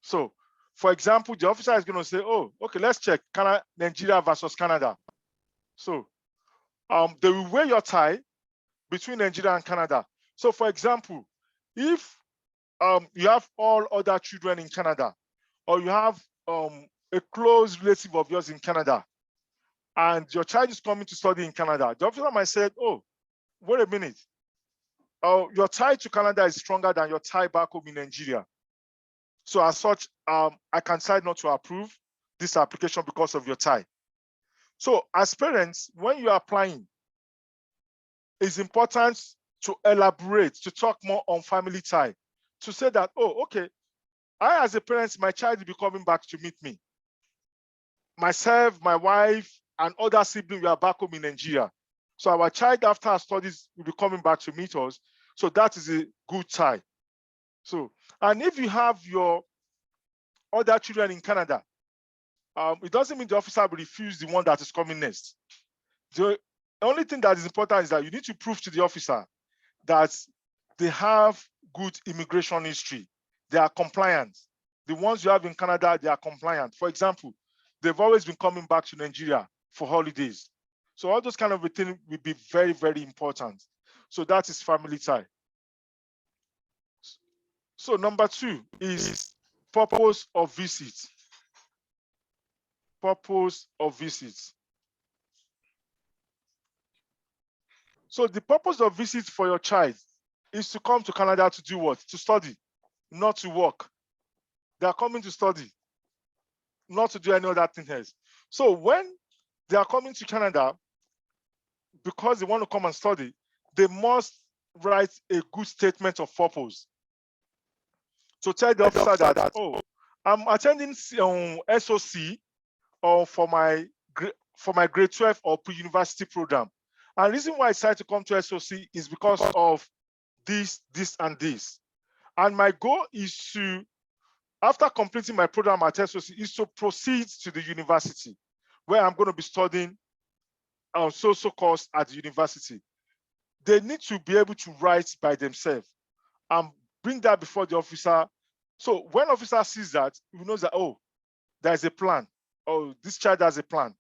[SPEAKER 21] So, for example, the officer is going to say, oh, okay, let's check Nigeria versus Canada. So they will weigh your tie between Nigeria and Canada. So, for example, if you have all other children in Canada, or you have a close relative of yours in Canada, and your child is coming to study in Canada, the officer might say, oh, wait a minute. Your tie to Canada is stronger than your tie back home in Nigeria. So as such, I can decide not to approve this application because of your tie. So as parents, when you are applying, it's important to elaborate, to talk more on family tie, to say that, oh, okay, I as a parent, my child will be coming back to meet me. Myself, my wife, and other siblings, we are back home in Nigeria. So our child after our studies will be coming back to meet us. So that is a good tie. So, and if you have your other children in Canada, it doesn't mean the officer will refuse the one that is coming next. The only thing that is important is that you need to prove to the officer that they have good immigration history. They are compliant. The ones you have in Canada, they are compliant. For example, they've always been coming back to Nigeria for holidays. So all those kind of things will be very, very important. So that is family tie. So number two is purpose of visit. Purpose of visit. So the purpose of visit for your child is to come to Canada to do what? To study, not to work. They are coming to study, not to do any other thing else. So when they are coming to Canada, because they want to come and study, they must write a good statement of purpose. So tell the officer that, oh, I'm attending SOC for my grade 12 or pre-university program. And the reason why I decided to come to SOC is because of this, and this. And my goal is to, after completing my program at SOC, is to proceed to the university where I'm going to be studying social course at the university. They need to be able to write by themselves and bring that before the officer. So when officer sees that, he knows that, oh, there's a plan. Oh, this child has a plan.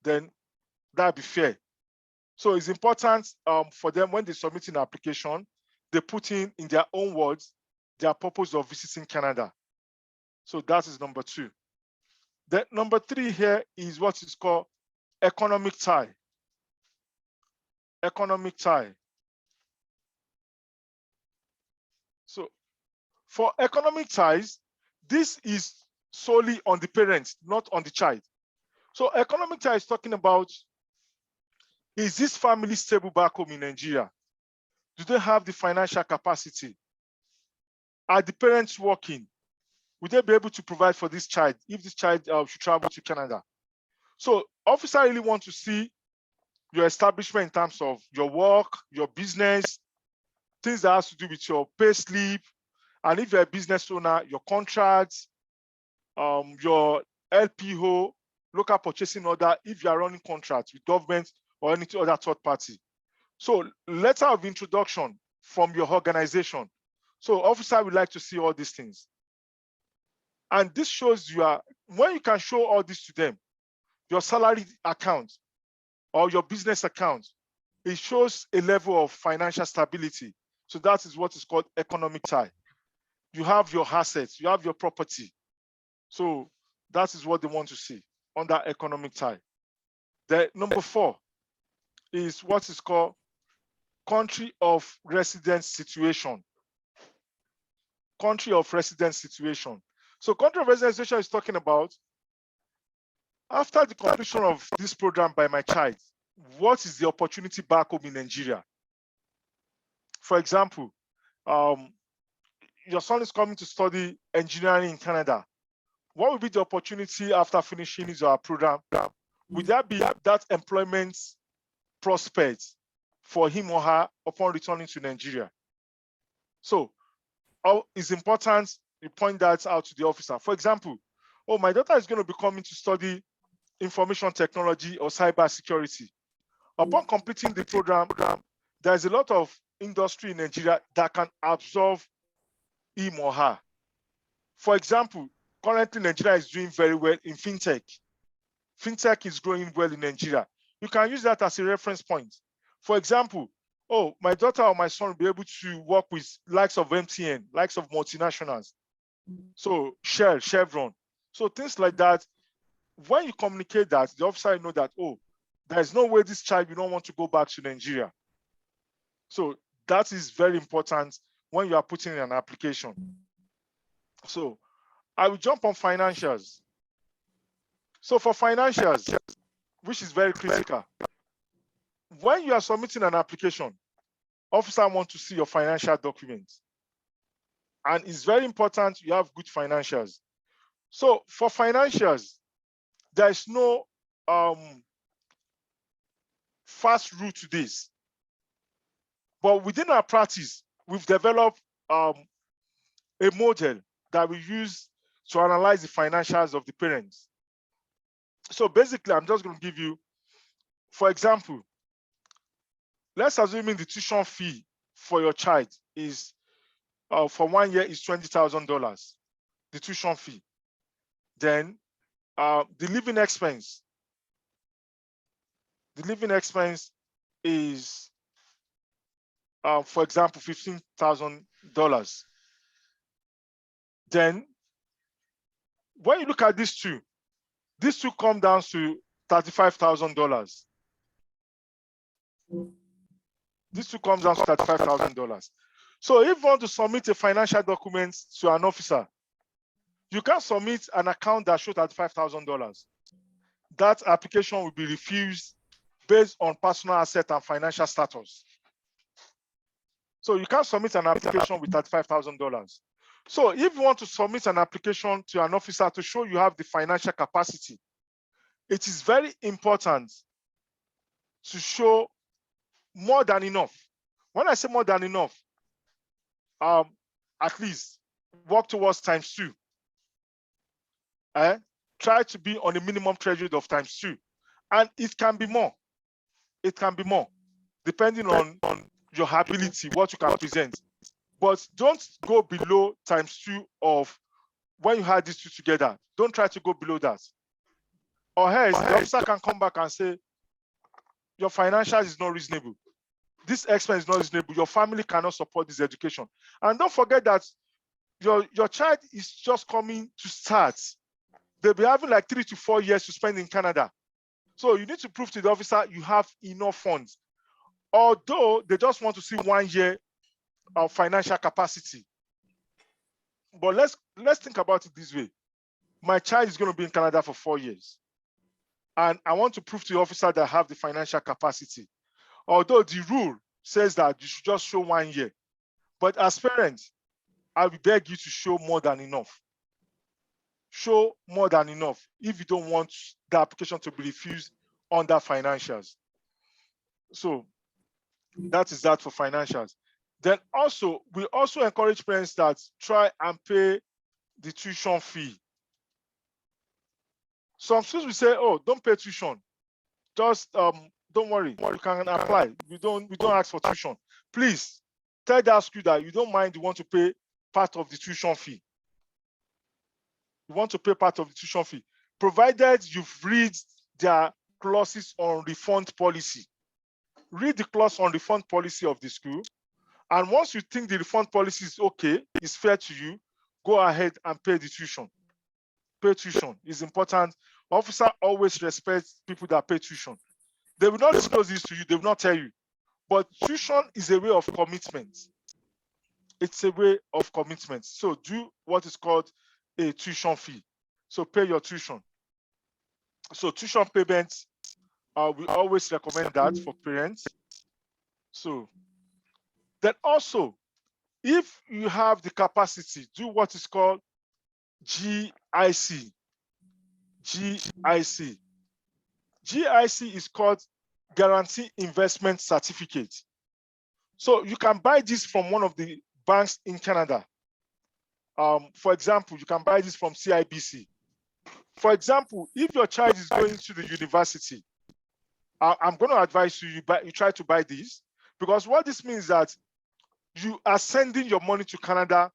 [SPEAKER 21] Then that'll be fair. So it's important for them when they submit an application, they put in their own words, their purpose of visiting Canada. So that is number two. Then number three here is what is called economic tie. Economic tie. So for economic ties, this is solely on the parents, not on the child. So economic tie is talking about, is this family stable back home in Nigeria? Do they have the financial capacity? Are the parents working? Would they be able to provide for this child if this child should travel to Canada? So officer really want to see your establishment in terms of your work, your business, things that has to do with your pay slip, and if you're a business owner, your contracts, your LPO, local purchasing order, if you are running contracts with government or any other third party. So letter of introduction from your organization. So officer would like to see all these things. And this shows you are, when you can show all this to them, your salary account or your business account, it shows a level of financial stability. So that is what is called economic tie. You have your assets, you have your property. So that is what they want to see under economic tie. The number four is what is called country of residence situation. Country of residence situation. So country of residence situation is talking about after the completion of this program by my child, what is the opportunity back home in Nigeria? For example, your son is coming to study engineering in Canada. What will be the opportunity after finishing his program? Would there be that employment prospect for him or her upon returning to Nigeria? So it's important you point that out to the officer. For example, oh, my daughter is going to be coming to study information technology or cyber security. Upon completing the program, there's a lot of industry in Nigeria that can absorb him or her. For example, currently Nigeria is doing very well in fintech. Fintech is growing well in Nigeria. You can use that as a reference point. For example, oh, my daughter or my son will be able to work with likes of MTN, likes of multinationals. So Shell, Chevron. So things like that. When you communicate that, the officer know that, oh, there's no way this child will not want to go back to Nigeria. So that is very important when you are putting in an application. So I will jump on financials. So for financials, which is very critical, when you are submitting an application, officer wants to see your financial documents. And it's very important you have good financials. So for financials, there is no fast route to this. But within our practice, we've developed a model that we use to analyze the financials of the parents. So basically, I'm just going to give you, for example, let's assume the tuition fee for your child is, for 1 year is $20,000, the tuition fee. Then the living expense is, for example, $15,000. Then when you look at these two come down to $35,000. These two comes down to $35,000. So if you want to submit a financial document to an officer, you can submit an account that shows $35,000. That application will be refused based on personal asset and financial status. So you can't submit an application with $35,000. So if you want to submit an application to an officer to show you have the financial capacity, it is very important to show more than enough. When I say more than enough, at least work towards ×2. Try to be on a minimum threshold of ×2. And it can be more. It can be more, depending on your ability, what you can present. But don't go below ×2 of when you had these two together. Don't try to go below that. Or else the officer can come back and say, your financials is not reasonable. This expense is not reasonable. Your family cannot support this education. And don't forget that your child is just coming to start. They'll be having like 3 to 4 years to spend in Canada. So you need to prove to the officer you have enough funds. Although they just want to see 1 year of financial capacity. But let's think about it this way. My child is going to be in Canada for 4 years. And I want to prove to the officer that I have the financial capacity. Although the rule says that you should just show 1 year. But as parents, I will beg you to show more than enough. Show more than enough if you don't want the application to be refused under financials. So that is that for financials. Then also, we also encourage parents that try and pay the tuition fee. Some schools will say, oh, don't pay tuition. Just don't worry, you can apply. We don't ask for tuition. Please tell that school that you don't mind, you want to pay part of the tuition fee. You want to pay part of the tuition fee, provided you've read their clauses on refund policy. Read the clause on refund policy of the school. And once you think the refund policy is okay, is fair to you, go ahead and pay the tuition. Pay tuition is important. Officer always respects people that pay tuition. They will not disclose this to you, they will not tell you. But tuition is a way of commitment. It's a way of commitment. So do what is called a tuition fee. So pay your tuition. So tuition payments We always recommend that for parents. So then also, if you have the capacity, do what is called GIC. GIC. GIC is called Guarantee Investment Certificate. So you can buy this from one of the banks in Canada. For example, you can buy this from CIBC. For example, if your child is going to the university, I'm going to advise you, you try to buy this, because what this means is that you are sending your money to Canada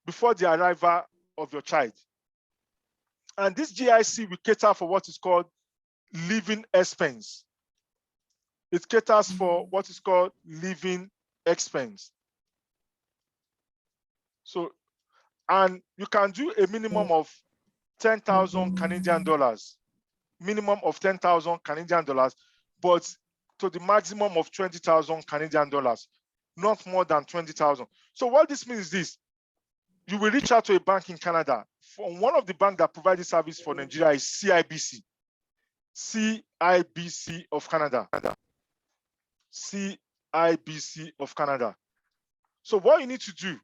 [SPEAKER 21] before the arrival of your child. And this GIC will cater for what is called living expense. It caters for what is called living expense. So, and you can do a minimum of 10,000 Canadian dollars, minimum of 10,000 Canadian dollars, but to the maximum of 20,000 Canadian dollars, not more than 20,000. So what this means is this: you will reach out to a bank in Canada. From one of the banks that provide this service for Nigeria is CIBC. CIBC of Canada. CIBC of Canada. So what you need to do,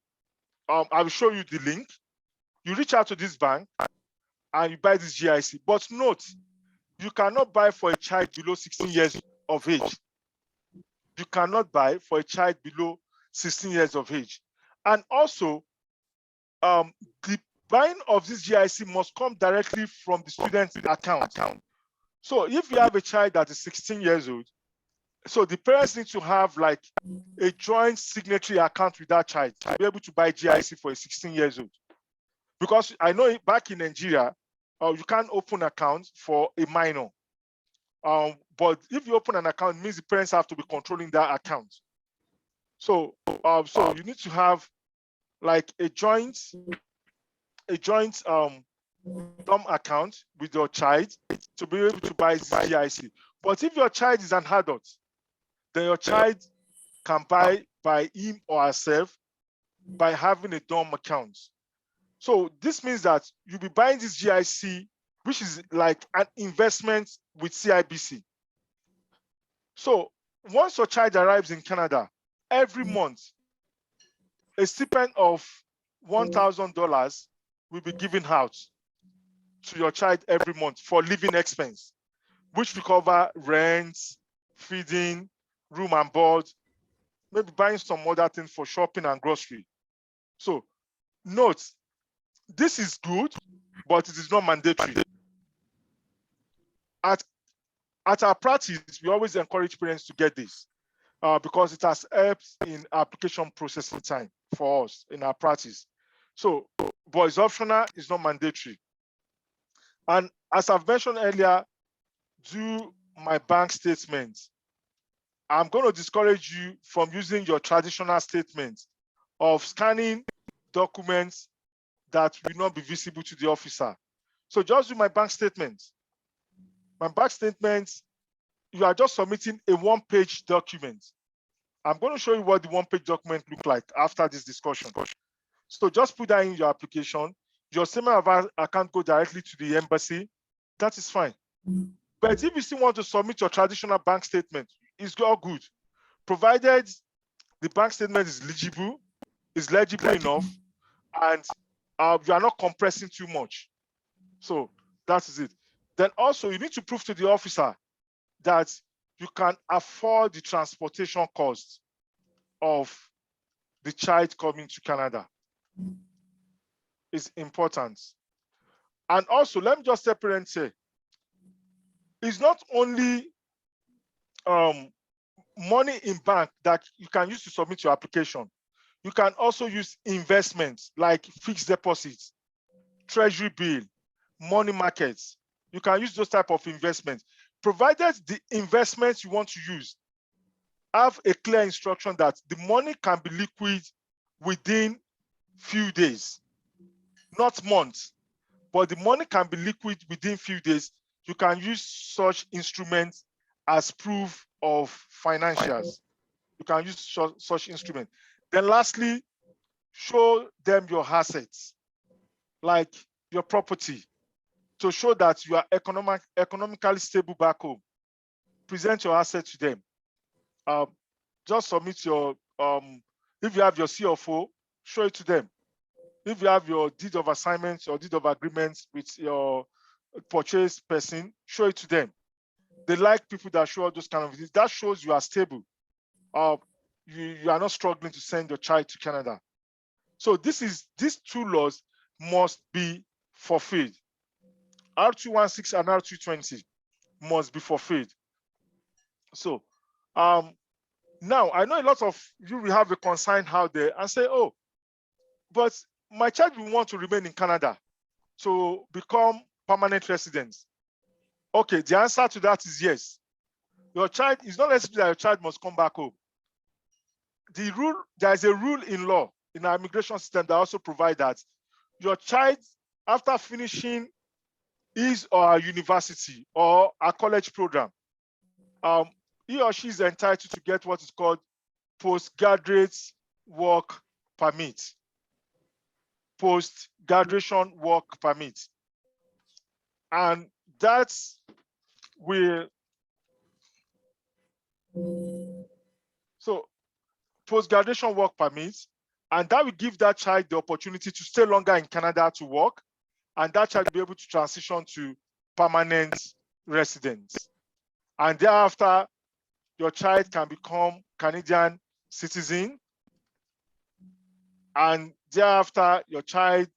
[SPEAKER 21] I will show you the link. You reach out to this bank and you buy this GIC. But note, you cannot buy for a child below 16 years of age. You cannot buy for a child below 16 years of age. And also, the buying of this GIC must come directly from the student's account. So if you have a child that is 16 years old, so the parents need to have like a joint signatory account with that child to be able to buy GIC for a 16 years old. Because I know back in Nigeria, you can't open account for a minor. But if you open an account, it means the parents have to be controlling that account. So, so you need to have like a joint dumb account with your child to be able to buy GIC. But if your child is an adult, then your child can buy by him or herself by having a dumb account. So this means that you'll be buying this GIC, which is like an investment with CIBC. So once your child arrives in Canada, every month, a stipend of $1,000 will be given out to your child every month for living expense, which will cover rent, feeding, room and board, maybe buying some other things for shopping and grocery. So note, this is good, but it is not mandatory. At our practice, we always encourage parents to get this because it has helped in application processing time for us in our practice. So, but it's optional, it's not mandatory. And as I've mentioned earlier, do my bank statement. I'm going to discourage you from using your traditional statement of scanning documents that will not be visible to the officer. So just do my bank statement. My bank statement, you are just submitting a one-page document. I'm going to show you what the one-page document looks like after this discussion. So just put that in your application. Your statement of account go directly to the embassy. That is fine. But if you still want to submit your traditional bank statement, it's all good, provided the bank statement is legible enough, and you are not compressing too much. So that is it. Then also you need to prove to the officer that you can afford the transportation costs of the child coming to Canada. It's important. And also, let me just separate and say, it's not only money in bank that you can use to submit your application. You can also use investments like fixed deposits, treasury bill, money markets. You can use those type of investments, provided the investments you want to use have a clear instruction that the money can be liquid within few days, not months, but the money can be liquid within few days. You can use such instruments as proof of financials. You can use such instruments. Then lastly, show them your assets, like your property, to show that you are economically stable back home. present your asset to them. Just submit your, if you have your CFO, show it to them. If you have your deed of assignment or deed of agreement with your purchase person, show it to them. They like people that show all those kind of things. That shows you are stable. You are not struggling to send your child to Canada. So these two laws must be fulfilled. R216 and R220 must be fulfilled. So now I know a lot of you will have a concern out there and say, oh, but my child will want to remain in Canada to become permanent residents. Okay, the answer to that is yes. Your child is not necessarily that your child must come back home. The rule, there is a rule in law in our immigration system that also provides that your child, after finishing his or her university or a college program, he or she is entitled to get what is called postgraduate work permit. Post-graduation work permit. And that will, so post-graduation work permit, and that will give that child the opportunity to stay longer in Canada to work, and that child will be able to transition to permanent residence. And thereafter, your child can become Canadian citizen, and thereafter, your child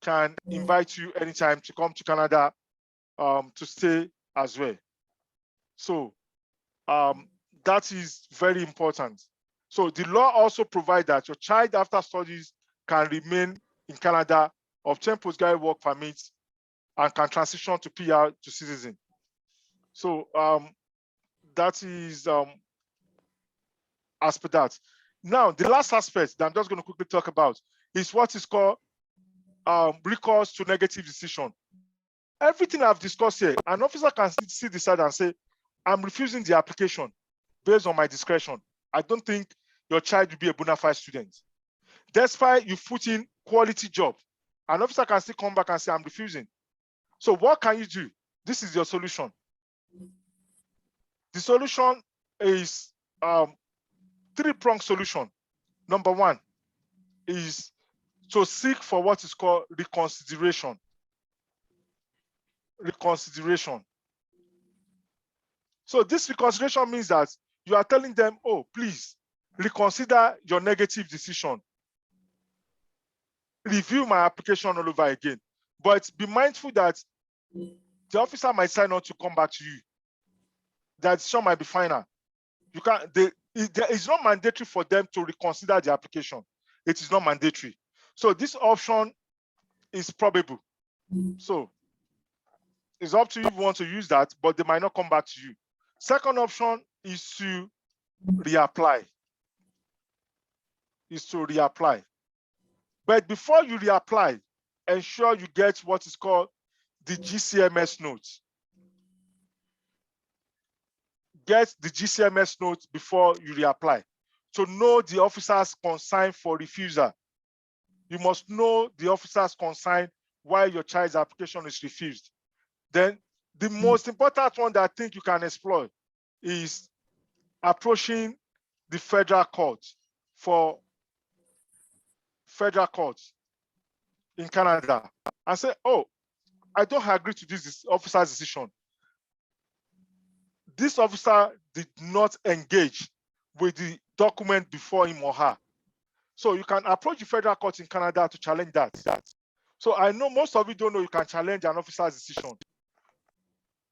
[SPEAKER 21] can invite you anytime to come to Canada to stay as well. So that is very important. So the law also provides that your child after studies can remain in Canada, obtain postgraduate work permits, and can transition to PR to citizen. So that is as per that. Now, the last aspect that I'm just going to quickly talk about is what is called recourse to negative decision. Everything I've discussed here, an officer can still decide and say, I'm refusing the application based on my discretion. I don't think your child will be a bona fide student. Despite you put in quality job, an officer can still come back and say, I'm refusing. So what can you do? This is your solution. The solution is three-pronged solution. Number one is to seek for what is called reconsideration. Reconsideration. So this reconsideration means that you are telling them, oh, please reconsider your negative decision. Review my application all over again. But be mindful that the officer might decide not to come back to you. That decision might be final. You can't, it's not mandatory for them to reconsider the application. It is not mandatory. So this option is probable. So it's up to you if you want to use that, but they might not come back to you. Second option is to reapply. But before you reapply, ensure you get what is called the GCMS note. Get the GCMS note before you reapply. To know the officer's concern for refusal, you must know the officer's concern why your child's application is refused. Then the most important one that I think you can explore is approaching the federal court for federal courts in Canada and say, oh, I don't agree to this officer's decision. This officer did not engage with the document before him or her. So you can approach the federal court in Canada to challenge that. So I know most of you don't know you can challenge an officer's decision.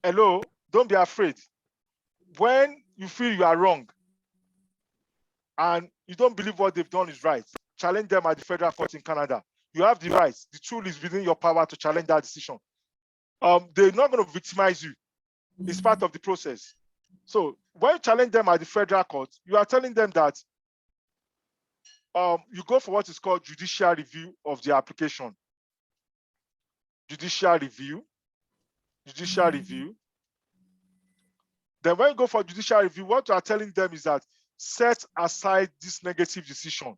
[SPEAKER 21] Hello, don't be afraid. When you feel you are wrong and you don't believe what they've done is right, challenge them at the federal court in Canada. You have the rights. The tool is within your power to challenge that decision. They're not going to victimize you. It's part of the process. So when you challenge them at the federal court, you are telling them that you go for what is called judicial review of the application. Judicial review. Then when you go for judicial review, what you are telling them is that set aside this negative decision.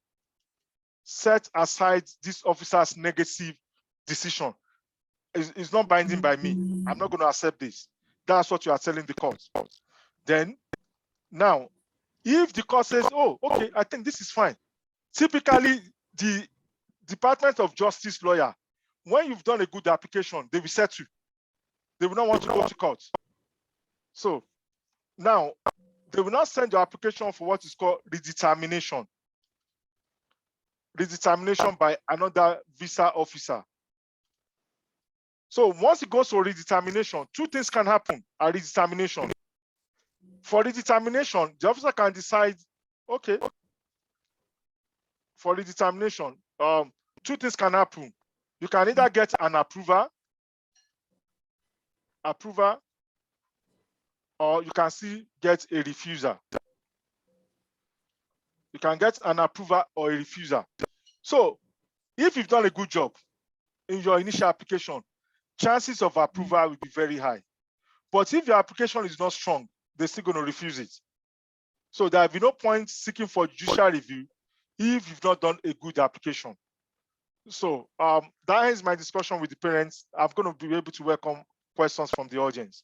[SPEAKER 21] Set aside this officer's negative decision. It's not binding by me. I'm not going to accept this. That's what you are telling the court. Then now, if the court says, oh, okay, I think this is fine. Typically, the Department of Justice lawyer, when you've done a good application, they will settle. They will not want to go to court. So now they will not send your application for what is called redetermination. Redetermination by another visa officer. So once it goes for redetermination, two things can happen at redetermination. For redetermination, the officer can decide, okay, for redetermination, two things can happen. You can either get an approver, or you can see get a refuser. You can get an approver or a refuser. So if you've done a good job in your initial application, chances of approval will be very high. But if your application is not strong, they're still going to refuse it. So there will be no point seeking for judicial review if you've not done a good application. So that ends my discussion with the parents. I'm going to be able to welcome questions from the audience.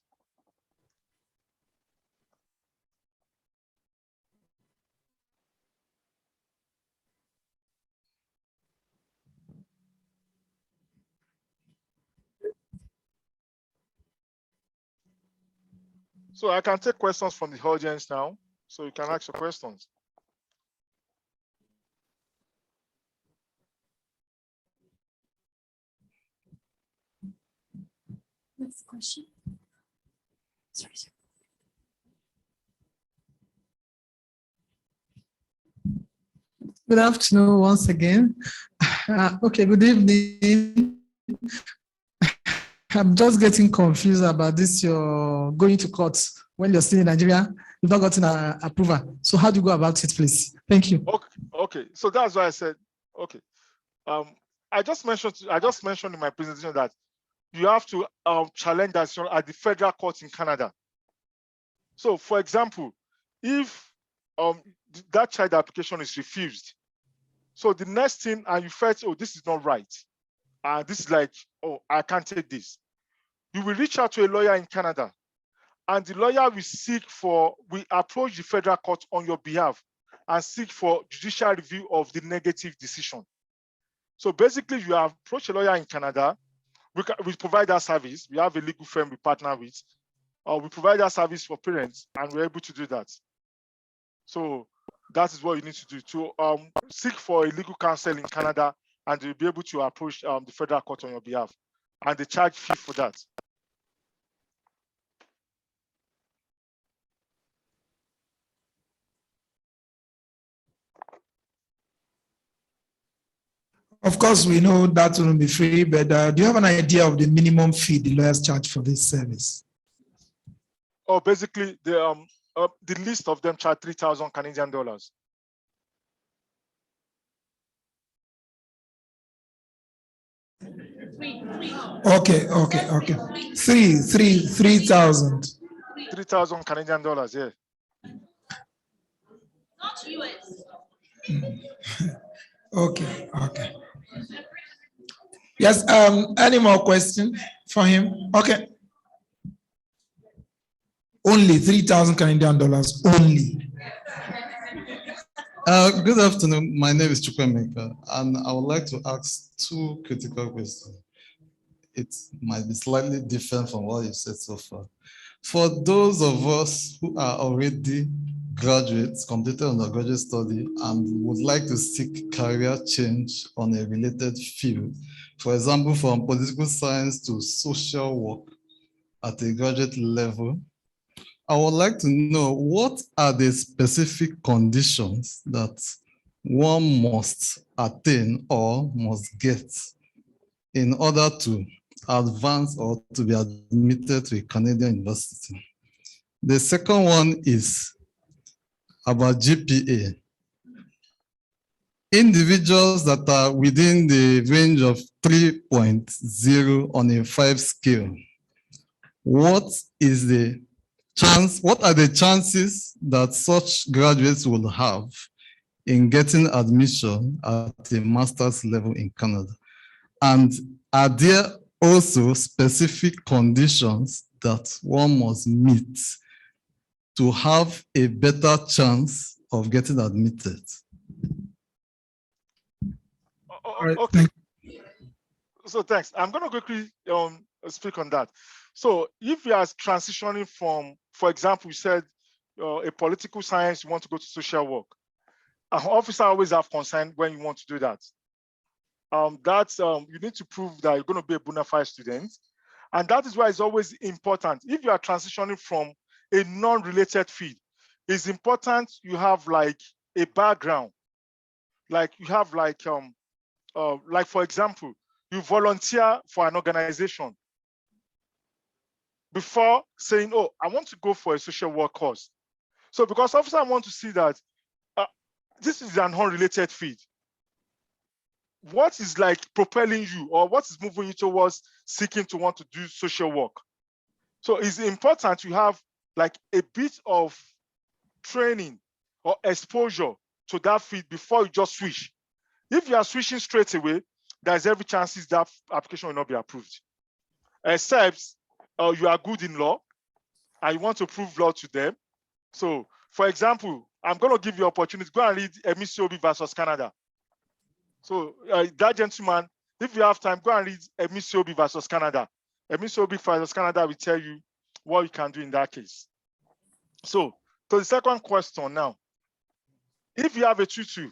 [SPEAKER 21] So I can take questions from the audience now. So you can ask your questions.
[SPEAKER 4] Next question. Sorry, sir.
[SPEAKER 15] Good afternoon once again. Okay, good evening. I'm just getting confused about this. You're going to court when you're still in Nigeria. You've not gotten an approval. So how do you go about it, please? Thank you.
[SPEAKER 21] Okay. So that's why I said, okay. I just mentioned in my presentation that you have to challenge that at the federal court in Canada. So, for example, if that child application is refused, so the next thing, and you felt, oh, this is not right, and this is like, oh, I can't take this. You will reach out to a lawyer in Canada, and the lawyer will approach the federal court on your behalf and seek for judicial review of the negative decision. So basically, you approach a lawyer in Canada. We provide that service. We have a legal firm we partner with. We provide that service for parents, and we're able to do that. So that is what you need to do, to seek for a legal counsel in Canada, and you'll be able to approach the federal court on your behalf. And they charge fee for that.
[SPEAKER 5] Of course, we know that will be free, but do you have an idea of the minimum fee the lawyers charge for this service?
[SPEAKER 21] Oh, basically, the list of them charge 3,000 Canadian dollars.
[SPEAKER 5] Okay. 3,000.
[SPEAKER 21] 3,000 Canadian dollars, yeah.
[SPEAKER 3] Not US.
[SPEAKER 5] Okay. Yes, any more questions for him? Okay. Only 3,000 Canadian dollars, only.
[SPEAKER 22] Good afternoon. My name is Chukwemeka, and I would like to ask two critical questions. It might be slightly different from what you said so far. For those of us who are already graduates, completed undergraduate study, and would like to seek career change on a related field, for example, from political science to social work at a graduate level, I would like to know what are the specific conditions that one must attain or must get in order to advance or to be admitted to a Canadian university. The second one is about GPA. Individuals that are within the range of 3.0 on a 5 scale, what are the chances that such graduates will have in getting admission at a master's level in Canada? And are there also specific conditions that one must meet to have a better chance of getting admitted?
[SPEAKER 21] Okay. So thanks. I'm going to quickly speak on that. So if you are transitioning from, for example, you said a political science, you want to go to social work. An officer always have concern when you want to do that. You need to prove that you're going to be a bona fide student. And that is why it's always important. If you are transitioning from a non-related field, it's important you have like a background. Like you have like for example, you volunteer for an organization before saying, oh, I want to go for a social work course. So because officers want to see that this is an unrelated field. What is like propelling you or what is moving you towards seeking to want to do social work? So it's important you have like a bit of training or exposure to that field before you just switch. If you are switching straight away, there's every chance that application will not be approved. Except you are good in law and you want to prove law to them. So for example, I'm going to give you an opportunity, go and read Emisiobi versus Canada. So that gentleman, if you have time, go and read Emisiobi versus Canada. Emisiobi versus Canada will tell you what you can do in that case. So to the second question now, if you have a tutu,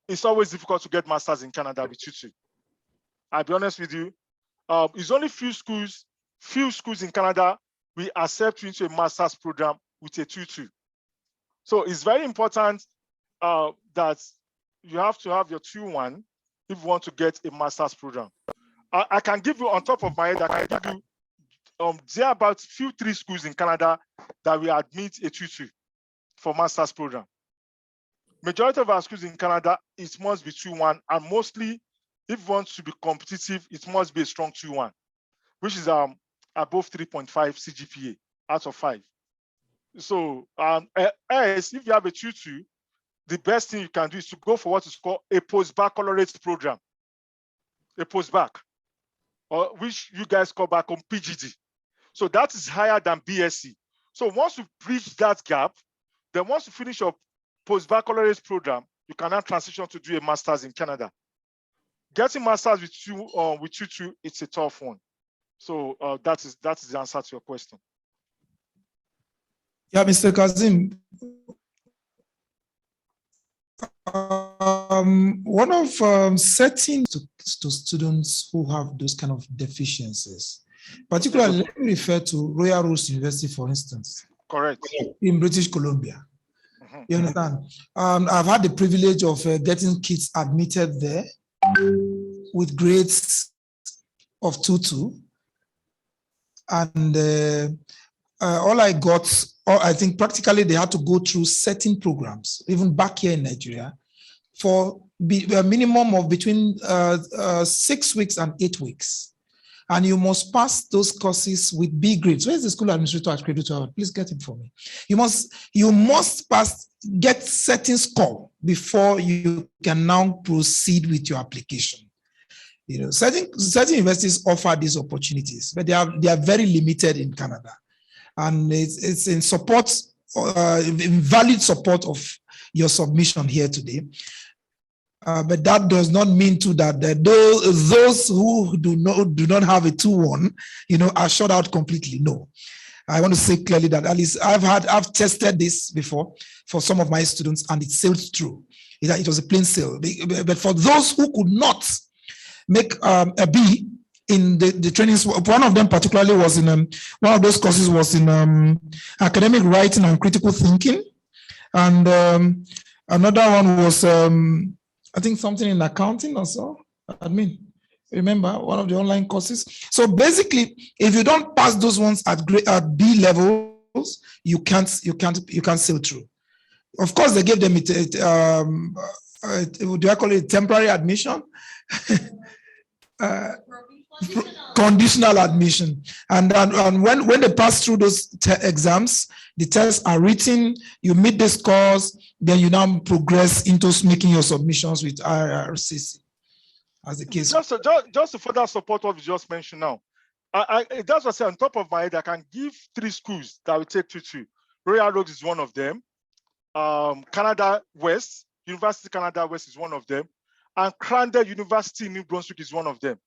[SPEAKER 21] it's always difficult to get masters in Canada with tutu. I'll be honest with you. It's only few schools in Canada will accept you into a master's program with a tutu. So it's very important that you have to have your 2-1 if you want to get a master's program. I can give you on top of my head, I can give you there are about 3 schools in Canada that will admit a tutu for master's program. Majority of our schools in Canada, it must be 2-1, and mostly if you want to be competitive, it must be a strong 2-1, which is above 3.5 CGPA out of 5. So if you have a tutu, the best thing you can do is to go for what is called a post-baccalaureate program, a post-bac, or which you guys call back on PGD. So that is higher than BSc. So once you bridge that gap, then once you finish your post-baccalaureate program, you can now transition to do a master's in Canada. Getting masters with tutu, it's a tough one. So that is the answer to your question.
[SPEAKER 5] Yeah, Mr. Kazim. One of setting to students who have those kind of deficiencies, particularly let me refer to Royal Roads University, for instance.
[SPEAKER 21] Correct.
[SPEAKER 5] In British Columbia. You understand? I've had the privilege of getting kids admitted there with grades of 2-2. And all I got, I think practically they had to go through certain programs, even back here in Nigeria, for a minimum of between 6 weeks and 8 weeks. And you must pass those courses with B grades. Where's the school administrator at Credit Tower? Please get it for me. You must get certain score before you can now proceed with your application. You know, certain universities offer these opportunities, but they are very limited in Canada. And it's in support, in valid support of your submission here today. But that does not mean too that those who do not have a 2-1, you know, are shut out completely. No, I want to say clearly that at least I've tested this before for some of my students, and it sailed through. It was a plain sail. But for those who could not make a B in the trainings, one of them particularly was in one of those courses was in academic writing and critical thinking, and another one was I think something in accounting or so. Remember one of the online courses. So basically, if you don't pass those ones at B levels, you can't sail through. Of course, they gave them do I call it temporary admission? Conditional admission. And when they pass through those exams, the tests are written, you meet the scores, then you now progress into making your submissions with IRCC, as the case.
[SPEAKER 21] Just to further support what you just mentioned now, that's what I say on top of my head, I can give 3 schools that will take 2-2. Royal Roads is one of them. Canada West, University Canada West is one of them. And Crandall University in New Brunswick is one of them.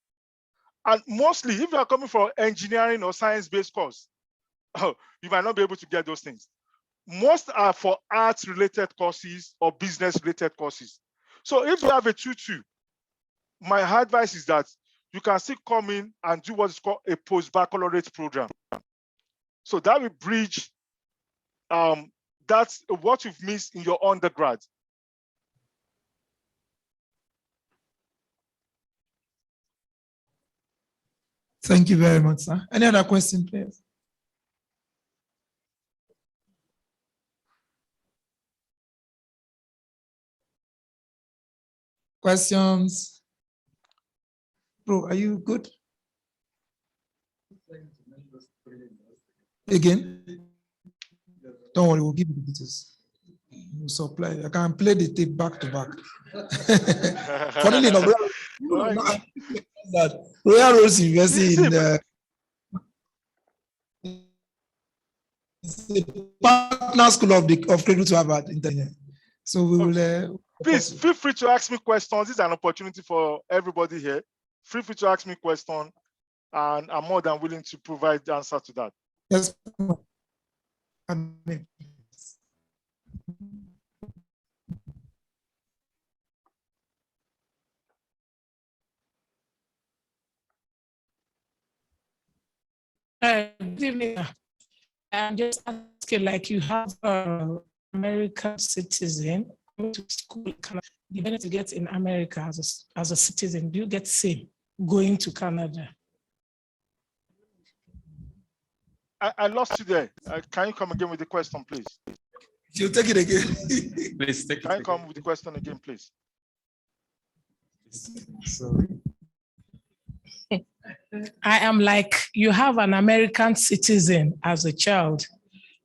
[SPEAKER 21] And mostly, if you are coming from engineering or science-based course, you might not be able to get those things. Most are for arts-related courses or business-related courses. So if you have a tutu, my advice is that you can still come in and do what is called a post-baccalaureate program. So that will bridge that's what you've missed in your undergrad.
[SPEAKER 5] Thank you very much, sir. Any other question, please? Questions? Bro, are you good? Again? Don't worry, we'll give you the details. We'll supply. I can play the tape back to back. Funnily enough, that Royal Roads University in the partner school of Cradle to Harvard Internet. So we will.
[SPEAKER 21] Please feel free to ask me questions. This is an opportunity for everybody here. Feel free to ask me questions, and I'm more than willing to provide the answer to that.
[SPEAKER 5] Yes.
[SPEAKER 14] Good evening. I'm just asking, like, you have an American citizen going to school, the benefit you get in America as a citizen, do you get same going to Canada?
[SPEAKER 21] I lost you there. Can you come again with the question, please?
[SPEAKER 5] You take it again.
[SPEAKER 21] Please take it. Can you come with the question again, please?
[SPEAKER 5] Sorry.
[SPEAKER 14] I am like, you have an American citizen as a child.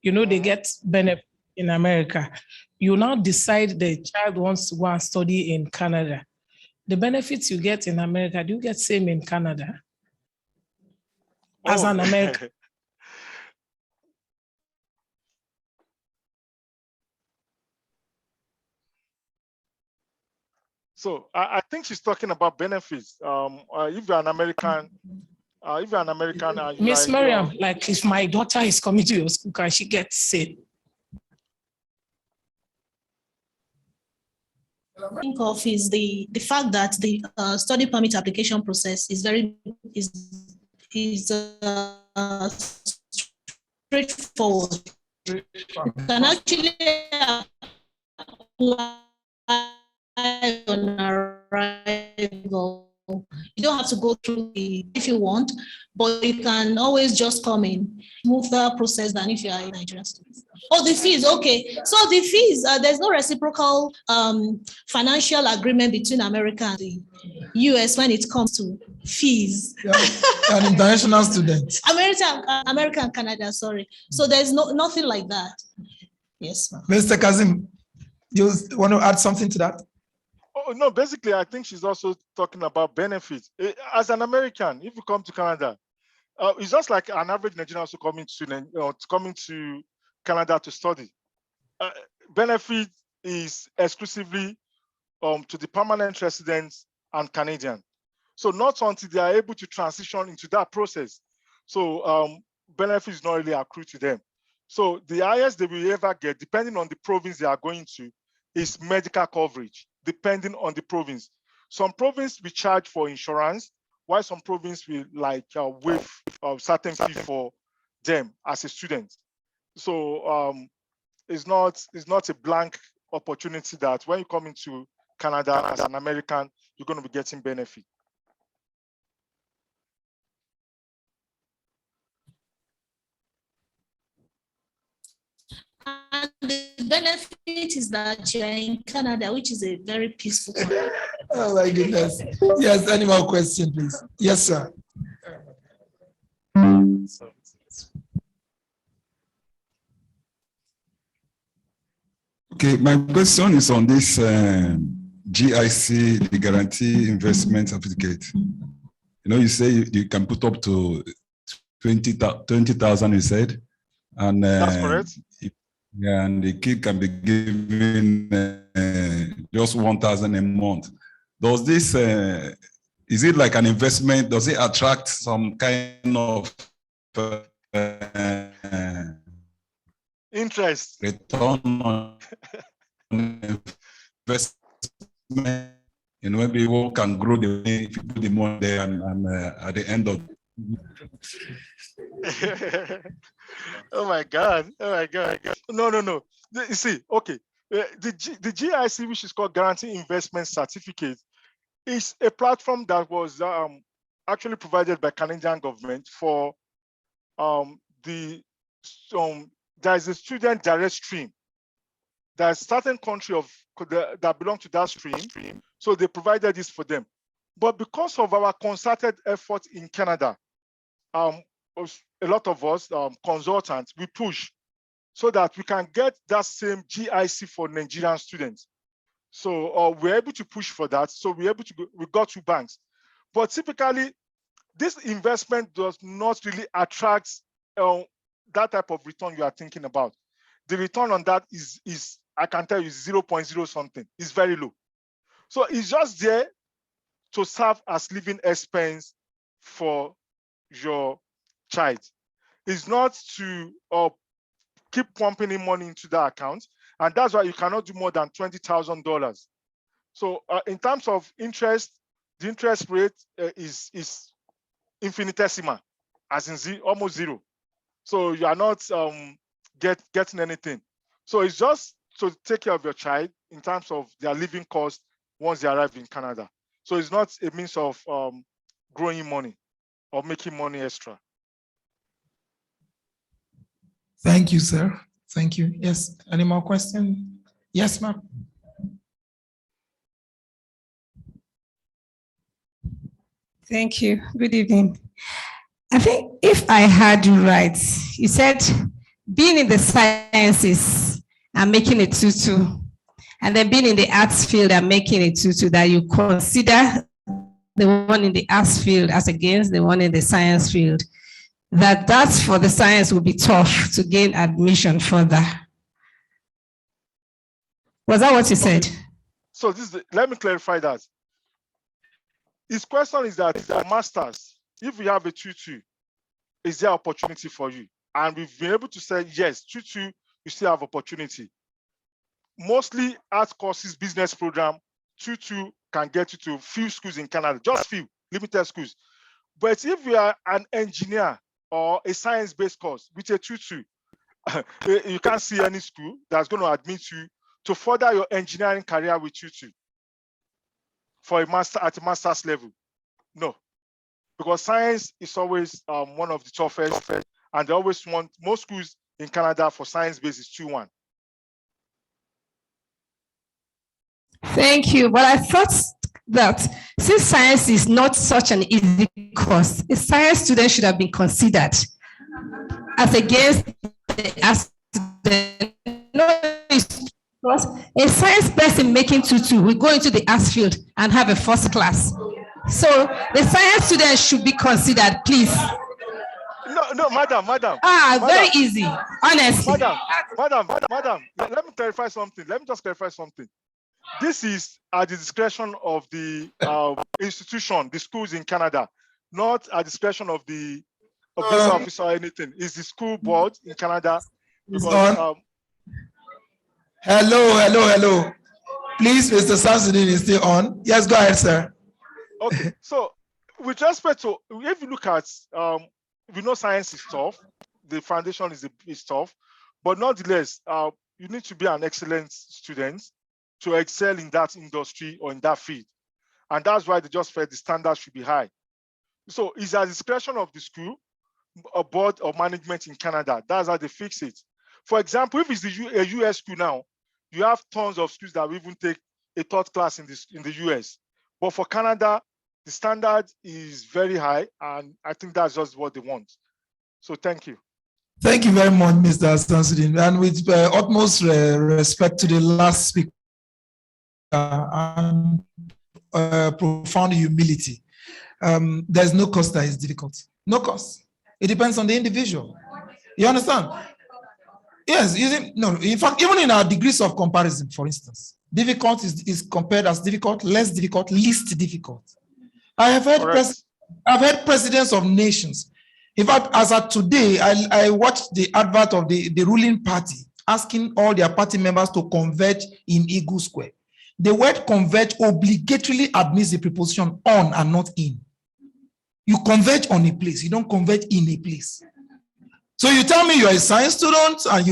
[SPEAKER 14] You know, they get benefit in America. You now decide the child wants to go and study in Canada. The benefits you get in America, do you get same in Canada? As an American?
[SPEAKER 21] So I think she's talking about benefits. If you're an American,
[SPEAKER 14] Miss Miriam, like if my daughter is coming to your school, can she get same?
[SPEAKER 3] Think of is the fact that the study permit application process is very straightforward. You can actually apply on arrival. You don't have to go through if you want, but you can always just come in, move the process than if you are a Nigerian student. Oh, the fees, okay. So the fees, there's no reciprocal financial agreement between America and the US when it comes to fees.
[SPEAKER 5] Yeah, an international student.
[SPEAKER 3] America and Canada, sorry. So there's nothing like that. Yes, ma'am.
[SPEAKER 5] Mr. Kazim, you want to add something to that?
[SPEAKER 21] Oh, no, basically, I think she's also talking about benefits. As an American, if you come to Canada, it's just like an average Nigerian also coming to Canada to study. Benefit is exclusively to the permanent residents and Canadian. So not until they are able to transition into that process. So benefit is not really accrued to them. So the highest they will ever get, depending on the province they are going to, is medical coverage, depending on the province. Some province we charge for insurance, while some province will like waive certain fee for them as a student. So it's not a blank opportunity that when you come into Canada as an American, you're going to be getting benefit.
[SPEAKER 3] And the benefit is that you're in Canada, which is a very peaceful country.
[SPEAKER 5] Oh my goodness. Yes, any more question, please? Yes, sir.
[SPEAKER 6] Okay, my question is on this GIC, the Guarantee Investment Certificate. You know, you say you can put up to 20,000, you said. And
[SPEAKER 21] that's correct.
[SPEAKER 6] Yeah, and the kid can be given just 1,000 a month. Does this, is it like an investment? Does it attract some kind of
[SPEAKER 21] interest?
[SPEAKER 6] Return on investment? You know, maybe people can grow the money, if you put the money there, and at the end of
[SPEAKER 21] Oh my God. Oh my God. No. You see, okay. The GIC, which is called Guarantee Investment Certificate, is a platform that was actually provided by Canadian government for there's a student direct stream. There's certain country that belong to that stream, so they provided this for them. But because of our concerted effort in Canada, a lot of us consultants, we push so that we can get that same GIC for Nigerian students. So we're able to push for that. So we got 2 banks. But typically, this investment does not really attract that type of return you are thinking about. The return on that is I can tell you 0.0 something. It's very low. So it's just there to serve as living expense for your child. It's not to keep pumping in money into that account. And that's why you cannot do more than $20,000. So in terms of interest, the interest rate is infinitesimal, as in almost zero. So you are not getting anything. So it's just to take care of your child in terms of their living cost once they arrive in Canada. So it's not a means of growing money or making money extra.
[SPEAKER 5] Thank you, sir. Thank you. Yes, any more questions? Yes, ma'am.
[SPEAKER 8] Thank you. Good evening. I think if I heard you right, you said being in the sciences and making a tutu, and then being in the arts field and making a tutu, that you consider the one in the arts field as against the one in the science field, that's for the science will be tough to gain admission further. Was that what you said?
[SPEAKER 21] So let me clarify that. His question is that for masters, if we have a tutu, is there opportunity for you? And we've been able to say, yes, tutu, you still have opportunity. Mostly art courses, business program, tutu can get you to few schools in Canada, just few, limited schools. But if you are an engineer or a science-based course with a tutu, you can't see any school that's going to admit you to further your engineering career with tutu for a master at a master's level. No, because science is always one of the toughest, and they always want, most schools in Canada for science-based is 2-1.
[SPEAKER 8] Thank you. But I thought that since science is not such an easy course, a science student should have been considered as against because a science person making tutu will go into the arts field and have a first class. So the science student should be considered, please.
[SPEAKER 21] No, madam.
[SPEAKER 8] Very easy, honestly.
[SPEAKER 21] Madam, let me clarify something. Let me just clarify something. This is at the discretion of the institution, the schools in Canada, not at the discretion of the officer or anything. It's the school board in Canada. Because,
[SPEAKER 5] Hello. Please, Mr. Samsudeen is still on. Yes, go ahead, sir.
[SPEAKER 21] Okay, so with respect to, if you look at, we know science is tough, the foundation is tough, but nonetheless, you need to be an excellent student to excel in that industry or in that field. And that's why they just felt the standard should be high. So it's at the discretion of the school, a board or management in Canada. That's how they fix it. For example, if it's a US school now, you have tons of schools that will even take a third class in the US. But for Canada, the standard is very high, and I think that's just what they want. So thank you.
[SPEAKER 5] Thank you very much, Mr. Samsudeen. And with utmost respect to the last speaker and profound humility, there's no cost that is difficult. No cost. It depends on the individual. You understand? Yes, no, in fact, even in our degrees of comparison, for instance, difficult is compared as difficult, less difficult, least difficult. I've heard presidents of nations. In fact, as of today, I watched the advert of the ruling party asking all their party members to converge in Eagle Square. The word converge obligatorily admits the preposition on and not in. You converge on a place, you don't converge in a place. So you tell me you're a science student and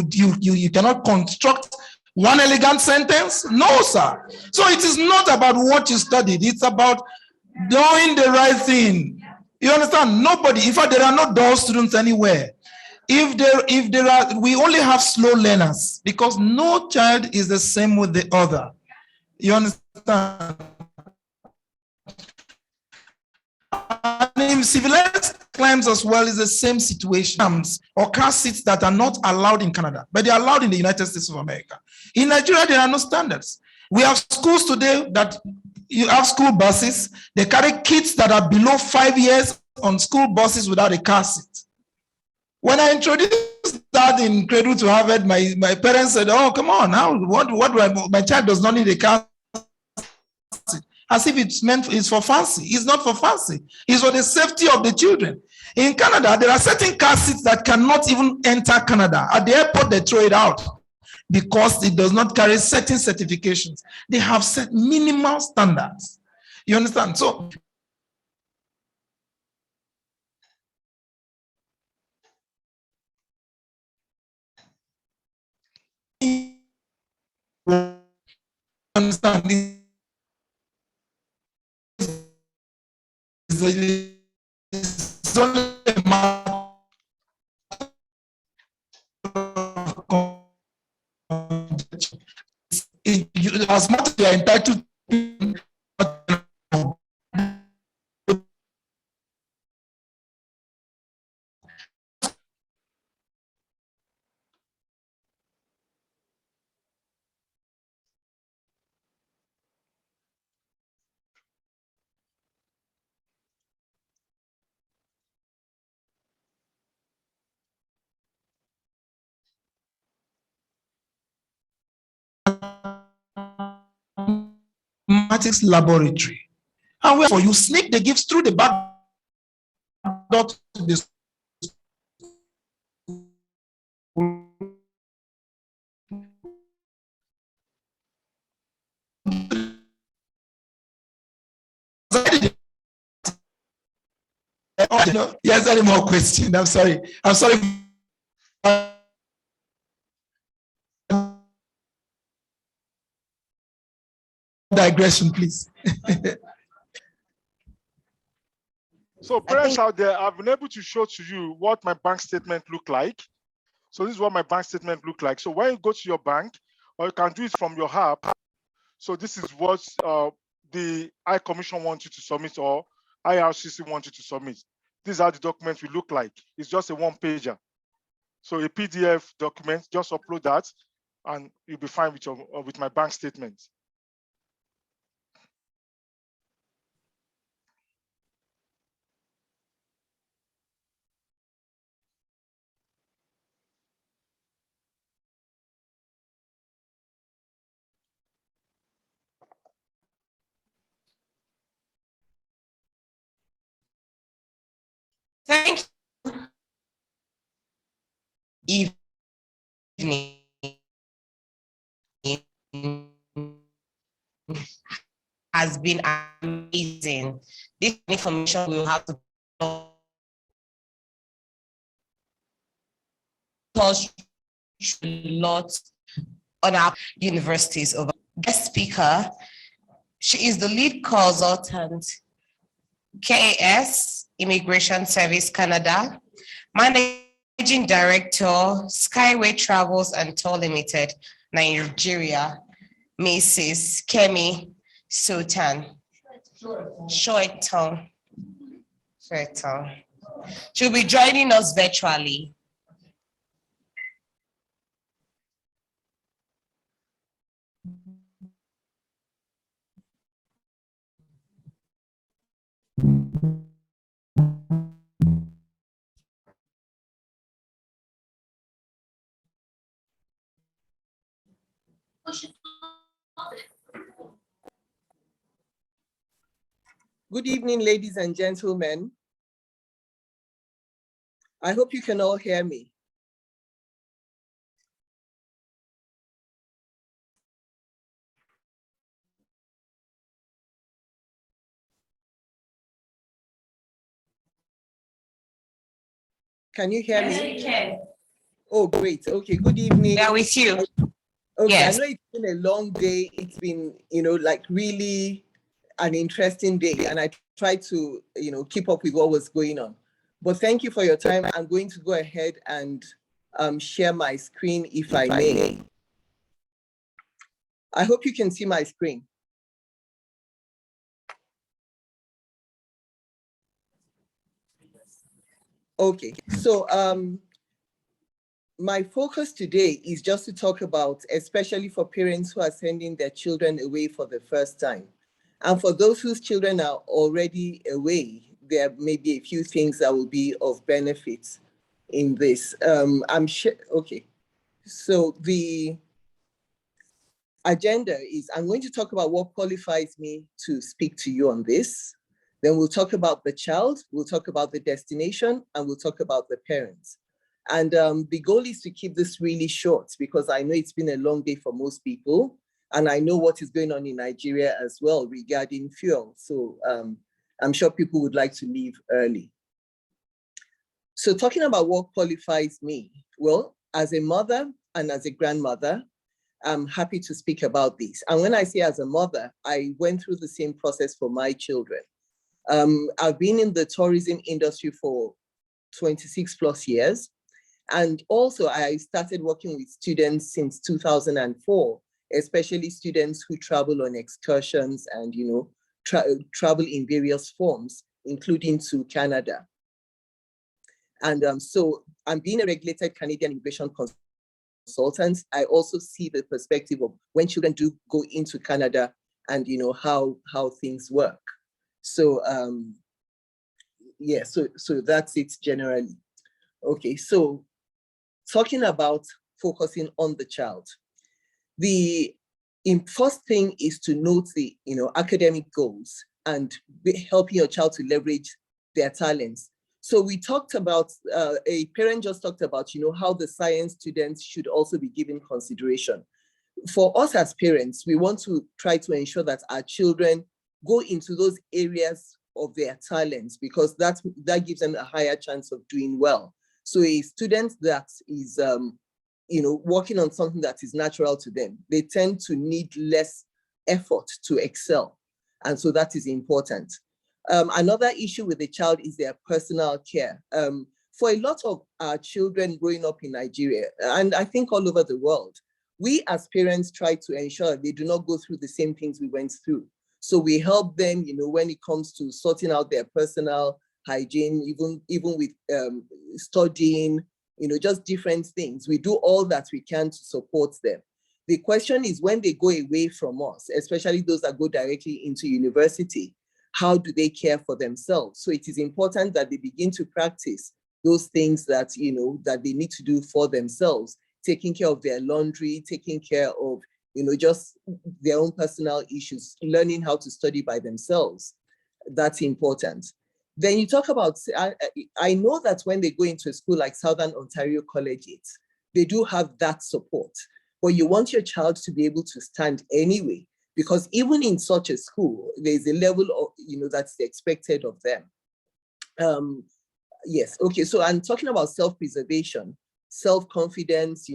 [SPEAKER 5] you cannot construct one elegant sentence? No, sir. So it is not about what you studied, it's about doing the right thing. You understand? Nobody, in fact, there are no dull students anywhere. If there are, we only have slow learners because no child is the same with the other. You understand? And in civilized climes as well is the same situation. Or car seats that are not allowed in Canada, but they are allowed in the United States of America. In Nigeria, there are no standards. We have schools today that you have school buses. They carry kids that are below 5 years on school buses without a car seat. When I introduced that in Cradle to Harvard, my parents said, "Oh, come on, now what do I? My child does not need a car seat." As if it's for fancy. It's not for fancy. It's for the safety of the children. In Canada, there are certain car seats that cannot even enter Canada. At the airport, they throw it out because it does not carry certain certifications. They have set minimal standards. You understand? So understand it's only a matter of as much as you are entitled to mathematics laboratory. And wherefore you sneak the gifts through the back door to the Yes, any more questions? I'm sorry. Digression, please.
[SPEAKER 21] So parents out there, I've been able to show to you what my bank statement look like. So this is what my bank statement look like. So when you go to your bank, or you can do it from your app. So this is what the High Commission wants you to submit or IRCC wants you to submit. These are the documents will look like. It's just a one-pager. So a PDF document, just upload that and you'll be fine with my bank statement.
[SPEAKER 1] Thank you. Evening has been amazing. This information will have to touch a lot on our universities. Over guest speaker, she is the lead consultant, KAS Immigration Service Canada, Managing Director, Skyway Travels and Tour Limited, Nigeria, Mrs. Kemi Sultan. Shoeton. She'll be joining us virtually.
[SPEAKER 9] Good evening, ladies and gentlemen. I hope you can all hear me. Can you hear me?
[SPEAKER 1] Yes, we can.
[SPEAKER 9] Oh, great. Okay, good evening.
[SPEAKER 1] Yeah, with you.
[SPEAKER 9] Okay,
[SPEAKER 1] Yes.
[SPEAKER 9] I know it's been a long day. It's been, like really an interesting day, and I tried to, keep up with what was going on. But thank you for your time. I'm going to go ahead and share my screen, if I may. I hope you can see my screen. Okay, so my focus today is just to talk about, especially for parents who are sending their children away for the first time. And for those whose children are already away, there may be a few things that will be of benefit in this. I'm sure, okay. So the agenda is, I'm going to talk about what qualifies me to speak to you on this. Then we'll talk about the child, we'll talk about the destination, and we'll talk about the parents. And the goal is to keep this really short because I know it's been a long day for most people. And I know what is going on in Nigeria as well regarding fuel. So I'm sure people would like to leave early. So talking about what qualifies me, well, as a mother and as a grandmother, I'm happy to speak about this. And when I say as a mother, I went through the same process for my children. I've been in the tourism industry for 26 plus years. And also I started working with students since 2004, especially students who travel on excursions and, travel in various forms, including to Canada. And so I'm being a regulated Canadian immigration consultant. I also see the perspective of when children do go into Canada and, how things work. So, yeah, so that's it generally. Okay, so talking about focusing on the child. The first thing is to note the academic goals and helping your child to leverage their talents. So we talked about, a parent just talked about, how the science students should also be given consideration. For us as parents, we want to try to ensure that our children go into those areas of their talents because that gives them a higher chance of doing well. So a student that is, working on something that is natural to them, they tend to need less effort to excel. And so that is important. Another issue with the child is their personal care. For a lot of our children growing up in Nigeria, and I think all over the world, we as parents try to ensure they do not go through the same things we went through. So we help them, when it comes to sorting out their personal hygiene, even with studying, just different things. We do all that we can to support them. The question is when they go away from us, especially those that go directly into university, how do they care for themselves? So it is important that they begin to practice those things that, that they need to do for themselves, taking care of their laundry, taking care of, just their own personal issues, learning how to study by themselves. That's important. Then you talk about, I know that when they go into a school like Southern Ontario Collegiate, they do have that support, but you want your child to be able to stand anyway, because even in such a school, there's a level of, that's expected of them. Yes, okay, so I'm talking about self-preservation, self-confidence,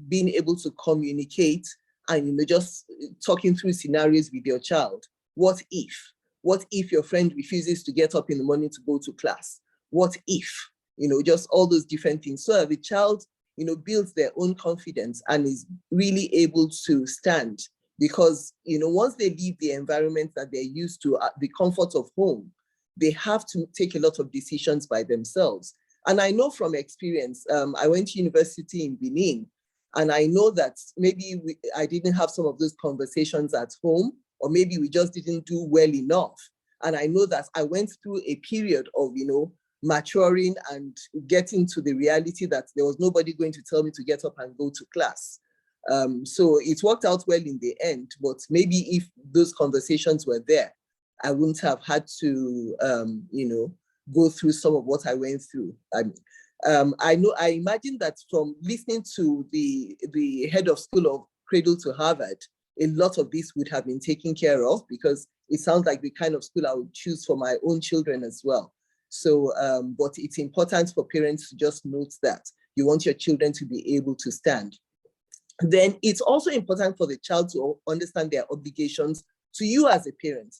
[SPEAKER 9] being able to communicate and, just talking through scenarios with your child. What if? What if your friend refuses to get up in the morning to go to class? What if? Just all those different things. So that the child, builds their own confidence and is really able to stand. Because, once they leave the environment that they're used to, the comfort of home, they have to take a lot of decisions by themselves. And I know from experience, I went to university in Benin, and I know that maybe I didn't have some of those conversations at home, or maybe we just didn't do well enough. And I know that I went through a period of, maturing and getting to the reality that there was nobody going to tell me to get up and go to class. So it worked out well in the end, but maybe if those conversations were there, I wouldn't have had to, go through some of what I went through. I imagine that from listening to the head of school of Cradle to Harvard, a lot of this would have been taken care of, because it sounds like the kind of school I would choose for my own children as well. So, but it's important for parents to just note that you want your children to be able to stand. Then it's also important for the child to understand their obligations to you as a parent.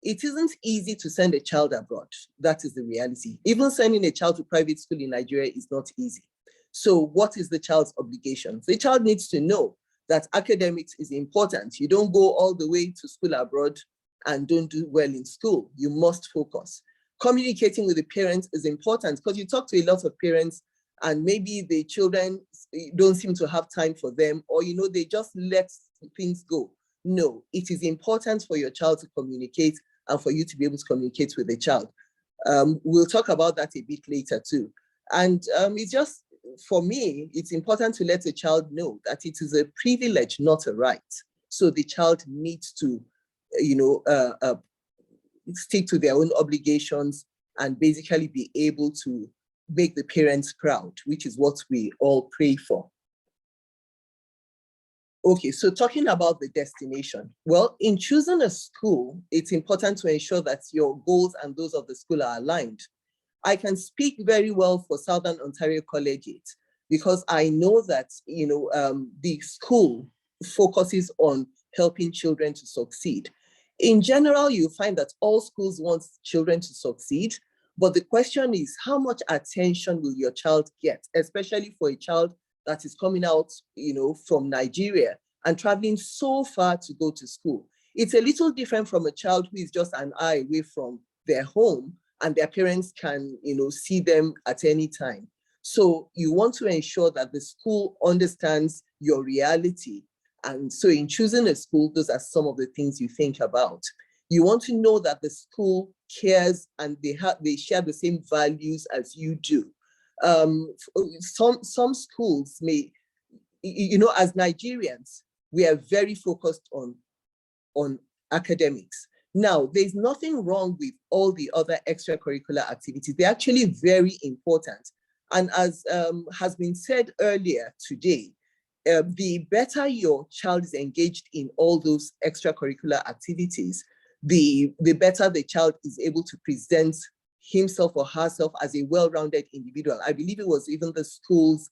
[SPEAKER 9] It isn't easy to send a child abroad. That is the reality. Even sending a child to private school in Nigeria is not easy. So what is the child's obligation? The child needs to know that academics is important. You don't go all the way to school abroad and don't do well in school. You must focus. Communicating with the parents is important, because you talk to a lot of parents and maybe the children don't seem to have time for them, or they just let things go. No, it is important for your child to communicate and for you to be able to communicate with the child. We'll talk about that a bit later too. And it's just, for me, it's important to let a child know that it is a privilege, not a right. So the child needs to, stick to their own obligations and basically be able to make the parents proud, which is what we all pray for. Okay, so talking about the destination. Well, in choosing a school, it's important to ensure that your goals and those of the school are aligned. I can speak very well for Southern Ontario Collegiate, because I know that the school focuses on helping children to succeed. In general, you find that all schools want children to succeed, but the question is, how much attention will your child get, especially for a child that is coming out, from Nigeria and traveling so far to go to school? It's a little different from a child who is just an hour away from their home and their parents can, see them at any time. So you want to ensure that the school understands your reality. And so in choosing a school, those are some of the things you think about. You want to know that the school cares and they share the same values as you do. Some schools may, as Nigerians, we are very focused on academics. Now, there's nothing wrong with all the other extracurricular activities. They're actually very important. And as has been said earlier today, the better your child is engaged in all those extracurricular activities, the better the child is able to present himself or herself as a well-rounded individual. I believe it was even the school's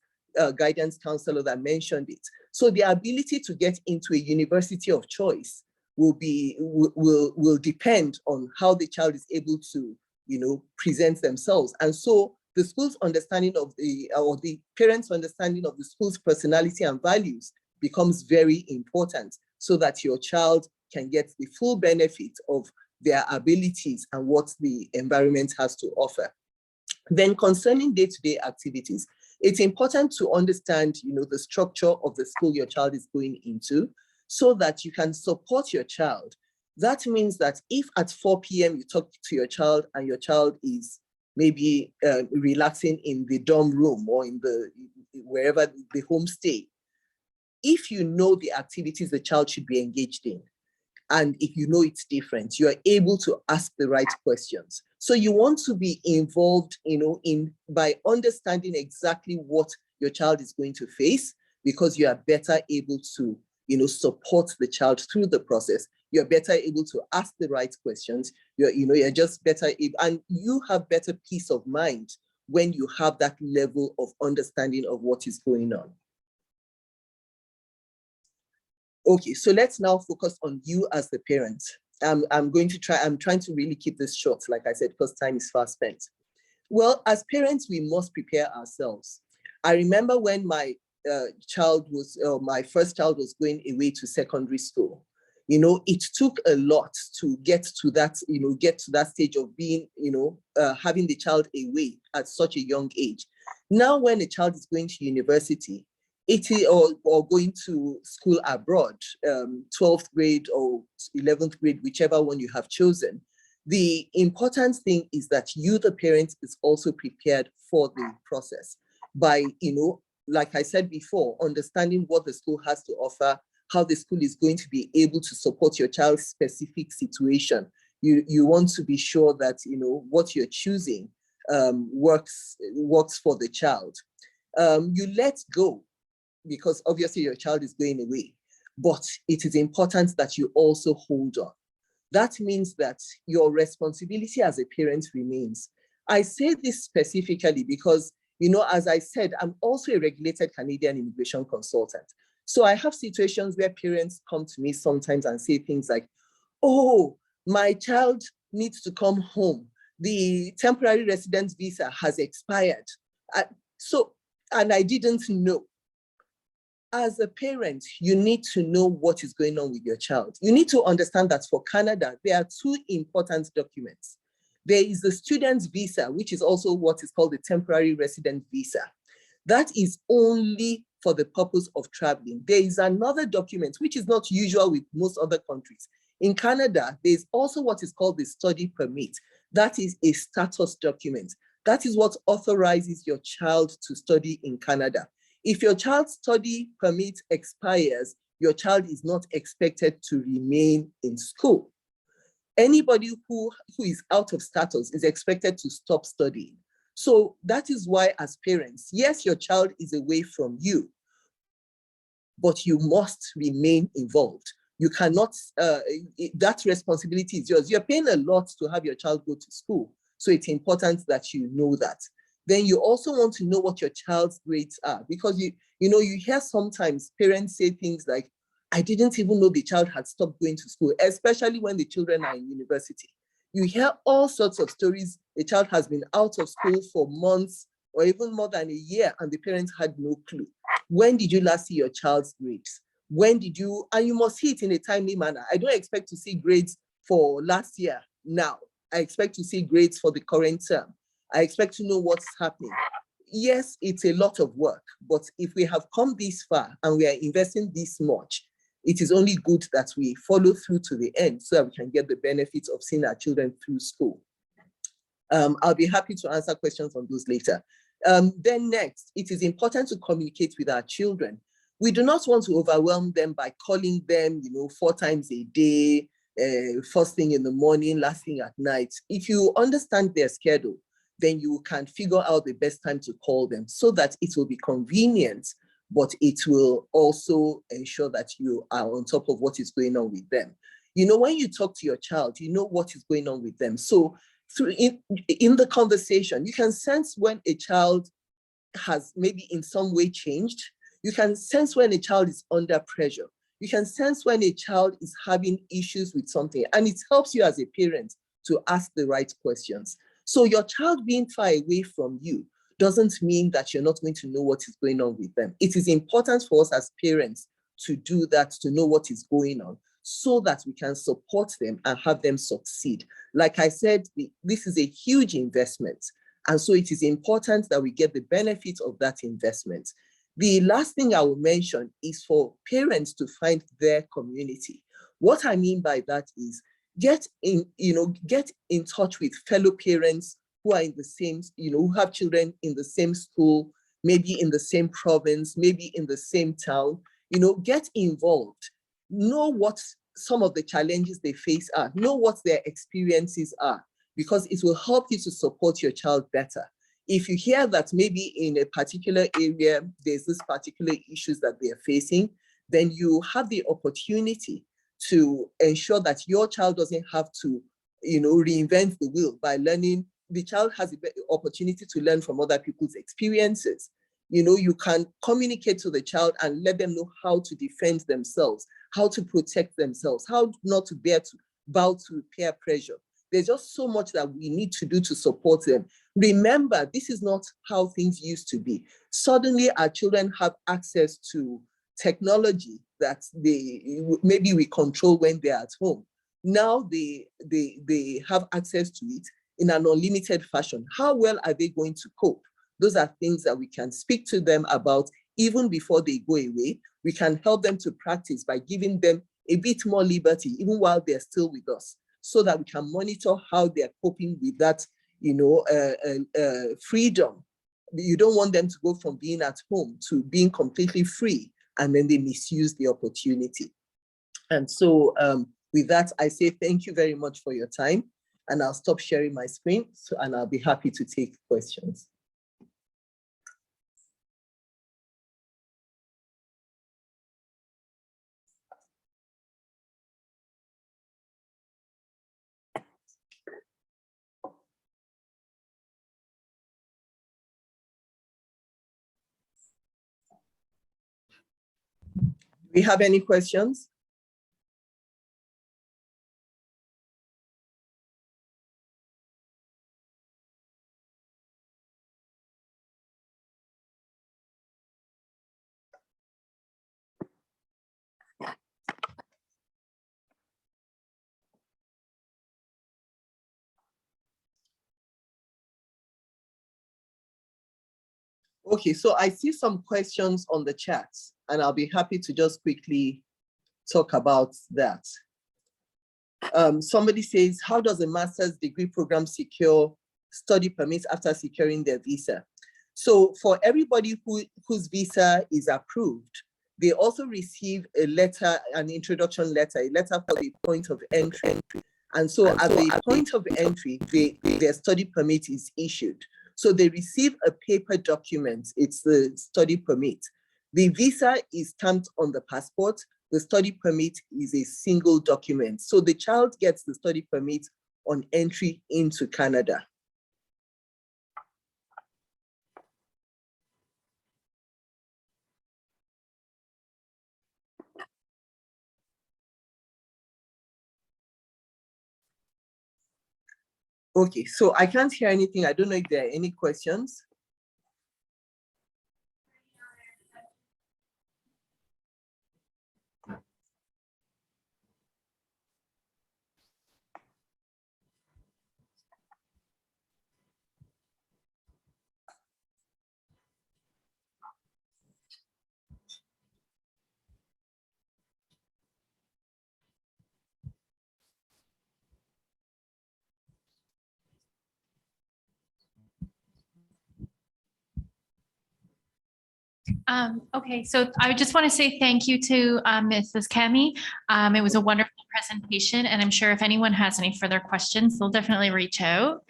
[SPEAKER 9] guidance counselor that mentioned it. So the ability to get into a university of choice will depend on how the child is able to, present themselves. And so the school's understanding of or the parents' understanding of the school's personality and values becomes very important, so that your child can get the full benefit of their abilities and what the environment has to offer. Then concerning day-to-day activities, it's important to understand, the structure of the school your child is going into, so that you can support your child. That means that if at 4 p.m. you talk to your child and your child is maybe relaxing in the dorm room or in wherever the homestay, if you know the activities the child should be engaged in, and if you know it's different, you are able to ask the right questions. So you want to be involved, by understanding exactly what your child is going to face, because you are better able to, support the child through the process. You're better able to ask the right questions. You're just better able, and you have better peace of mind when you have that level of understanding of what is going on. Okay, so let's now focus on you as the parent. I'm trying to really keep this short, like I said, because time is fast spent. Well, as parents, we must prepare ourselves. I remember when my my first child was going away to secondary school. It took a lot to get to that stage of being, having the child away at such a young age. Now, when a child is going to university, or going to school abroad, 12th grade or 11th grade, whichever one you have chosen, the important thing is that you, the parent, is also prepared for the process by, like I said before, understanding what the school has to offer, how the school is going to be able to support your child's specific situation. You want to be sure that what you're choosing works for the child. You let go because obviously your child is going away, but it is important that you also hold on. That means that your responsibility as a parent remains. I say this specifically because, as I said, I'm also a regulated Canadian immigration consultant. So I have situations where parents come to me sometimes and say things like, oh, my child needs to come home. The temporary residence visa has expired. And I didn't know. As a parent, you need to know what is going on with your child. You need to understand that for Canada, there are two important documents. There is the student's visa, which is also what is called the temporary resident visa. That is only for the purpose of traveling. There is another document, which is not usual with most other countries. In Canada, there's also what is called the study permit. That is a status document. That is what authorizes your child to study in Canada. If your child's study permit expires, your child is not expected to remain in school. Anybody who is out of status is expected to stop studying. So that is why as parents, yes, your child is away from you, but you must remain involved. You cannot, that responsibility is yours. You're paying a lot to have your child go to school. So it's important that you know that. Then you also want to know what your child's grades are, because you hear sometimes parents say things like, I didn't even know the child had stopped going to school, especially when the children are in university. You hear all sorts of stories. A child has been out of school for months or even more than a year and the parents had no clue. When did you last see your child's grades? When did you, and you must see it in a timely manner. I don't expect to see grades for last year now. I expect to see grades for the current term. I expect to know what's happening. Yes, it's a lot of work, but if we have come this far and we are investing this much, it is only good that we follow through to the end so that we can get the benefits of seeing our children through school. I'll be happy to answer questions on those later. Then next, it is important to communicate with our children. We do not want to overwhelm them by calling them, 4 times a day, first thing in the morning, last thing at night. If you understand their schedule, then you can figure out the best time to call them so that it will be convenient, but it will also ensure that you are on top of what is going on with them. When you talk to your child, you know what is going on with them. So in the conversation, you can sense when a child has maybe in some way changed. You can sense when a child is under pressure. You can sense when a child is having issues with something, and it helps you as a parent to ask the right questions. So your child being far away from you doesn't mean that you're not going to know what is going on with them. It is important for us as parents to do that, to know what is going on, so that we can support them and have them succeed. Like I said, this is a huge investment. And so it is important that we get the benefit of that investment. The last thing I will mention is for parents to find their community. What I mean by that is get in touch with fellow parents who are in the same, who have children in the same school, maybe in the same province, maybe in the same town. Get involved. Know what some of the challenges they face are. Know what their experiences are, because it will help you to support your child better. If you hear that maybe in a particular area, there's this particular issues that they're facing, then you have the opportunity to ensure that your child doesn't have to, reinvent the wheel by learning. The child has the opportunity to learn from other people's experiences. You can communicate to the child and let them know how to defend themselves, how to protect themselves, how not to bow to peer pressure. There's just so much that we need to do to support them. Remember, this is not how things used to be. Suddenly, our children have access to technology that maybe we control when they're at home. Now they have access to it in an unlimited fashion. How well are they going to cope? Those are things that we can speak to them about even before they go away. We can help them to practice by giving them a bit more liberty, even while they're still with us, so that we can monitor how they're coping with that, freedom You don't want them to go from being at home to being completely free, and then they misuse the opportunity. And so with that, I say thank you very much for your time, and I'll stop sharing my screen, and I'll be happy to take questions. Do we have any questions? Okay, so I see some questions on the chat, and I'll be happy to just quickly talk about that. Somebody says, how does a master's degree program secure study permits after securing their visa? So for everybody whose visa is approved, they also receive a letter, an introduction letter, a letter for the point of entry. And so at the point of entry, their study permit is issued. So they receive a paper document, it's the study permit. The visa is stamped on the passport. The study permit is a single document. So the child gets the study permit on entry into Canada. Okay, so I can't hear anything. I don't know if there are any questions.
[SPEAKER 2] Okay, so I just want to say thank you to Mrs. Kemi. It was a wonderful presentation, and I'm sure if anyone has any further questions, they'll definitely reach out.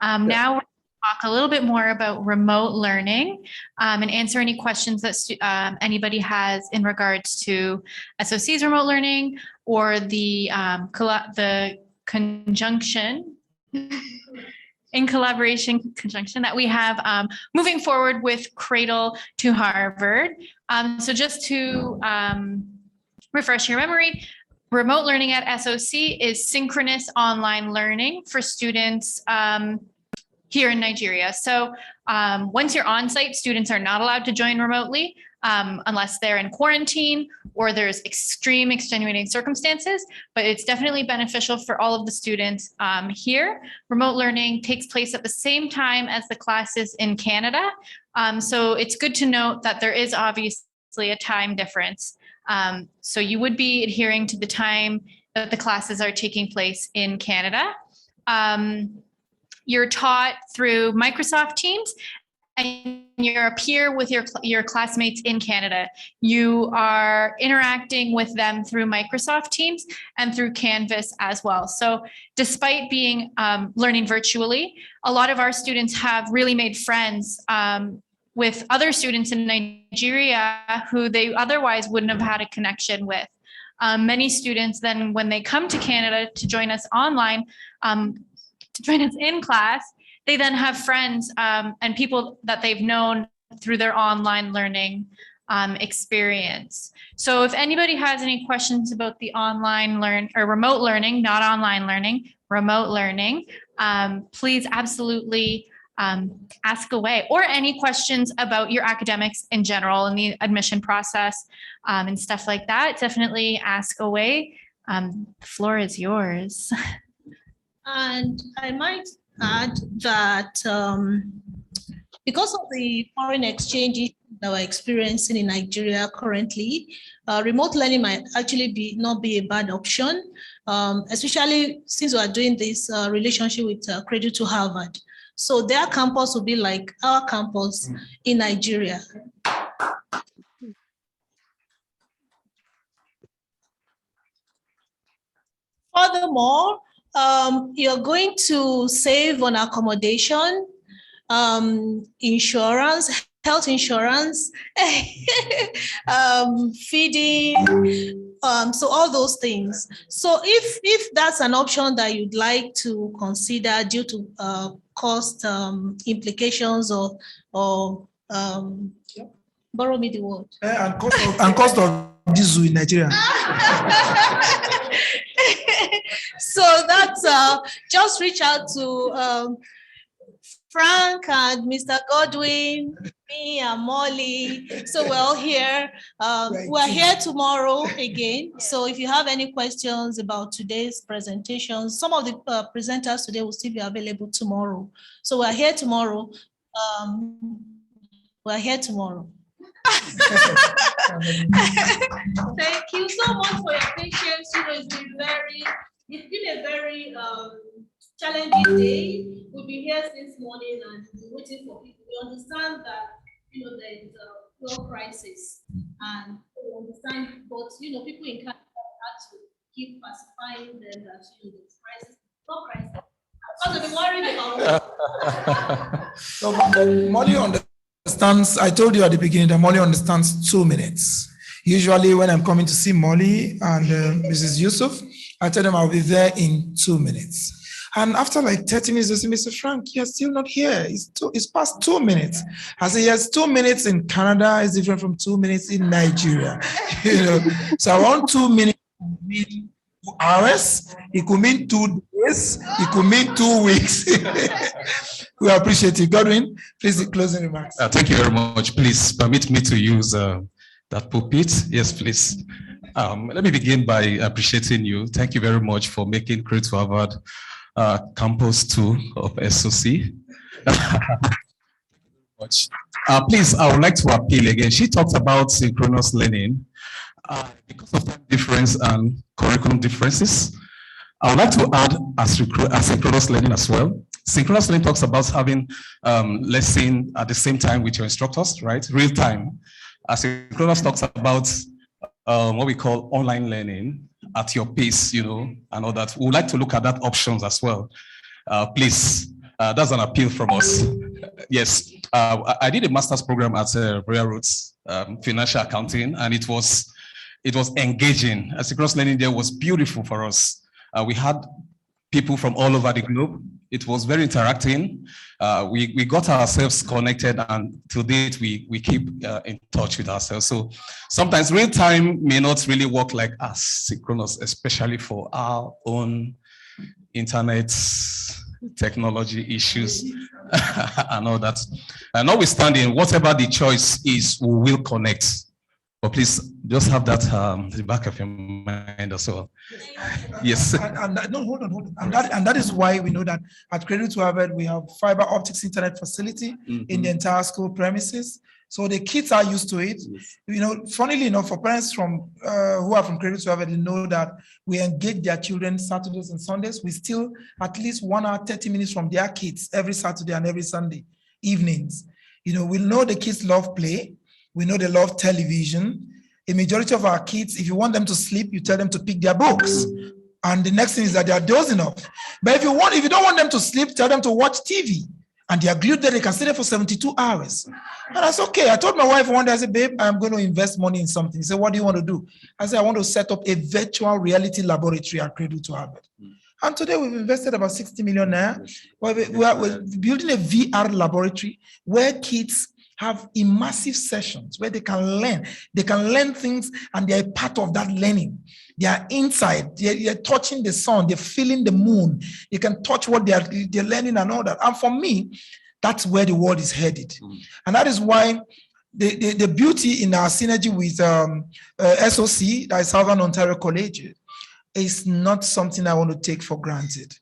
[SPEAKER 2] Now we're going to talk a little bit more about remote learning and answer any questions that anybody has in regards to SOC's remote learning or the conjunction conjunction that we have moving forward with Cradle to Harvard. So just to refresh your memory, remote learning at SOC is synchronous online learning for students here in Nigeria. So once you're on site, students are not allowed to join remotely unless they're in quarantine or there's extreme extenuating circumstances, but it's definitely beneficial for all of the students here. Remote learning takes place at the same time as the classes in Canada. So it's good to note that there is obviously a time difference. So you would be adhering to the time that the classes are taking place in Canada. You're taught through Microsoft Teams, and you're a peer with your classmates in Canada. You are interacting with them through Microsoft Teams and through Canvas as well. So despite being learning virtually, a lot of our students have really made friends with other students in Nigeria who they otherwise wouldn't have had a connection with. Many students then, when they come to Canada to join us online, to join us in class, they then have friends and people that they've known through their online learning experience. So if anybody has any questions about the online remote learning, not online learning, remote learning, please absolutely ask away, or any questions about your academics in general and the admission process and stuff like that, definitely ask away. The floor is yours.
[SPEAKER 3] And I might add that because of the foreign exchange that we're experiencing in Nigeria currently, remote learning might actually not be a bad option, especially since we are doing this relationship with Cradle to Harvard. So their campus will be like our campus in Nigeria. Furthermore, you're going to save on accommodation, insurance, health insurance, feeding, so all those things. So if that's an option that you'd like to consider due to cost implications or borrow me the word.
[SPEAKER 5] And cost of diesel in Nigeria.
[SPEAKER 3] So that's just reach out to Frank and Mr. Godwin, me and Molly. So we're all here. We're here tomorrow again. So if you have any questions about today's presentation, some of the presenters today will still be available tomorrow. So we're here tomorrow. We're here tomorrow. Thank you so much for your patience. It's been a very challenging day. We've been here since morning and waiting for people. We understand that there's a fuel crisis, and we understand, but people in Canada had to keep pacifying them that the crisis, no crisis. I'm going to be worried about
[SPEAKER 5] So Molly understands. I told you at the beginning that Molly understands 2 minutes. Usually, when I'm coming to see Molly and Mrs. Yusuf, I tell them I'll be there in 2 minutes. And after like 30 minutes, they say, Mr. Frank, you're still not here. It's past 2 minutes. I say, yes, 2 minutes in Canada is different from 2 minutes in Nigeria. So around 2 minutes could mean 2 hours. It could mean 2 days. It could mean 2 weeks. We appreciate it. Godwin, please, the closing remarks.
[SPEAKER 10] Thank you very much. Please permit me to use that pulpit. Yes, please. Let me begin by appreciating you. Thank you very much for making Credit to Harvard Campus 2 of SOC. Please, I would like to appeal again. She talked about synchronous learning. Because of time difference and curriculum differences, I would like to add asynchronous learning as well. Synchronous learning talks about having lesson at the same time with your instructors, right? Real time. Asynchronous talks about what we call online learning at your pace, and all that. We would like to look at that options as well. Please, that's an appeal from us. Yes, I did a master's program at Royal Roots Financial Accounting, and it was engaging. Asynchronous learning there was beautiful for us. We had people from all over the globe. It was very interacting. We got ourselves connected, and to date, we keep in touch with ourselves. So sometimes real time may not really work like asynchronous, especially for our own internet technology issues and all that. And notwithstanding, whatever the choice is, we will connect. But please just have that in the back of your mind as well. Yes.
[SPEAKER 5] No, hold on. And that is why we know that at Credit to Harvard, we have fiber optics internet facility in the entire school premises. So the kids are used to it. Funnily enough, for parents from who are from Credit to Harvard, they know that we engage their children Saturdays and Sundays. We steal at least 1 hour, 30 minutes from their kids every Saturday and every Sunday evenings. We know the kids love play. We know they love television. A majority of our kids, if you want them to sleep, you tell them to pick their books. And the next thing is that they are dozing off. But if you don't want them to sleep, tell them to watch TV. And they are glued there, they can stay there for 72 hours. And that's okay. I told my wife one day, I said, babe, I'm going to invest money in something. She said, what do you want to do? I said, I want to set up a virtual reality laboratory at Credit to Harvard. And today we've invested about 60 million now. We're building a VR laboratory where kids have immersive sessions where they can learn. They can learn things and they're part of that learning. They are inside, they're touching the sun, they're feeling the moon. You can touch what they're learning and all that. And for me, that's where the world is headed. And that is why the beauty in our synergy with SOC, that is Southern Ontario College, is not something I want to take for granted.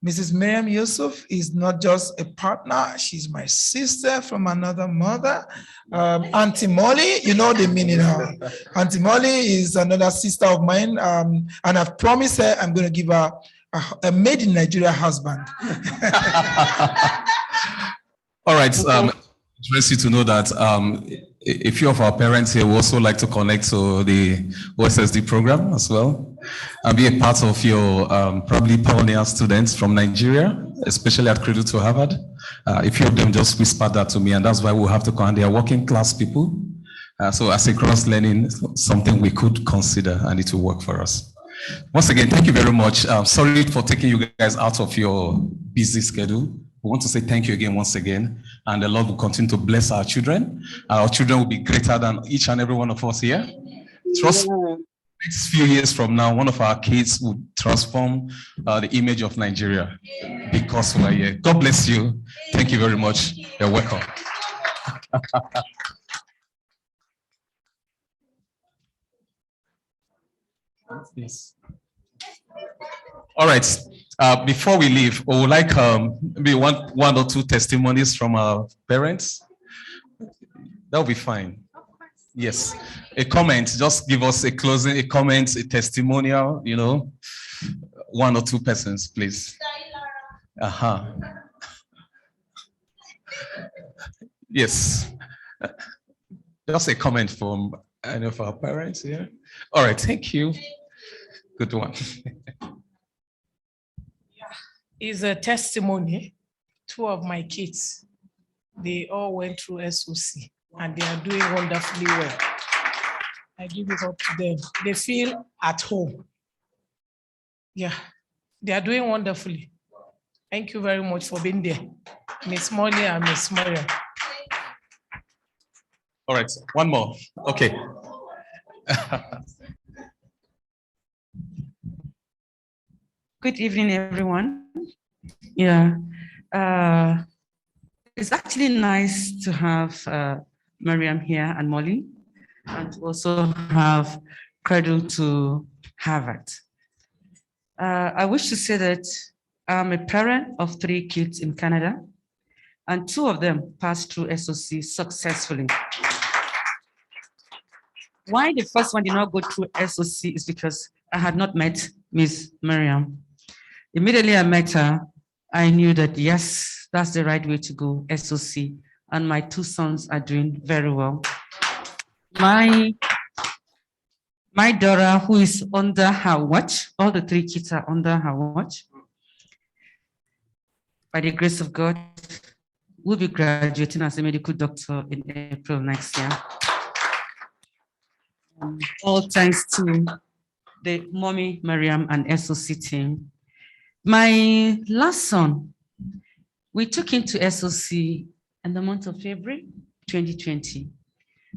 [SPEAKER 5] Mrs. Miriam Yusuf is not just a partner, she's my sister from another mother. Auntie Molly, you know the meaning of her. Auntie Molly is another sister of mine, and I've promised her I'm going to give her a made in Nigeria husband.
[SPEAKER 10] All right. Interested to know that a few of our parents here would also like to connect to the OSSD program as well and be a part of your probably pioneer students from Nigeria, especially at Cradle to Harvard. A few of them just whispered that to me, and that's why we'll have to come. They are working class people. So asynchronous learning is something we could consider, and it will work for us. Once again, thank you very much. Sorry for taking you guys out of your busy schedule. We want to say thank you again, once again, and the Lord will continue to bless our children. Our children will be greater than each and every one of us here. Trust me, next few years from now, one of our kids will transform the image of Nigeria because we're here. God bless you. Thank you very much. You're welcome. Yes. All right. Before we leave, we would like maybe one or two testimonies from our parents. That will be fine. Yes. A comment. Just give us a closing, a comment, a testimonial. You know, one or two persons, please. Yes. Just a comment from any of our parents here. All right. Thank you. Good one.
[SPEAKER 14] Is a testimony. Two of my kids, they all went through SOC and they are doing wonderfully well. I give it up to them. They feel at home. Yeah, they are doing wonderfully. Thank you very much for being there. Miss Molly and Miss Maria.
[SPEAKER 10] All right, one more. Okay.
[SPEAKER 11] Good evening, everyone. Yeah, it's actually nice to have Miriam here and Molly, and to also have Cradle to Harvard. I wish to say that I'm a parent of 3 kids in Canada, and 2 of them passed through SOC successfully. Why the first one did not go through SOC is because I had not met Miss Miriam. Immediately I met her, I knew that yes, that's the right way to go, SOC, and my 2 sons are doing very well. My daughter, who is under her watch, all the 3 kids are under her watch. By the grace of God, will be graduating as a medical doctor in April next year. All thanks to the Mommy Miriam and SOC team. My last son, we took him to SOC in the month of February 2020.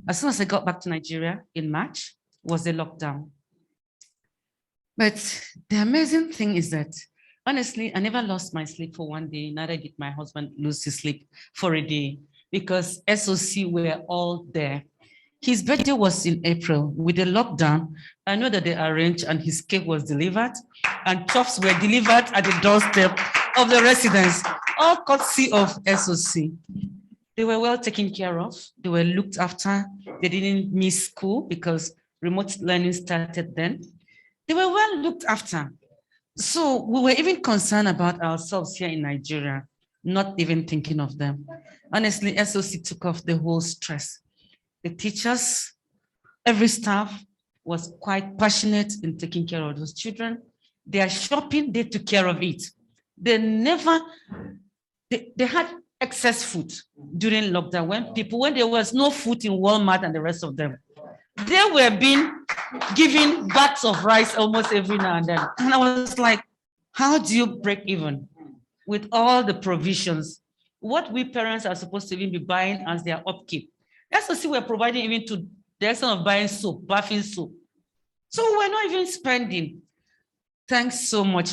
[SPEAKER 11] As soon as I got back to Nigeria in March, was the lockdown. But the amazing thing is that, honestly, I never lost my sleep for one day, neither did my husband lose his sleep for a day, because SOC were all there. His birthday was in April. With the lockdown, I know that they arranged and his cake was delivered and chops were delivered at the doorstep of the residence, all courtesy of SOC. They were well taken care of. They were looked after. They didn't miss school because remote learning started then. They were well looked after. So we were even concerned about ourselves here in Nigeria, not even thinking of them. Honestly, SOC took off the whole stress. The teachers, every staff was quite passionate in taking care of those children. Their shopping, they took care of it. They had excess food during lockdown when there was no food in Walmart and the rest of them. They were being given bags of rice almost every now and then. And I was like, how do you break even with all the provisions? What we parents are supposed to even be buying as their upkeep. SOC were providing even to the extent of buying soap, bathing soap. So we're not even spending. Thanks so much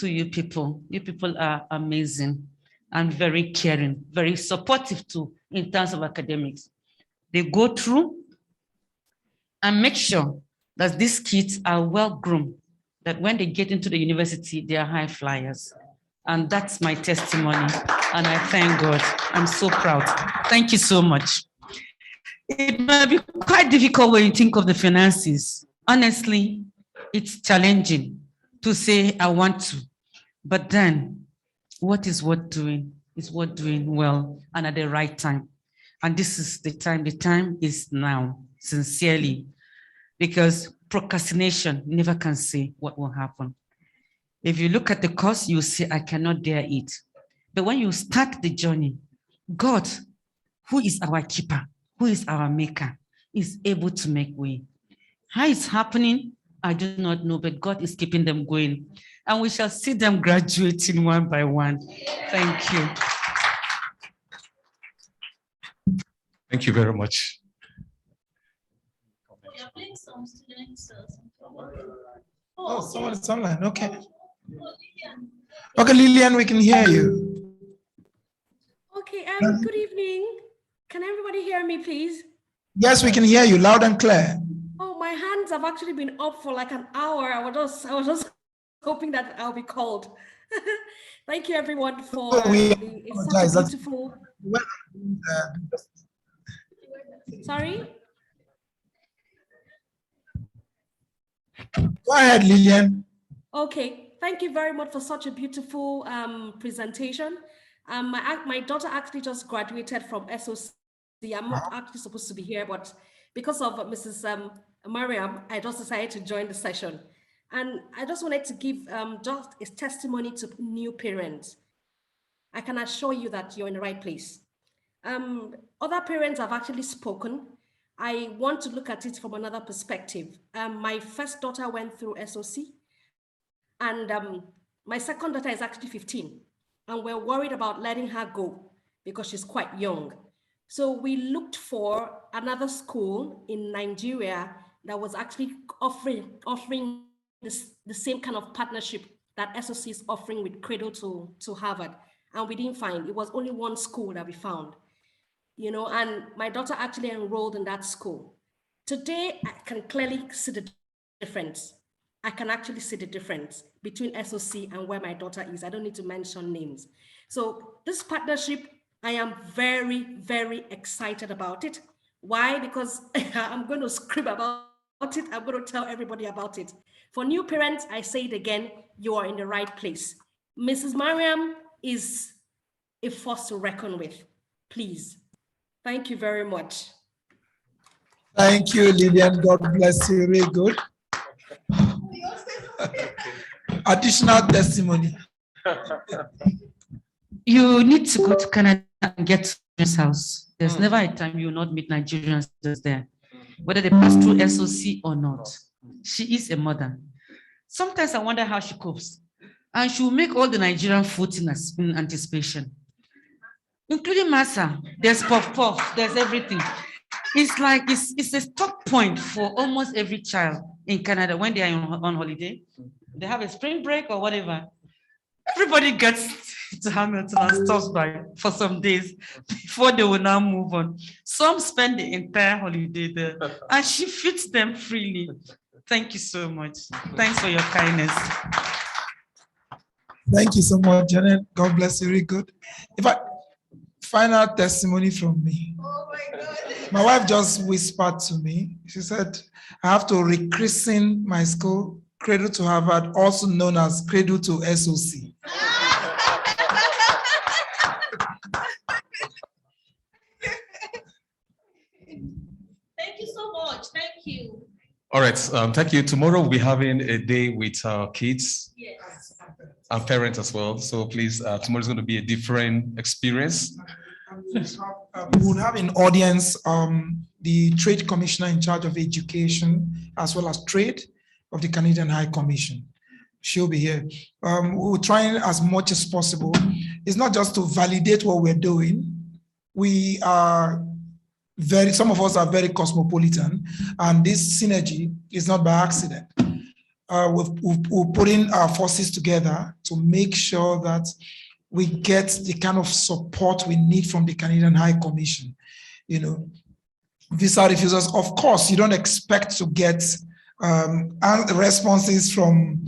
[SPEAKER 11] to you people. You people are amazing and very caring, very supportive too in terms of academics. They go through and make sure that these kids are well groomed, that when they get into the university, they are high flyers. And that's my testimony. And I thank God. I'm so proud. Thank you so much. It might be quite difficult when you think of the finances. Honestly, it's challenging to say I want to, but then what is worth doing? is worth doing well and at the right time. And this is the time is now, sincerely, because procrastination never can say what will happen. If you look at the course, you say, I cannot dare it. But when you start the journey, God, who is our keeper, who is our maker, is able to make way. How it's happening, I do not know, but God is keeping them going. And we shall see them graduating one by one. Thank you.
[SPEAKER 10] Thank you very much.
[SPEAKER 5] Oh, someone is online. Okay. Okay, Lillian, we can hear you.
[SPEAKER 7] Okay, good evening. Can everybody hear me, please?
[SPEAKER 5] Yes, we can hear you loud and clear.
[SPEAKER 7] Oh, my hands have actually been up for like an hour. I was just hoping that I'll be called. Thank you, everyone, for it's such a beautiful. Sorry?
[SPEAKER 5] Go ahead, Lillian.
[SPEAKER 7] Okay, thank you very much for such a beautiful presentation. My daughter actually just graduated from SOC. I'm not actually supposed to be here, but because of Mrs. Mariam, I just decided to join the session. And I just wanted to give just a testimony to new parents. I can assure you that you're in the right place. Other parents have actually spoken. I want to look at it from another perspective. My first daughter went through SOC, and my second daughter is actually 15, and we're worried about letting her go because she's quite young. So we looked for another school in Nigeria that was actually offering the same kind of partnership that SOC is offering with Cradle to Harvard, and we didn't find. It was only one school that we found. You know, and my daughter actually enrolled in that school. Today, I can clearly see the difference. I can actually see the difference between SOC and where my daughter is. I don't need to mention names. So this partnership, I am very, very excited about it. Why? Because I'm going to scream about it. I'm going to tell everybody about it. For new parents, I say it again, you are in the right place. Mrs. Mariam is a force to reckon with. Please. Thank you very much.
[SPEAKER 5] Thank you, Lillian. God bless you. Really good. Additional testimony.
[SPEAKER 11] You need to go to Canada and get to his house. There's never a time you will not meet Nigerians there, whether they pass through SOC or not. She is a mother. Sometimes I wonder how she copes. And she will make all the Nigerian food in anticipation, including masa. There's puff, there's everything. It's like, it's a stop point for almost every child in Canada when they are on holiday. They have a spring break or whatever. Everybody gets to Hamilton and stops by for some days before they will now move on. Some spend the entire holiday there, and she feeds them freely. Thank you so much. Thanks for your kindness.
[SPEAKER 5] Thank you so much, Janet. God bless you. Really good. Final testimony from me. Oh my God. My wife just whispered to me. She said, I have to rechristen my school, Cradle to Harvard, also known as Cradle to SOC.
[SPEAKER 3] Thank you so much. Thank you.
[SPEAKER 10] All right, thank you. Tomorrow we'll be having a day with our kids.
[SPEAKER 3] Yes.
[SPEAKER 10] And parents as well. So please, tomorrow is going to be a different experience.
[SPEAKER 5] We will have in audience the Trade Commissioner in charge of education as well as trade of the Canadian High Commission. She'll be here. We're trying as much as possible. It's not just to validate what we're doing. We are some of us are very cosmopolitan, and this synergy is not by accident. We're putting our forces together to make sure that we get the kind of support we need from the Canadian High Commission. You know, visa refusals, of course, you don't expect to get responses from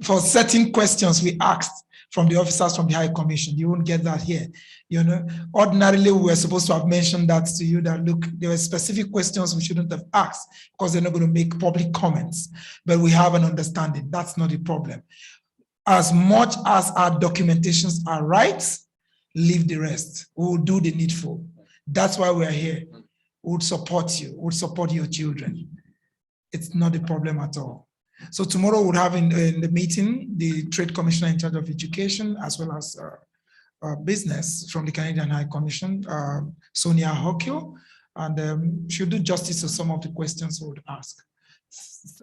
[SPEAKER 5] for certain questions we asked from the officers from the High Commission. You won't get that here. You know, ordinarily we were supposed to have mentioned that to you, that look, there were specific questions we shouldn't have asked because they're not going to make public comments, but we have an understanding. That's not the problem. As much as our documentations are right, leave the rest. We will do the needful. That's why we are here. We would support you. We would support your children. It's not a problem at all. So tomorrow we'll have in the meeting the Trade Commissioner in charge of education as well as business from the Canadian High Commission, Sonia Hokyo, and she'll do justice to some of the questions we would ask.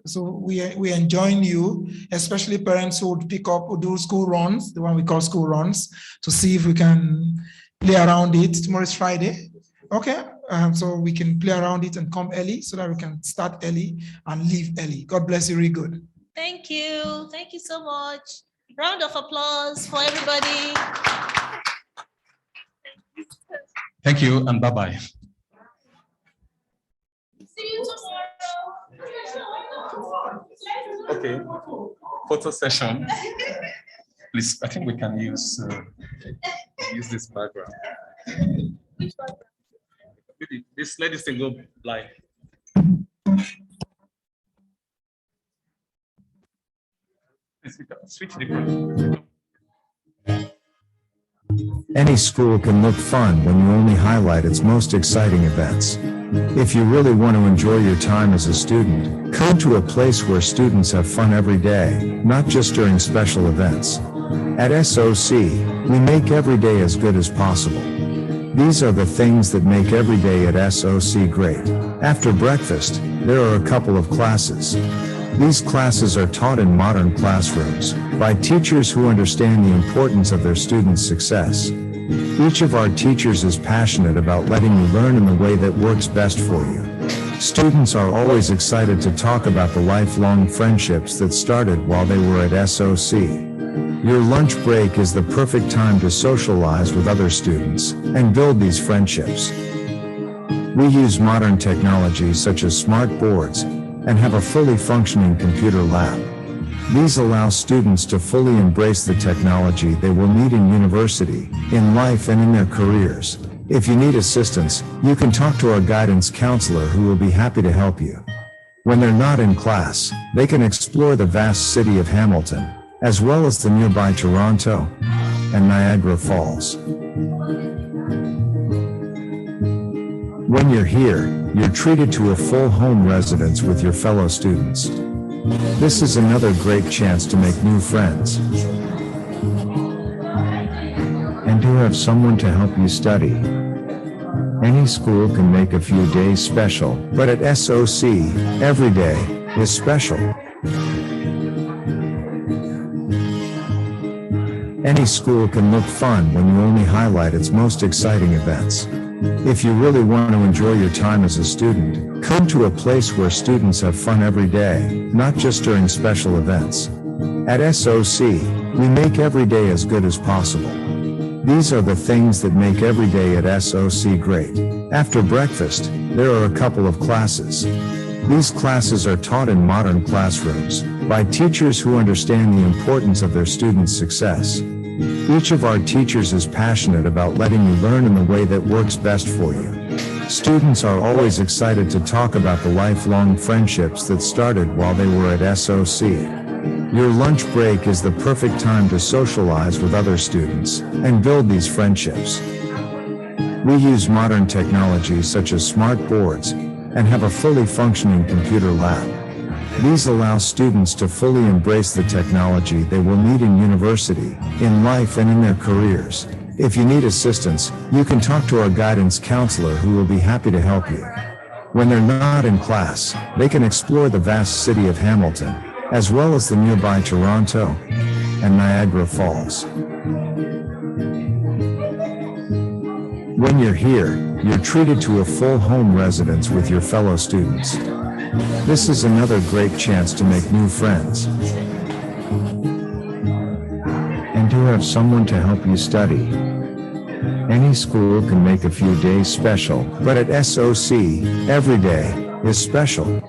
[SPEAKER 5] So we enjoin you, especially parents who would pick up, who do school runs, the one we call school runs, to see if we can play around it. Tomorrow is Friday. Okay, so we can play around it and come early so that we can start early and leave early. God bless you, really good.
[SPEAKER 3] Thank you. Thank you so much. Round of applause for everybody.
[SPEAKER 10] Thank you and bye-bye.
[SPEAKER 3] See you tomorrow.
[SPEAKER 10] Okay, photo session. Please, I think we can use this background.
[SPEAKER 3] Which background?
[SPEAKER 10] Let this thing go live. Switch the
[SPEAKER 16] Any school can look fun when you only highlight its most exciting events. If you really want to enjoy your time as a student, come to a place where students have fun every day, not just during special events. At SOC, we make every day as good as possible. These are the things that make every day at SOC great. After breakfast, there are a couple of classes. These classes are taught in modern classrooms by teachers who understand the importance of their students' success. Each of our teachers is passionate about letting you learn in the way that works best for you. Students are always excited to talk about the lifelong friendships that started while they were at SOC. Your lunch break is the perfect time to socialize with other students and build these friendships. We use modern technologies such as smart boards and have a fully functioning computer lab. These allow students to fully embrace the technology they will need in university, in life, and in their careers. If you need assistance, you can talk to our guidance counselor who will be happy to help you. When they're not in class, they can explore the vast city of Hamilton, as well as the nearby Toronto and Niagara Falls. When you're here, you're treated to a full home residence with your fellow students. This is another great chance to make new friends and to have someone to help you study. Any school can make a few days special, but at SOC, every day is special. Any school can look fun when you only highlight its most exciting events. If you really want to enjoy your time as a student, come to a place where students have fun every day, not just during special events. At SOC, we make every day as good as possible. These are the things that make every day at SOC great. After breakfast, there are a couple of classes. These classes are taught in modern classrooms by teachers who understand the importance of their students' success. Each of our teachers is passionate about letting you learn in the way that works best for you. Students are always excited to talk about the lifelong friendships that started while they were at SOC. Your lunch break is the perfect time to socialize with other students and build these friendships. We use modern technologies such as smart boards and have a fully functioning computer lab. These allow students to fully embrace the technology they will need in university, in life, and in their careers. If you need assistance, you can talk to our guidance counselor who will be happy to help you. When they're not in class, they can explore the vast city of Hamilton, as well as the nearby Toronto and Niagara Falls. When you're here, you're treated to a full home residence with your fellow students. This is another great chance to make new friends and to have someone to help you study. Any school can make a few days special, but at SOC, every day is special.